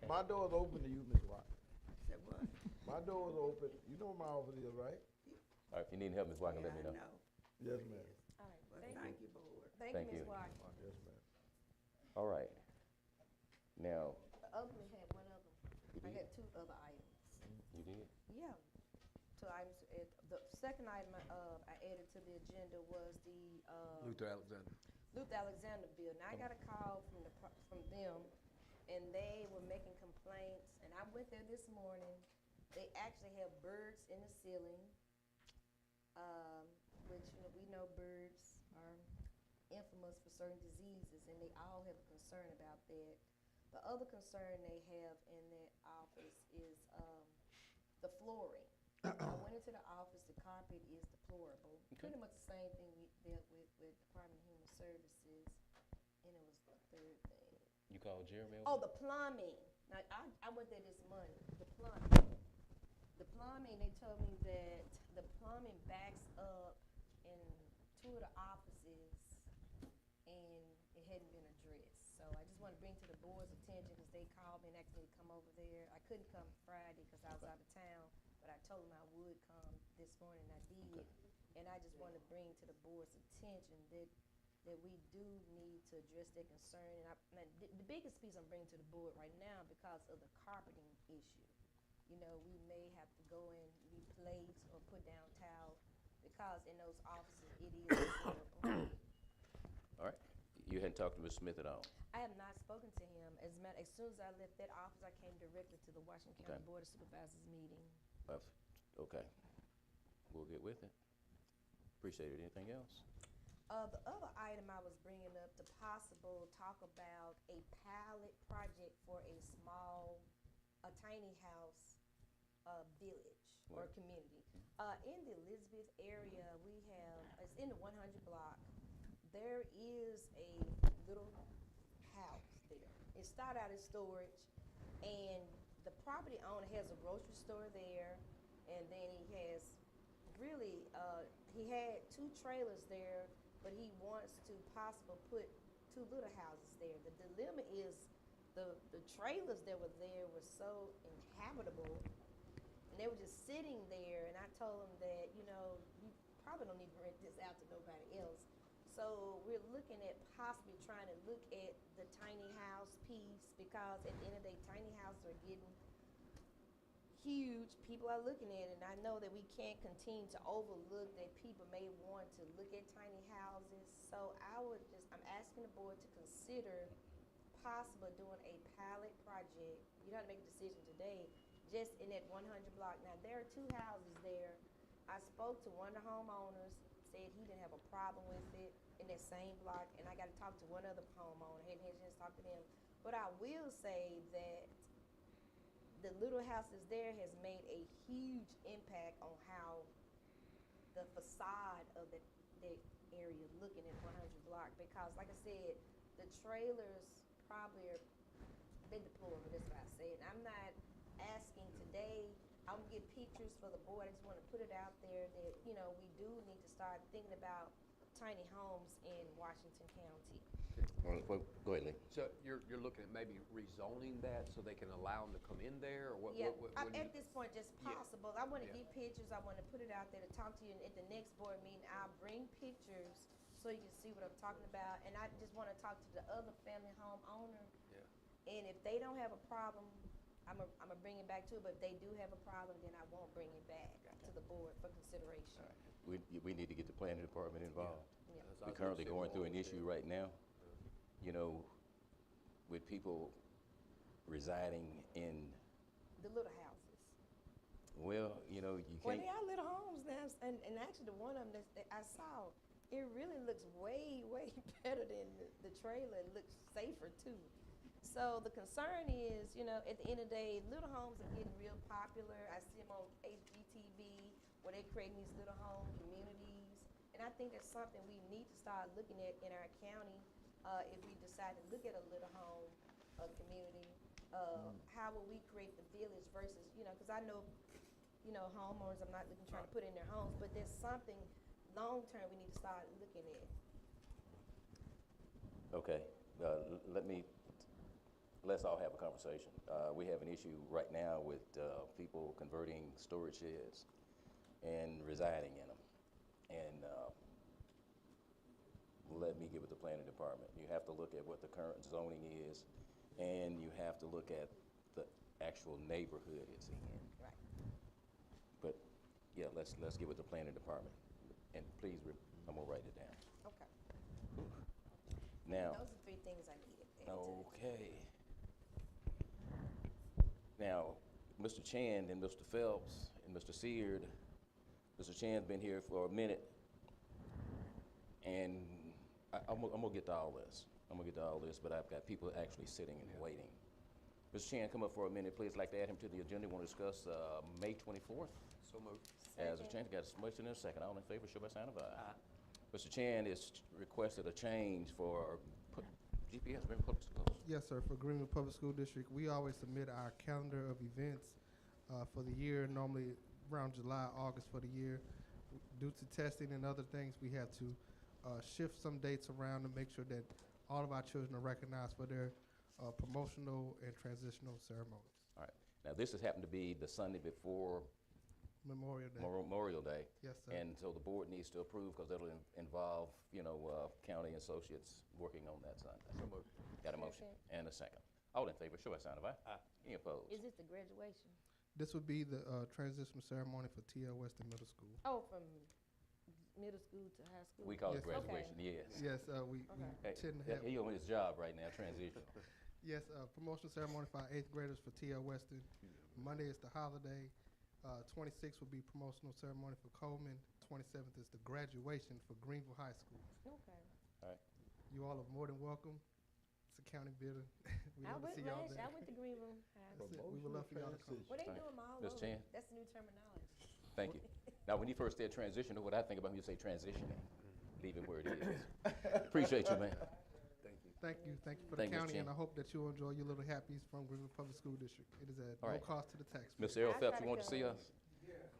My door's open to you, Ms. Watkins. Said what? My door's open. You know where my office is, right? All right, if you need help, Ms. Watkins, let me know. Yes, ma'am. All right, Well, thank thank you. you, board. Thank Thank you, Ms. you. Watkins. Yes, ma'am. All right. Now, The other one had one other, You I did? had two other items. you did? Yeah, two items, the second item I added to the agenda was the Luther Alexander. Luther Alexander bill. Now I got a call from them, and they were making complaints. And I went there this morning. They actually have birds in the ceiling, which we know birds are infamous for certain diseases, and they all have a concern about that. The other concern they have in that office is the flooring. I went into the office, the carpet is deplorable. Pretty much the same thing we dealt with Department of Human Services, and it was the third thing. You called Jeremy? Oh, the plumbing. Now, I went there this morning, the plumbing. The plumbing, they told me that the plumbing backs up in two of the offices, and it hadn't been addressed. So I just want to bring to the board's attention, because they called me and asked me to come over there. I couldn't come Friday because I was out of town, but I told them I would come this morning, and I did. And I just want to bring to the board's attention that we do need to address that concern. And the biggest piece I'm bringing to the board right now, because of the carpeting issue. You know, we may have to go and replace or put down tile, because in those offices it is horrible. All right. You hadn't talked to Ms. Smith at all? I have not spoken to him. As soon as I left that office, I came directly to the Washington County Board of Supervisors meeting. Okay. We'll get with it. Appreciate it. Anything else? The other item I was bringing up, the possible talk about a pilot project for a tiny house village or community. In the Elizabeth area, it's in the 100 block, there is a little house there. It started out as storage, and the property owner has a grocery store there, and then he has he had 2 trailers there, but he wants to possibly put 2 little houses there. The dilemma is the trailers that were there were so inhabitable, and they were just sitting there, and I told him that, you probably don't need to rent this out to nobody else. So we're looking at possibly trying to look at the tiny house piece, because at the end of the day, tiny houses are getting huge. People are looking at it, and I know that we can't continue to overlook that people may want to look at tiny houses. So I'm asking the board to consider possible doing a pilot project. You don't have to make a decision today, just in that 100 block. Now, there are 2 houses there. I spoke to one of the homeowners, said he didn't have a problem with it in that same block, and I got to talk to one other homeowner. Hadn't had a chance to talk to them. But I will say that the little houses there has made a huge impact on how the facade of the area looking at 100 block, because like I said, the trailers probably are been deplorable. That's what I said. And I'm not asking today. I'm gonna get pictures for the board. I just want to put it out there that we do need to start thinking about tiny homes in Washington County. Well, go ahead, Lee. So you're looking at maybe rezoning that so they can allow them to come in there, or what? Yeah, what at this point, just possible. I want to get pictures. I want to put it out there to talk to you. And at the next board meeting, I'll bring pictures so you can see what I'm talking about. And I just want to talk to the other family home owner. Yeah. And if they don't have a problem, I'm gonna bring it back to it. But if they do have a problem, then I won't bring it back to the board for consideration. All right. We need to get the planning department involved. Yeah. We're currently going through an issue right now, with people residing in the little houses. Well, you Well, can't. they are little homes now, and actually the one of them that I saw, it really looks way, way better than the trailer. It looks safer too. So the concern is, at the end of the day, little homes are getting real popular. I see them on HGTV where they're creating these little home communities, and I think that's something we need to start looking at in our county. If we decide to look at a little home community, how will we create the village versus, because I know, homeowners, I'm not trying to put in their homes, but there's something long-term we need to start looking at. Okay, let's all have a conversation. We have an issue right now with people converting storage sheds and residing in them. And let me get with the planning department. You have to look at what the current zoning is, and you have to look at the actual neighborhood it's in. Right. But yeah, let's get with the planning department. And please, I'm gonna write it down. Okay. Now, Those are three things I needed. to add to the- okay. Now, Mr. Chan and Mr. Phelps and Mr. Seard, Mr. Chan's been here for a minute, and I'm gonna get to all this. But I've got people actually sitting and waiting. Mr. Chan, come up for a minute, please. I'd like to add him to the agenda. Want to discuss May 24th? So moved. As a change, got a motion and a second. All in favor, show by sign of aye. Mr. Chan has requested a change for GPS, Greenville Public Schools. Yes, sir. For Greenville Public School District, we always submit our calendar of events for the year, normally around July, August for the year. Due to testing and other things, we have to shift some dates around to make sure that all of our children are recognized for their promotional and transitional ceremonies. All right. Now, this has happened to be the Sunday before Memorial Day. Memorial Day. Yes, sir. And so the board needs to approve because that'll involve, county associates working on that Sunday. So moved. Got a motion and a second. All in favor, show by sign of aye. Aye. Any opposed? Is it the graduation? This would be the transitional ceremony for T.L. Weston Middle School. Oh, from middle school to high school? We call it Yes. graduation, yes. Yes, we Hey, tend to have. he on his job right now, transition. Yes, promotional ceremony for our 8th graders for T.L. Weston. Monday is the holiday. 26th will be promotional ceremony for Coleman. 27th is the graduation for Greenville High School. Okay. All right. You all are more than welcome. It's a county building. We I love to went see y'all last, there. I went to Greenville High. That's it. We would love for y'all to come. Well, they All right. do them all Ms. over. Chan? That's new terminology. Thank you. Now, when you first said transition, what I think about when you say transitioning, leave it where it is. Appreciate you, man. Thank you. Thank you. Thank you for the Thank you, Ms. county, and Chan. I hope that you'll enjoy your little happies from Greenville Public School District. It is at All no right. cost to the taxpayer. Mr. Errol I Phelps, try you want to to see go. us?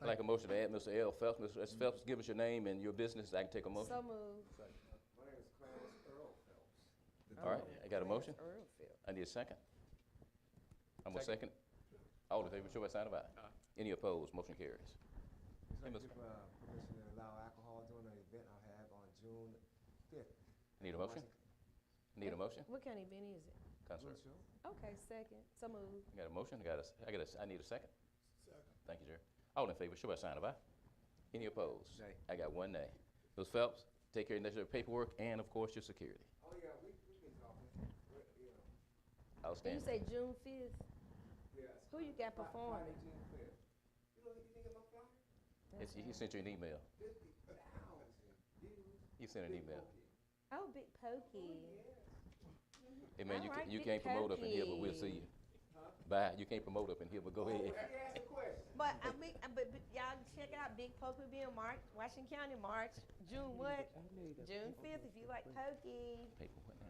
I'd like a motion to add Mr. Errol Phelps. Mr. Phelps, give us your name and your business. I can take a motion. So moved. My name is Clarence Earl Phelps. All right, I got a motion. Earl Field. I need a second. I'm a second. All in favor, show by sign of aye. Any opposed? Motion carries. So Hey, give Ms. permission to allow alcohol during an event I'll have on June 5th. Need a motion? Need a motion? What kind of event is it? Concert. Okay, second. So moved. I got a motion. I need a second. Second. Thank you, Jerry. All in favor, show by sign of aye. Any opposed? Nay. I got one nay. Ms. Phelps, take care of necessary paperwork and, of course, your security. Oh, yeah, we can talk. And Outstanding. you say June 5th? Yes. Who you got performing? Friday, June 5th. You didn't get my flyer? He sent you an email. 50,000 views. He sent an email. Oh, Big Pokey. Hey, man, All right, you Big can't promote up in here, but we'll Pokey. see you. Bye. You can't promote up in here, but go ahead. Let me ask a question. But y'all check out Big Pokey being March, Washington County March, June what? June 5th if you like Pokey. Paper, what now?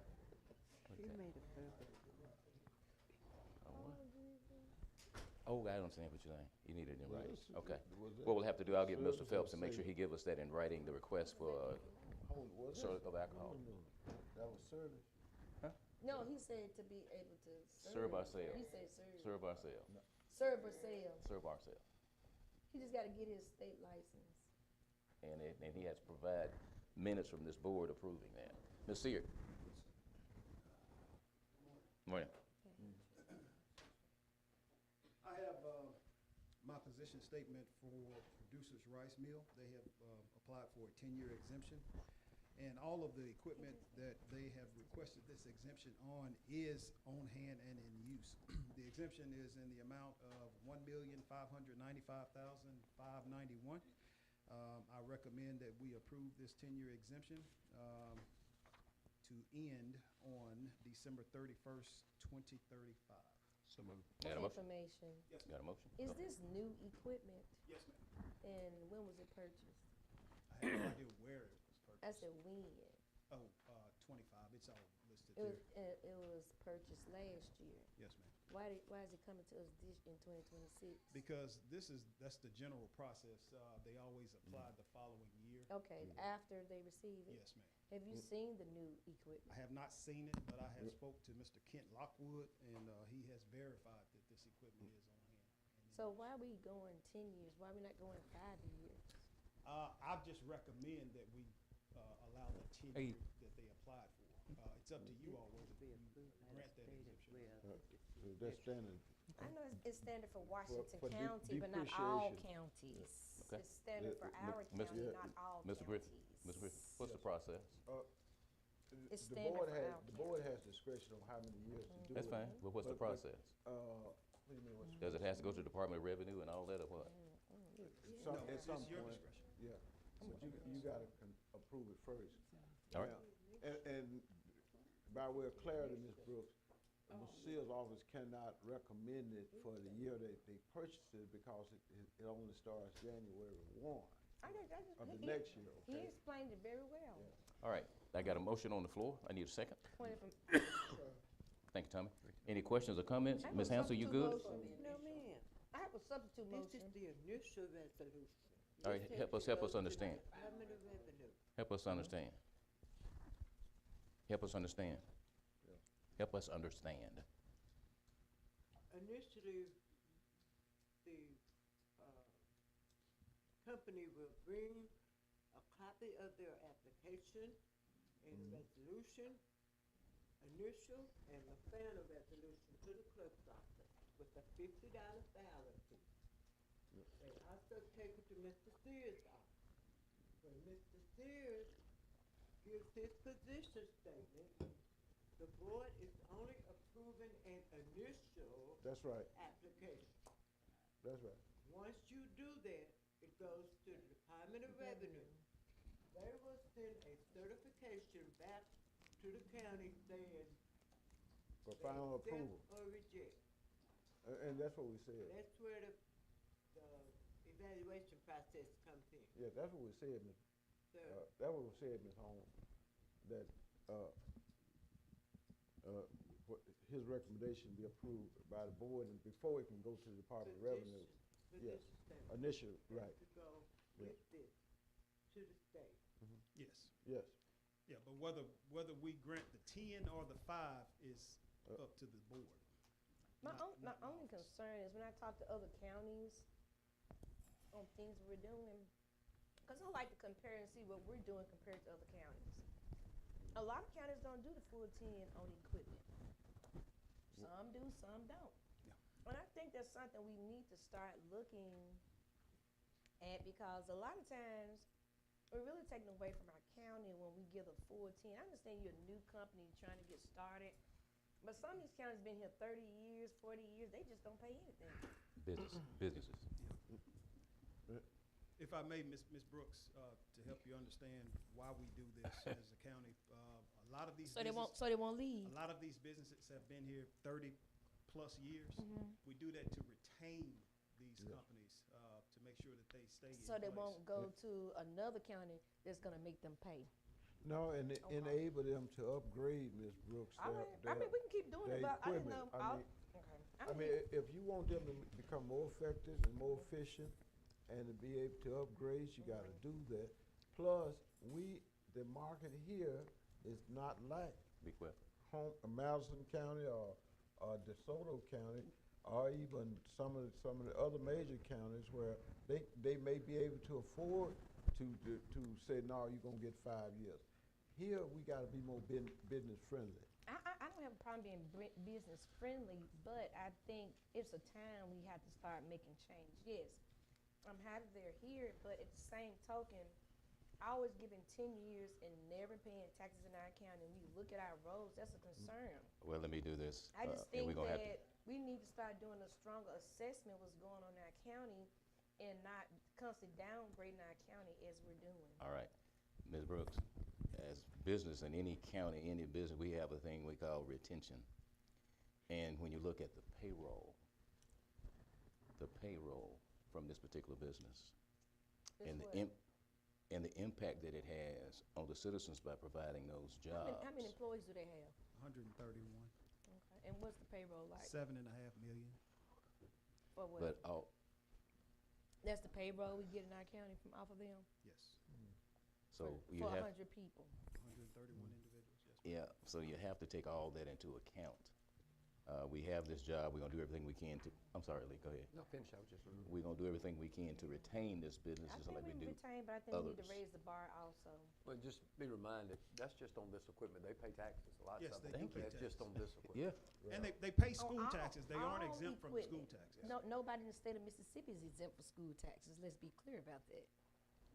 Oh, I understand what you're saying. You need it in writing. Okay. What we'll have to do, I'll get Mr. Phelps and make sure he give us that in writing, the request for service of alcohol. That was service. No, he said to be able to Serve ourselves. He said serve. Serve ourselves. Serve or sell. Serve ourselves. He just got to get his state license. And he has to provide minutes from this board approving that. Ms. Seard. Morning. I have my position statement for Producers Rice Mill. They have applied for a 10-year exemption. And all of the equipment that they have requested this exemption on is on hand and in use. The exemption is in the amount of $1,595,591. I recommend that we approve this 10-year exemption to end on December 31st, 2035. So moved. What Got a motion? information? Yes, Got a motion? Is this new equipment? Yes, ma'am. And when was it purchased? I have no idea where it was purchased. I said when. Oh, 25, it's all listed It was, there. it was purchased last year. Yes, ma'am. Why is it coming to us this in 2026? Because that's the general process. They always apply the following year. Okay, after they receive it? Yes, ma'am. Have you seen the new equipment? I have not seen it, but I have spoke to Mr. Kent Lockwood, and he has verified that this equipment is on hand. So why are we going 10 years? Why are we not going 5 years? I just recommend that we allow the 10 year that they applied for. It's up to you all whether you grant that exemption. That's standing. I know it's standard for Washington for County, but not all depreciation. counties. Okay. It's standard for Yeah, our Mr. county, not all Mr. Griffin, counties. Mr. Griffin, what's the process? It's The standard board for has, our the board has discretion on how many years to do it. That's fine, but what's the process? What do you mean, what's the Does it have to go to the Department of Revenue and all that, or what? Some, No, at it's some your point, discretion. yeah, but you gotta approve it first. All right. Now, and by way of clarity, Ms. Brooks, the Sears office cannot recommend it for the year they purchased it because it only starts January 1 of the next year, He okay? explained it very well. All right, I got a motion on the floor. I need a second. Pointed from. Thank you, Tommy. Any questions or comments? I have Ms. a Hansel, you good? substitute motion. No, ma'am. I have a substitute This motion. is the initial resolution. All right, This help has us- to help go us to the understand. Department of Revenue. Help us understand. Help us understand. Help us understand. Initially, the company will bring a copy of their application and resolution, initial, and the final resolution to the clerk's office with a $50 filing fee. They also take it to Mr. Sears' office. When Mr. Sears gives his position statement, the board is only approving an initial That's right, application. that's right. Once you do that, it goes to the Department of Revenue. They will send a certification back to the county saying For they final accept approval, or reject. and that's what we said. That's where the evaluation process comes in. Yeah, that's what we said, Ms. So, That's what we said, Ms. Holmes, that, his recommendation be approved by the board and before it can go to the Department of Revenue. Yes, position statement initial, has right, to go Yeah. with this to the state. Yes, yes. yeah, but whether we grant the 10 or the 5 is up to the board. My only concern is when I talk to other counties on things we're doing, because I like to compare and see what we're doing compared to other counties. A lot of counties don't do the full 10 on equipment. Some do, some don't. And I think that's something we need to start looking at, because a lot of times we're really taking away from our county when we give a full 10. I understand you're a new company trying to get started, but some of these counties been here 30 years, 40 years, they just don't pay anything. Businesses. If I may, Ms. Brooks, to help you understand why we do this as a county, a lot of these So they won't leave. A lot of these businesses have been here 30-plus years. Mhm. We do that to retain these companies, to make sure that they stay in So they place. won't go to another county that's gonna make them pay. No, and enable them to upgrade, Ms. Brooks. All right, I mean, we can keep doing it, their but I didn't know. equipment. Okay. I mean, if you want them to become more effective and more efficient and to be able to upgrade, you gotta do that. Plus, the market here is not like Be quick. Madison County or DeSoto County, or even some of the other major counties where they may be able to afford to say, no, you're gonna get 5 years. Here, we gotta be more business friendly. I don't have a problem being business friendly, but I think it's a time we have to start making change. Yes, I'm happy they're here, but at the same token, always giving 10 years and never paying taxes in our county. When you look at our roads, that's a concern. Well, let me do this. I just and think we're gonna have to- that we need to start doing a stronger assessment what's going on in our county and not constantly downgrading our county as we're doing. All right, Ms. Brooks, as business in any county, any business, we have a thing we call retention. And when you look at the payroll from this particular business, and the impact that it has on the citizens by providing those jobs. How many employees do they have? 131, Okay. And what's the payroll like? 7.5 million. For what? But That's the payroll we get in our county from off of them? Yes, so you For have 100 people. 131 individuals, yes. Yeah, so you have to take all that into account We have this job, we're gonna do everything we can to, I'm sorry, Lee, go ahead. No, finish, I was just. We're gonna do everything we can to retain this business I just think like we we do retain, but I think we need to others. raise the bar also. Well, just be reminded, that's just on this equipment. They pay taxes, a lot Yes, of they them. do pay That's just on this equipment. Yeah. And they pay On school all- taxes. They aren't all exempt from the school equipment. taxes. No, nobody in the state of Mississippi is exempt for school taxes. Let's be clear about that.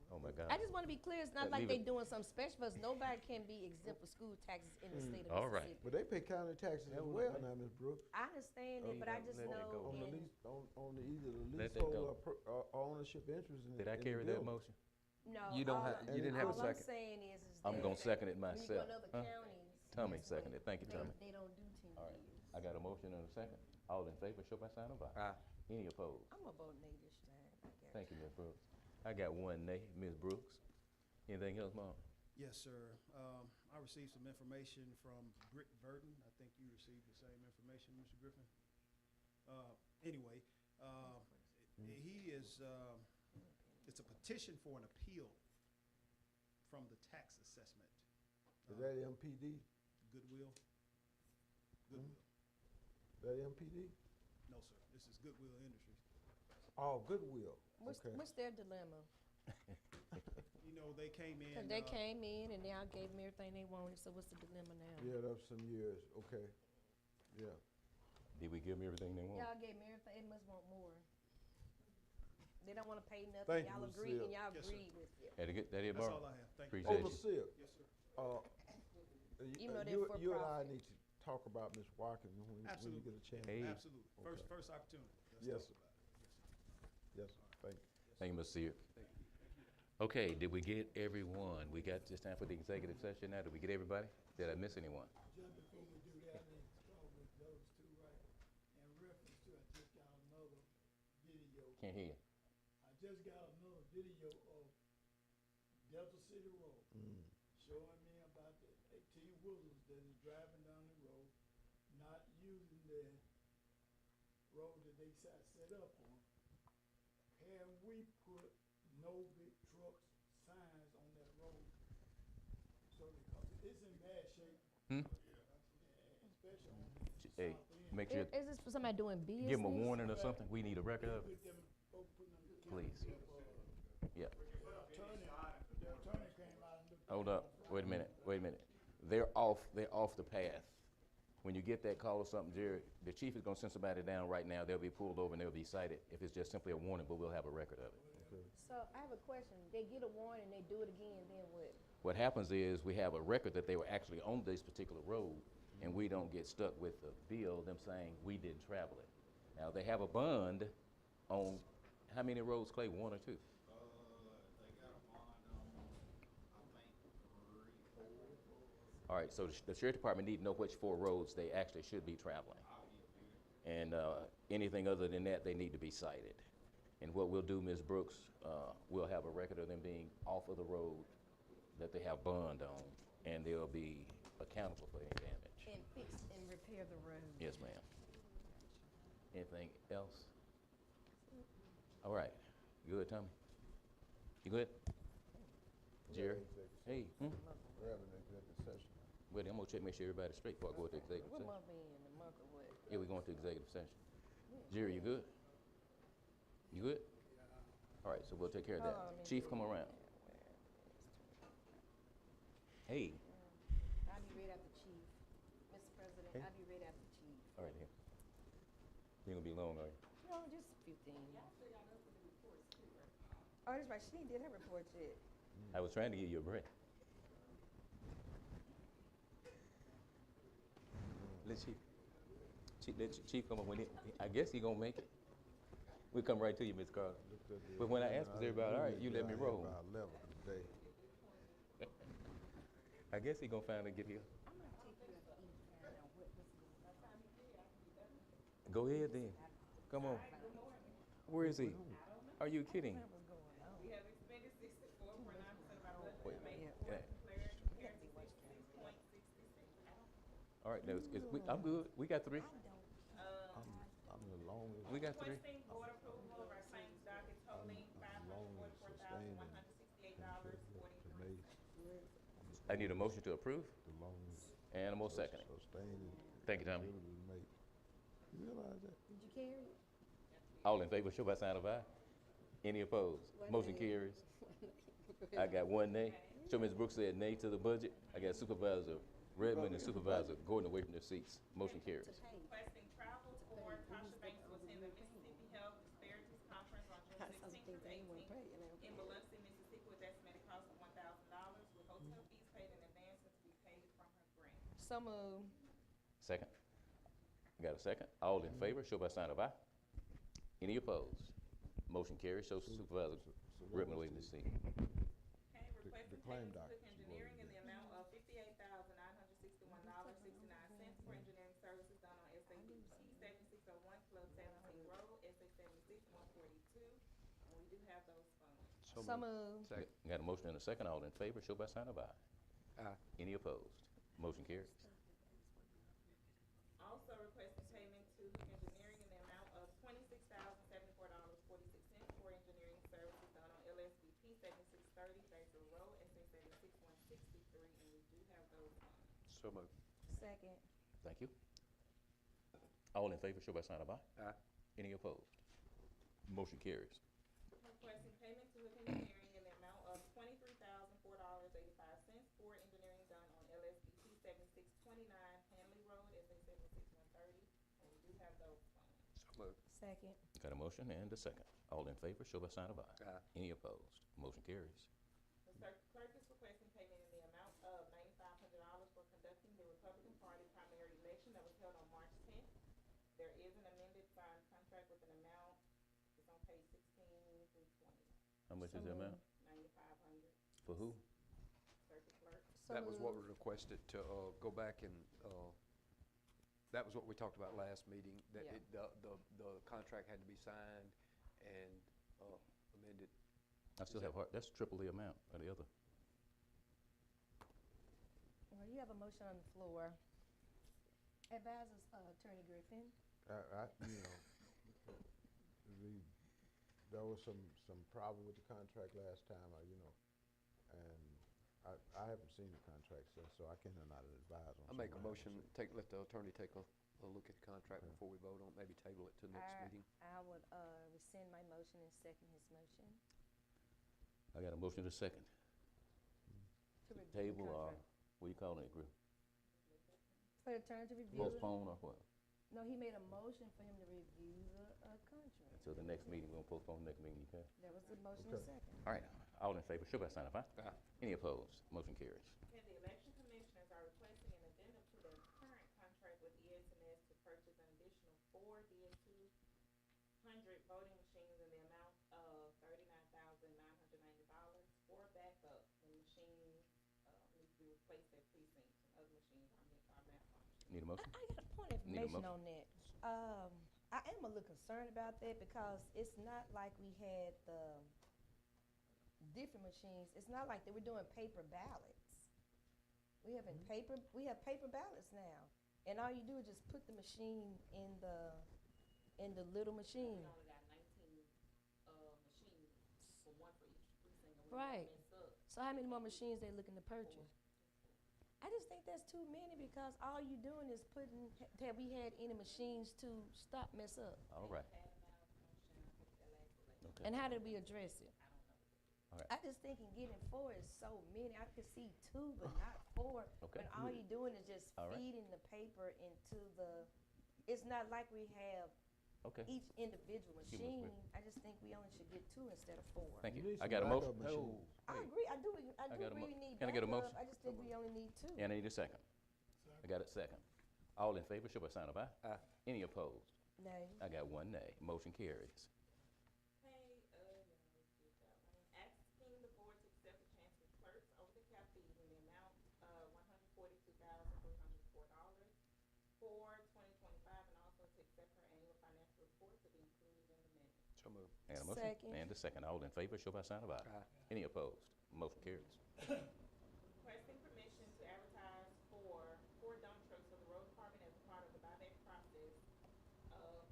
Oh, my God. I just want to be clear. It's not like Leave they it. doing something special for us. Nobody can be exempt for school taxes in the state of All right. Mississippi. But they pay county taxes as well now, Ms. Brooks. I understand it, but I just let that know go. On the in- lease, on the either the Let that leasehold go. or ownership interest in. Did I in the carry that building. motion? No, You don't all have- I- you didn't have a All I'm second. saying is I'm that gonna second it when you go myself. to other Huh? counties, Tommy guess seconded it. Thank you, they- Tommy. They don't do 10 All right. years. I got a motion and a second. All in favor, show by sign of aye. Aye. Any opposed? I'm gonna vote nay this time. I guess. Thank you, Ms. Brooks. I got one nay. Ms. Brooks? Anything else, Mom? Yes, sir. I received some information from Britt Verdon. I think you received the same information, Mr. Griffin. Anyway, he is, it's a petition for an appeal from the tax assessment. Is that MPD? Goodwill? Goodwill. That MPD? No, sir. This is Goodwill Industries. Oh, Goodwill. What's, Okay. what's their dilemma? You know, they came in. 'Cause they came in and y'all gave them everything they wanted, so what's the dilemma now? Yeah, that was some years. Okay. Yeah. Did we give them everything they want? Y'all gave them everything, they must want more. They don't wanna pay nothing, Thank you, y'all Ms. agree, Seal. and y'all Yes, sir. agreed with it. That it, That's Mark? all I have. Thank you. Appreciate you. Overseer, Yes, sir. Even though they're you, for you and I profit. need to talk about Ms. Watkins when you Absolutely. get a chance. Hey. Absolutely. Okay. First opportunity. Yes, Let's sir. talk about it. Yes, sir. Thank you. Thank you, Mr. Seer. Okay, did we get everyone? We got this time for the executive session now. Did we get everybody? Did I miss anyone? Just before we do that, I need to start with those two right. In reference to, I just got another video. Can't hear you. I just got another video of Delta City Road showing me about the 18 wheelers that is driving down the road, not using the road that they set up on. And we put no big trucks signs on that road. So it's in bad shape. Especially on the Hey, south end. make sure, Is this for somebody doing business? give them a warning or something. We need a record of it, With them folks putting on the please. Yeah. The attorney came out and looked. Hold up. Wait a minute. They're off the path. When you get that call or something, Jerry, the chief is gonna send somebody down right now. They'll be pulled over and they'll be cited. If it's just simply a warning, but we'll have a record of it. So I have a question. They get a warning, they do it again, then what? What happens is we have a record that they were actually on this particular road, and we don't get stuck with the bill, them saying we didn't travel it. Now, they have a bond on how many roads, Clay, one or two? All right, so the sheriff department need to know which 4 roads they actually should be traveling. And anything other than that, they need to be cited. And what we'll do, Ms. Brooks, we'll have a record of them being off of the road that they have bond on, and they'll be accountable for any damage. And fix and repair the road. Yes, ma'am. Anything else? All right. You good, Tommy? You good? Jerry? Hey, We're having an executive session. wait, I'm gonna check, make sure everybody's straight before I go into executive What session. month we in, the month of what? Yeah, we're going to executive session. Jerry, you good? You good? All right, so we'll take care of that. Hold on, let me Chief, see. come around. Hey, I'll be right after chief. Mr. President, Hey. I'll be right after chief. all right, here. You ain't gonna be long, are you? No, just a few things. Oh, that's right, she did her report yet. I was trying to give you a break. Let Chief come up when I guess he gonna make it. We'll come right to you, Ms. Carter. But when I asked was everybody, all right, you let me roll. About 11 today. I guess he gonna finally get here. I'm gonna take you to eat, find out what's going on. Go ahead then. Come on. Where is he? Are you kidding? We have expended 64.9% of our budget Wait, and made yeah. declared here 66.66. All right, no, I'm good. We got 3. I'm the longest. We got 3. Requesting board approval of our claims docket totaling $544,168.43. I need a motion to approve The longest. and a second. Sustaining. Thank you, Tommy. ability to make You realize that? Did you carry it? All in favor, show by sign of aye. Any opposed? Motion carries. I got one nay. So Ms. Brooks said nay to the budget. I got Supervisor Redmond and Supervisor Gordon away from their seats. Motion carries. Requesting travel for Tasha Banks to attend the Mississippi Health Disparities Conference on June 16th through 18th in Biloxi, Mississippi, with estimated cost of $1,000, with hotel fees paid in advance and to be paid from her grant. So moved. Second. Got a second? All in favor, show by sign of aye. Any opposed? Motion carries. Show Supervisor Redmond away from his seat. Okay, requesting claim payment to doc- Cook Engineering in the amount of $58,961.69 for engineering services done on SA 7601 Club 17 Road, SA 76-142, and we do have those funds. So moved. Second. Got a motion and a second. All in favor, show by sign of aye. Aye. Any opposed? Motion carries. Also requesting payment to Cook Engineering in the amount of $26,074.46 for engineering services done on LSBP 7630 Baker Road, SA 76163, and we do have those funds. So moved. Second. Thank you. All in favor, show by sign of aye. Aye. Any opposed? Motion carries. Requesting payment to Hook Engineering in the amount of $23,004.85 for engineering done on LSBP 7629 Hanley Road, SA 76130, and we do have those funds. So moved. Second. Got a motion and a second. All in favor, show by sign of aye. Aye. Any opposed? Motion carries. The clerk is requesting payment in the amount of $9,500 for conducting the Republican Party primary election that was held on March 10th. There is an amended signed contract with an amount, it's on page 16 through 20, How much is the amount? $9,500. For who? Circuit clerk. That was what was requested to go back and, that was what we talked about last meeting, that Yeah. the contract had to be signed and amended. I still have hard, that's triple the amount of the other. Well, you have a motion on the floor. Advisors, Attorney Griffin. There was some problem with the contract last time, and I haven't seen the contract since, so I cannot advise on. I make a some motion, let the attorney take a look at the contract before we vote on, maybe table it to next meeting. I would rescind my motion and second his motion. I got a motion to second. To review the Table or, contract. what you calling it, Griff? For the attorney to review it. Postpone or what? No, he made a motion for him to review the contract. Until the next meeting, we're gonna postpone the next meeting, you can? There was a motion and second. All right, all in favor, show by sign of aye. Aye. Any opposed? Motion carries. And the election commissioners are requesting an addendum to their current contract with ES&S to purchase an additional 4 DS200 voting machines in the amount of $39,990 for backup when machines need to be replaced at precincts and other machines are malfunctioning. Need a motion? I got a point of Need a information motion? on that. I am a little concerned about that because it's not like we had the different machines. It's not like they were doing paper ballots. We have paper ballots now, and all you do is just put the machine in the little machine. We only got 19 machines, for one for each precinct, and we Right. mess up. So how many more machines they looking to purchase? I just think that's too many because all you doing is putting, have we had any machines to stop mess up? All right. Okay. And how did we address it? All right. I just think in getting 4 is so many. I could see 2, but not 4. Okay. But all you're doing is just All right. feeding the paper into the, it's not like we have Okay. each individual Give 'em a machine. I just think we only should get 2 instead of 4. Thank You you. need I some got a backup motion. machines. I agree. I do got a agree mo- we need can I get a backup. motion? I just think we only need 2. And I need a second. I got it second. All in favor, show by sign of aye. Aye. Any opposed? Nay. I got one nay. Motion carries. Hey, asking the board to accept the transfer clerks over the cap fees in the amount of $142,304 for 2025, and also to accept her annual financial report to be included in the minutes. So moved. And a motion. Second. And a second. All in favor, show by sign of aye. Aye. Any opposed? Motion carries. Requesting permission to advertise for 4 dump trucks for the road department as a part of the buyback process,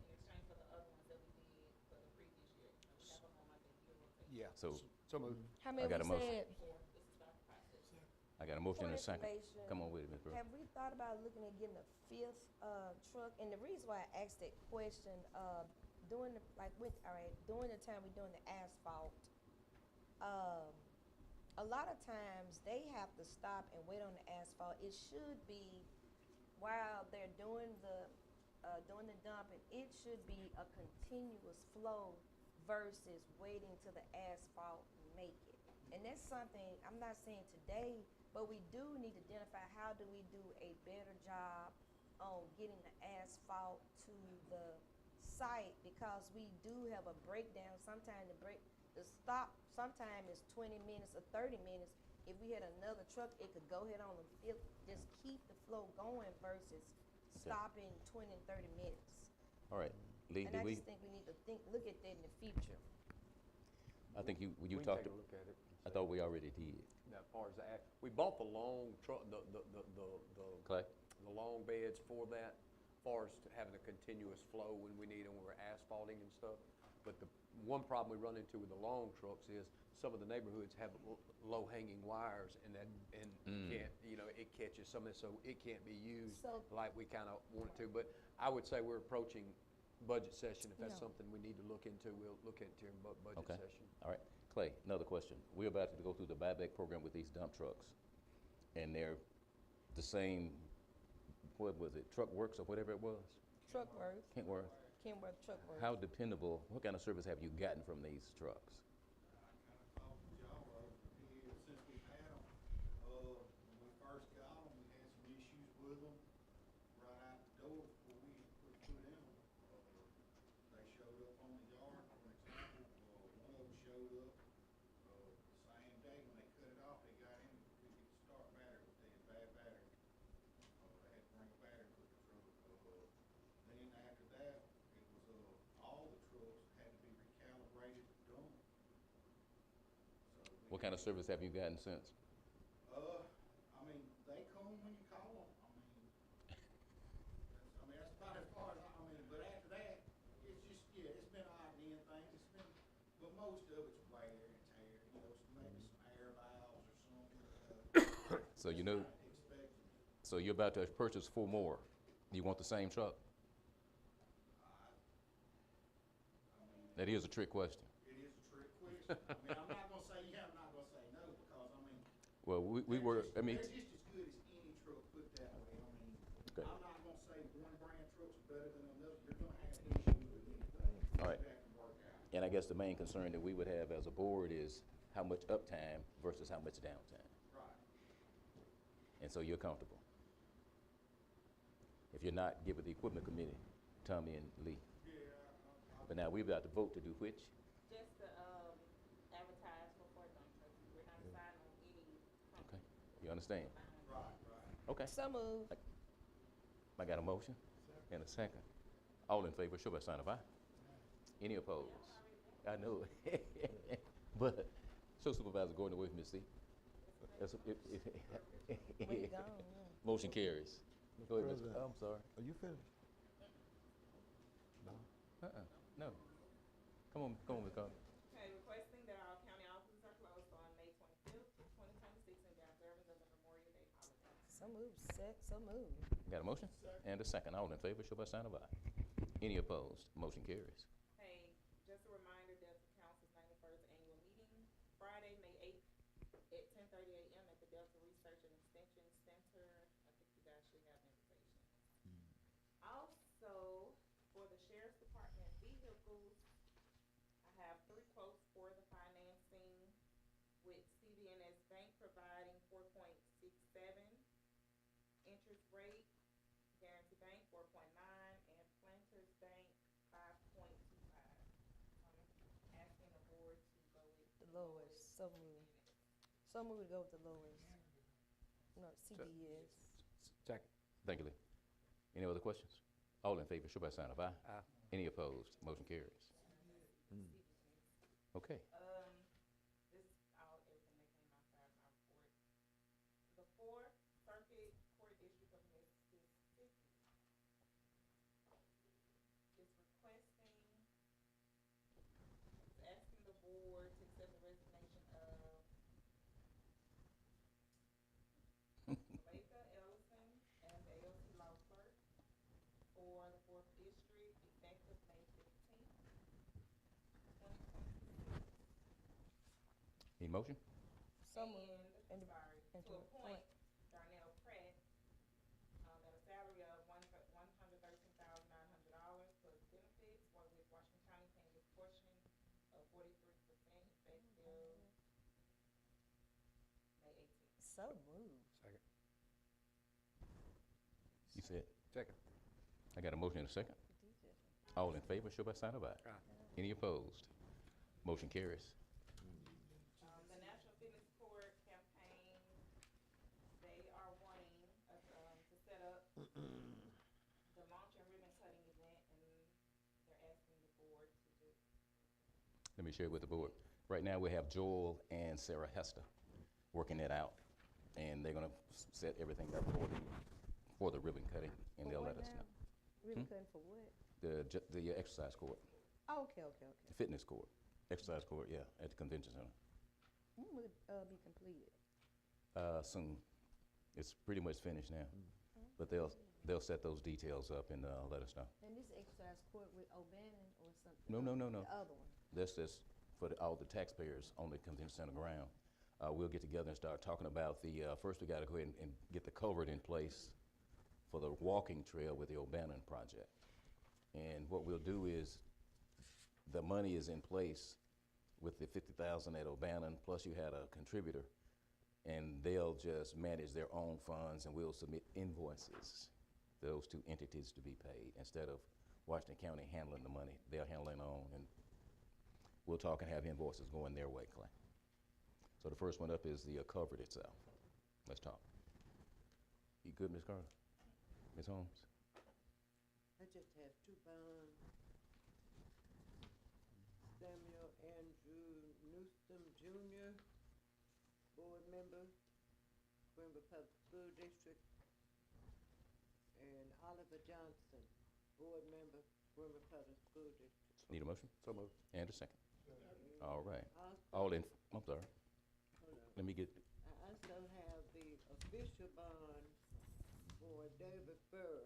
in exchange for the other ones that we did for the previous year. And we have them on like a year rotation. Yeah. So So moved. How many I got we a motion. said? 4, this is about the process. I got a motion and a Point of second. information. Come on with it, Ms. Burke. Have we thought about looking at getting a fifth truck? And the reason why I asked that question, during the time we're doing the asphalt, a lot of times they have to stop and wait on the asphalt. It should be while they're doing the dumping. It should be a continuous flow versus waiting till the asphalt make it. And that's something I'm not saying today, but we do need to identify how do we do a better job on getting the asphalt to the site, because we do have a breakdown. Sometimes the stop sometimes is 20 minutes or 30 minutes. If we had another truck, it could go ahead on and just keep the flow going versus stopping 20 and 30 minutes. All right, Lee, And do I we, just think we need to look at that in the future. I think you We can talked, take a look at it. I thought we already did. Now, as far as we bought the long truck, Clay? the long beds for that, as far as having a continuous flow when we need them, when we're asphalting and stuff. But the one problem we run into with the long trucks is some of the neighborhoods have low-hanging wires, and can't, it catches some of it, so it can't be used like we kind of want it to. But I would say we're approaching budget session. If that's Yeah. something we need to look into, we'll look into it in budget Okay. session. All right, Clay, another question. We're about to go through the buyback program with these dump trucks, and they're the same, what was it, Truck Works or whatever it was? Truckworth, Kentworth. Kenworth Truckworth. How dependable, what kind of service have you gotten from these trucks? Since we've had them, when we first got them, we had some issues with them right out the door before we put in them. They showed up on the yard, for example, one of them showed up, the same day when they cut it off, they got in, couldn't get the start battery, they had bad battery. They had to bring a battery with the truck. Then after that, it was, all the trucks had to be recalibrated and done. What kind of service have you gotten since? I mean, they come when you call them. That's about as far as, but after that, it's just, it's been odd and things. But most of it's wear and tear, maybe some air valves or something. So so you're about to purchase 4 more. You want the same truck? That is a trick question. It is a trick question. I'm not gonna say yeah, I'm not gonna say no, because Well, we were, I mean, they're just as good as any truck, put that way. Okay. I'm not gonna say one brand truck's better than another. You're gonna have issues with anything. All right. That can work out. and I guess the main concern that we would have as a board is how much uptime versus how much downtime. Right. And so you're comfortable. If you're not, give it the equipment committee, Tommy and Lee. But now we're about to vote to do which? Just to, advertise for dump trucks. We're not deciding on any Okay, you understand? Okay. So moved. I got a motion and a second. All in favor, show by sign of aye. Any opposed? I know. But show Supervisor Gordon away from his seat. We gone, yeah. Motion carries. Go ahead, Mr. President. I'm sorry. Are you finished? No. No. Come on, Ms. Carter. Okay, requesting that all county offices are closed on May 25th, 2026, in observance of the Memorial Day holiday. So moved, so moved. Got a motion and a second. All in favor, show by sign of aye. Any opposed? Motion carries. Hey, just a reminder, Delta Council's 91st annual meeting, Friday, May 8th, at 10:30 a.m. at the Delta Research and Extension Center. I think you guys should have invitations. Also, for the Sheriff's Department vehicles, I have 3 quotes for the financing, with CBNS Bank providing 4.67 interest rate, Guarantee Bank 4.9, and Planters Bank 5.25. I'm asking the board to go with The lowest, so moved. So moved to go with the lowest. No, CBS. Second. Thank you, Lee. Any other questions? All in favor, show by sign of aye. Aye. Any opposed? Motion carries. Okay. This is all everything that came outside my report. The Fourth Circuit Court District of Mississippi is asking the board to accept the resignation of motion? So moved. And the- Sorry, and to appoint Darnell Pratt, at a salary of $113,900 plus benefits, with Washington County paying its portion of 43% effective May 18th. So moved. Second. You said? Second. I got a motion and a second. All in favor, show by sign of aye. Any opposed? Motion carries. The National Fitness Court campaign, they are wanting us, to set up the launch and ribbon cutting event, and they're asking the board to do. Let me share with the board. Right now, we have Joel and Sarah Hester working it out, and they're gonna set everything up for the ribbon cutting, and they'll let us know. Ribbon cutting for what? The exercise court, Oh, okay. the fitness court, exercise court, yeah, at the convention center. When will it be completed? Soon. It's pretty much finished now, but they'll set those details up and let us know. And this exercise court with O'Bannon or something? No. The other one? That's just for all the taxpayers on the convention center ground. We'll get together and start talking about first we gotta go ahead and get the culvert in place for the walking trail with the O'Bannon project. And what we'll do is, the money is in place with the 50,000 at O'Bannon, plus you had a contributor, and they'll just manage their own funds, and we'll submit invoices for those two entities to be paid, instead of Washington County handling the money. They'll handle their own, and we'll talk and have invoices going their way, Clay. So the first one up is the culvert itself. Let's talk. You good, Ms. Carter? Ms. Holmes? I just have two bonds. Samuel Andrew Newsom Jr., board member, Greenville Public School District, and Oliver Johnson, board member, Greenville Public School District. Need a motion? So moved. And a second. All right. Also- All in, I'm sorry. Hold on. Let me get, I also have the official bond for David Burr.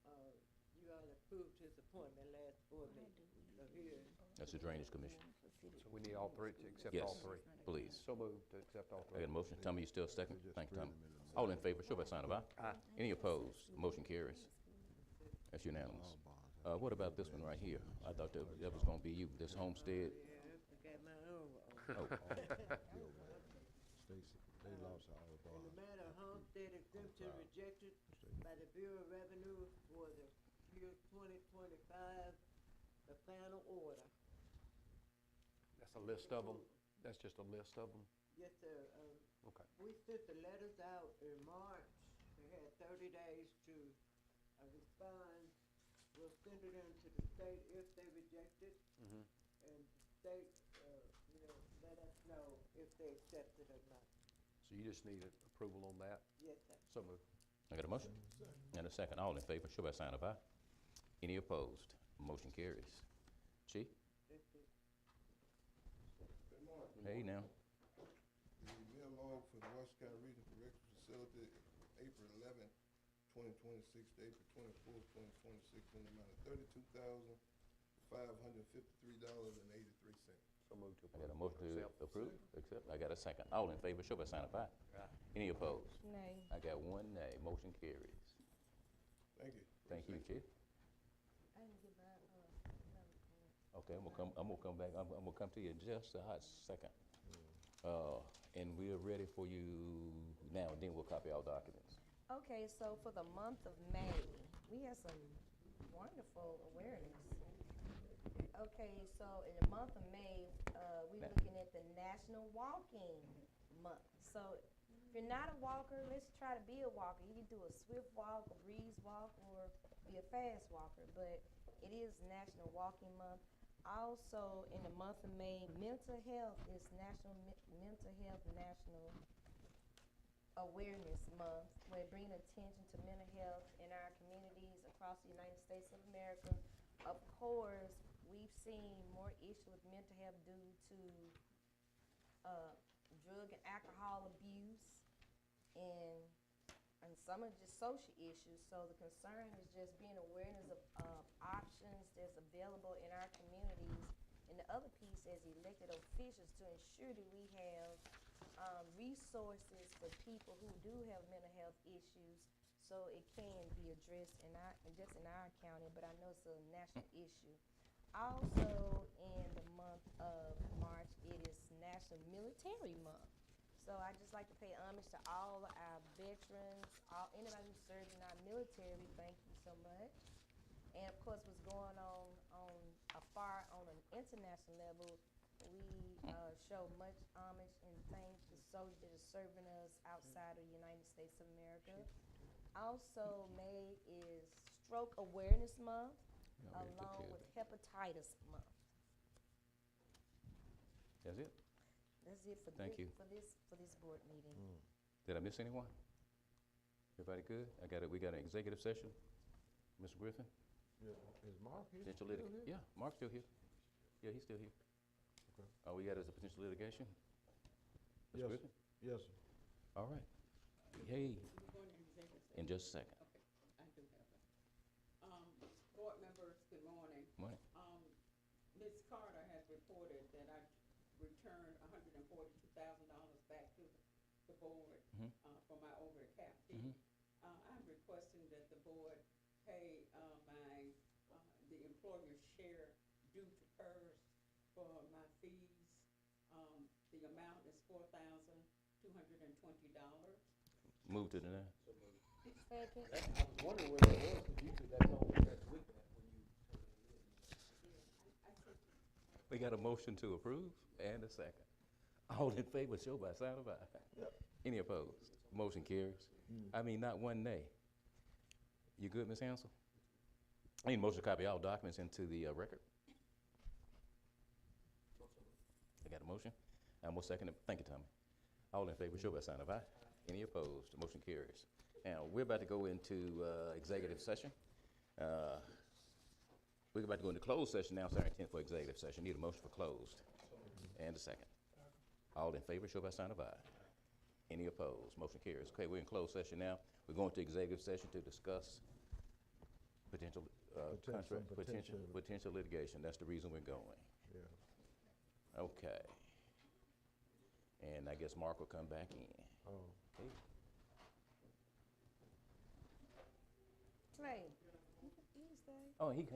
You all approved his appointment last board meeting, so here. that's the Drainage Commission. So we need all three, to accept all Yes, three. please. So moved to accept all I three. got a motion. Tommy, you still second? Thank you, Tommy. All in favor, show by sign of aye. Aye. Any opposed? Motion carries. That's unanimous. What about this one right here? I thought that was gonna be you, this homestead. Yeah, I forgot my own. Oh. Stacy, they lost all the In bonds. the matter of homestead exemption rejected by the Bureau of Revenue for the year 2025, the final order. That's a list of them? That's just a list of them? Yes, sir. Okay. We sent the letters out in March. They had 30 days to respond. We'll send it in to the state if they reject it, Mhm. and the state, let us know if they accept it or not. So you just need approval on that? Yes, sir. So moved. I got a motion? And a second. All in favor, show by sign of aye. Any opposed? Motion carries. Chief? Good morning. Hey, now. The mail log for the Washington County Regional Correctional Facility, April 11th, 2026 to April 24th, 2026, in the amount of $32,553.83. So moved to I approve. got a motion to approve, accept. I got a second. All in favor, show by sign of aye. Any opposed? Nay. I got one nay. Motion carries. Thank you. Thank you, Chief. I didn't get my, Okay, I'm gonna come back. I'm gonna come to you in just a hot second. And we're ready for you now, and then we'll copy all documents. Okay, so for the month of May, we had some wonderful awareness. Okay, so in the month of May, we're looking at the National Walking Month. So if you're not a walker, let's try to be a walker. You can do a swift walk, a breeze walk, or be a fast walker, but it is National Walking Month. Also, in the month of May, mental health is National Mental Health National Awareness Month. We're bringing attention to mental health in our communities across the United States of America. Of course, we've seen more issues with mental health due to drug and alcohol abuse and some are just social issues. So the concern is just being awareness of options that's available in our communities. And the other piece, as elected officials, officials to ensure that we have resources for people who do have mental health issues, so it can be addressed in our, just in our county, but I know it's a national issue. Also, in the month of March, it is National Military Month. So I just like to pay homage to all our veterans, anybody who served in our military. Thank you so much. And of course, what's going on on an international level, we show much homage and thank the soldiers that are serving us outside of the United States of America. Also, May is Stroke Awareness Month, along with Hepatitis Month. That's it? That's it for Thank you. for this board meeting. Did I miss anyone? Everybody good? We got an executive session. Mr. Griffin? Yeah, is Mark here? Potential Still litigation. here? Yeah, Mark's still here. Yeah, he's still here. Okay. All we got is a potential litigation? Mr. Yes, Griffin? yes, sir. All right. Hey, We're going into executive in session. just a second. Okay, I do have that. Board members, good morning. Morning. Ms. Carter has reported that I returned $142,000 back to the board for my over the cap fee. I'm requesting that the board pay the employer's share due to PERS for my fees. The amount is $4,220. Move to deny. Second. I was wondering where that was, because usually that's all that's with that when you turn it in. We got a motion to approve and a second. All in favor, show by sign of aye. Yep. Any opposed? Motion carries. I mean, not one nay. You good, Ms. Hansel? I need a motion to copy all documents into the record. I got a motion. I'm gonna second it. Thank you, Tommy. All in favor, show by sign of aye. Any opposed? Motion carries. Now, we're about to go into executive session. We're about to go into closed session now. It's our intent for executive session. Need a motion for closed. And a second. All in favor, show by sign of aye. Any opposed? Motion carries. Okay, we're in closed session now. We're going to executive session to discuss potential potential litigation. That's the reason we're going. Yeah. Okay. And I guess Mark will come back in. Oh. Hey. Trey, you stay. Oh, he's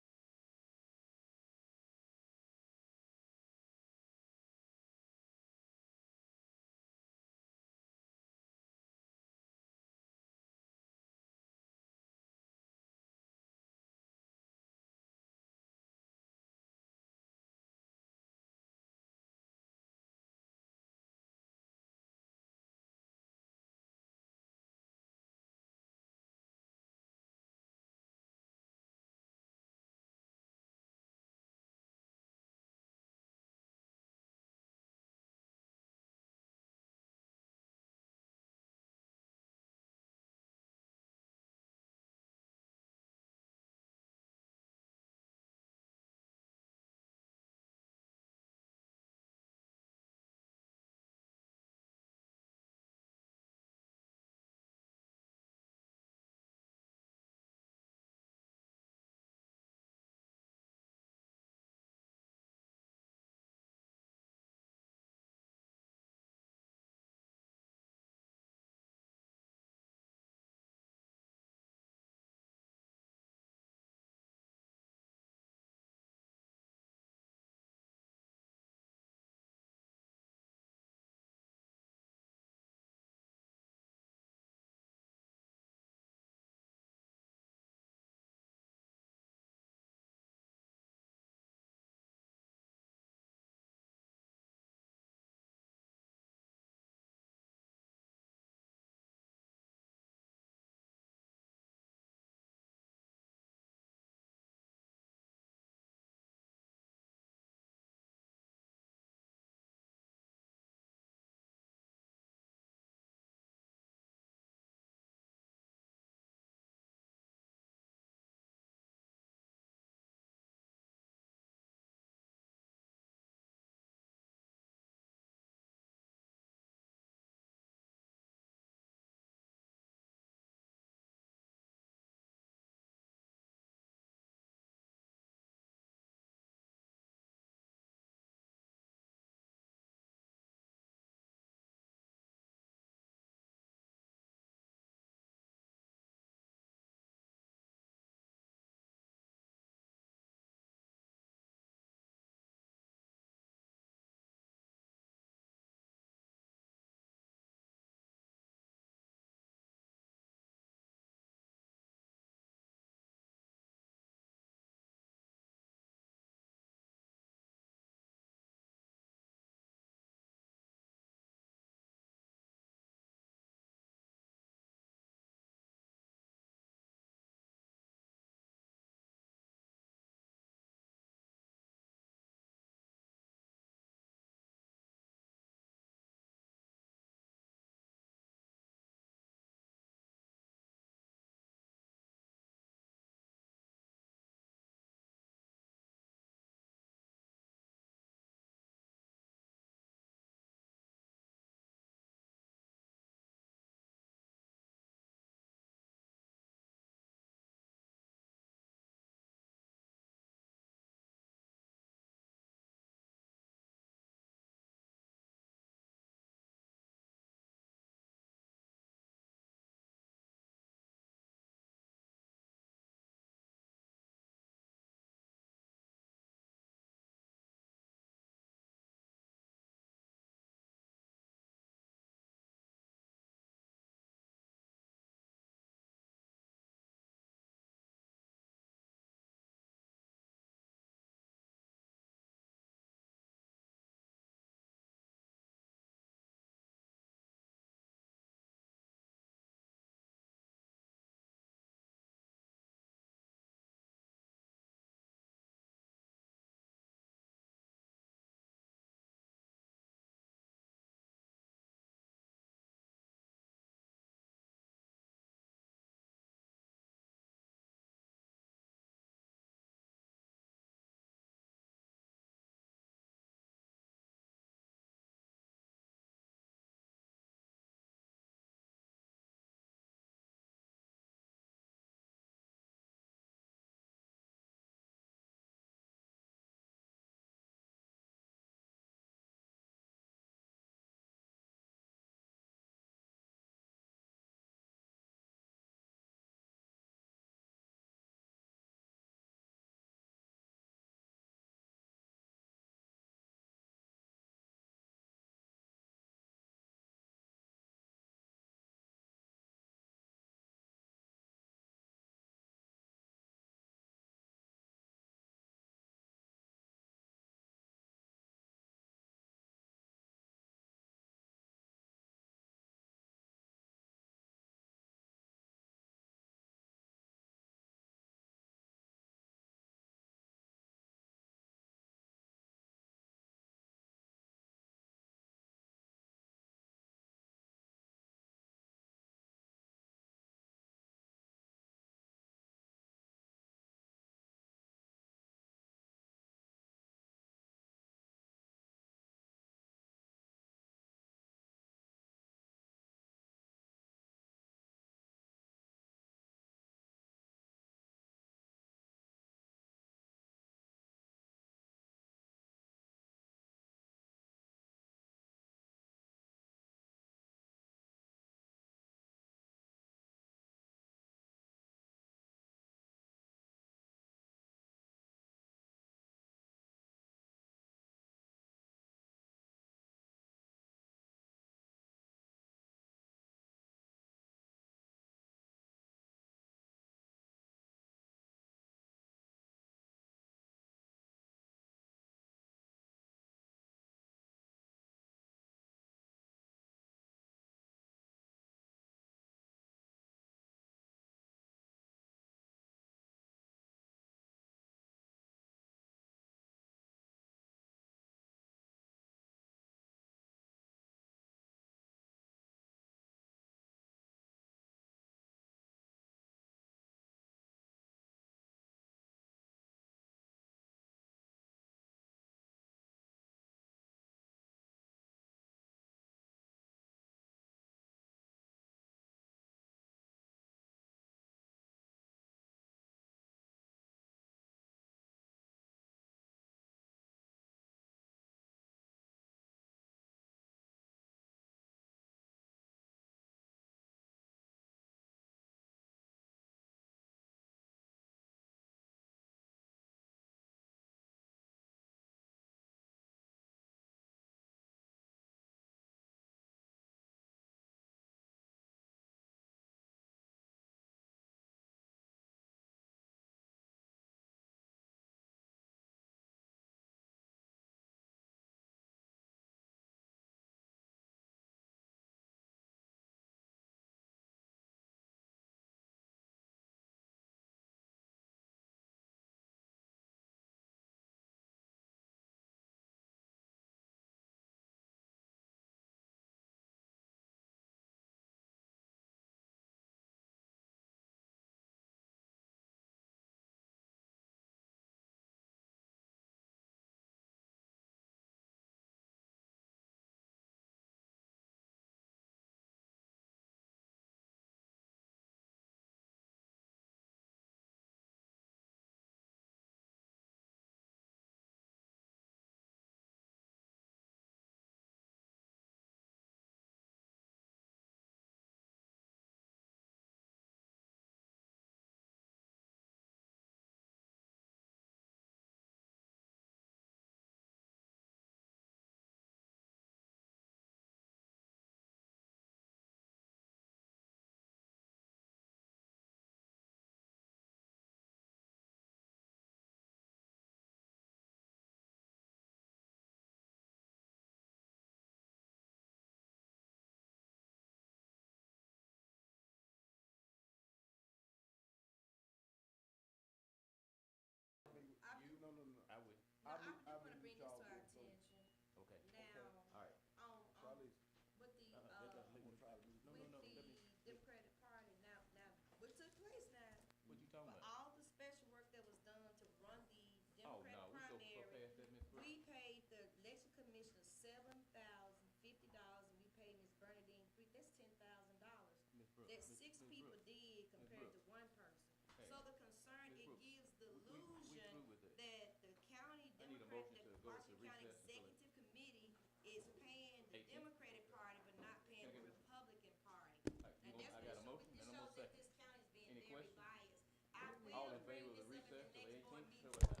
recess till the 18th, so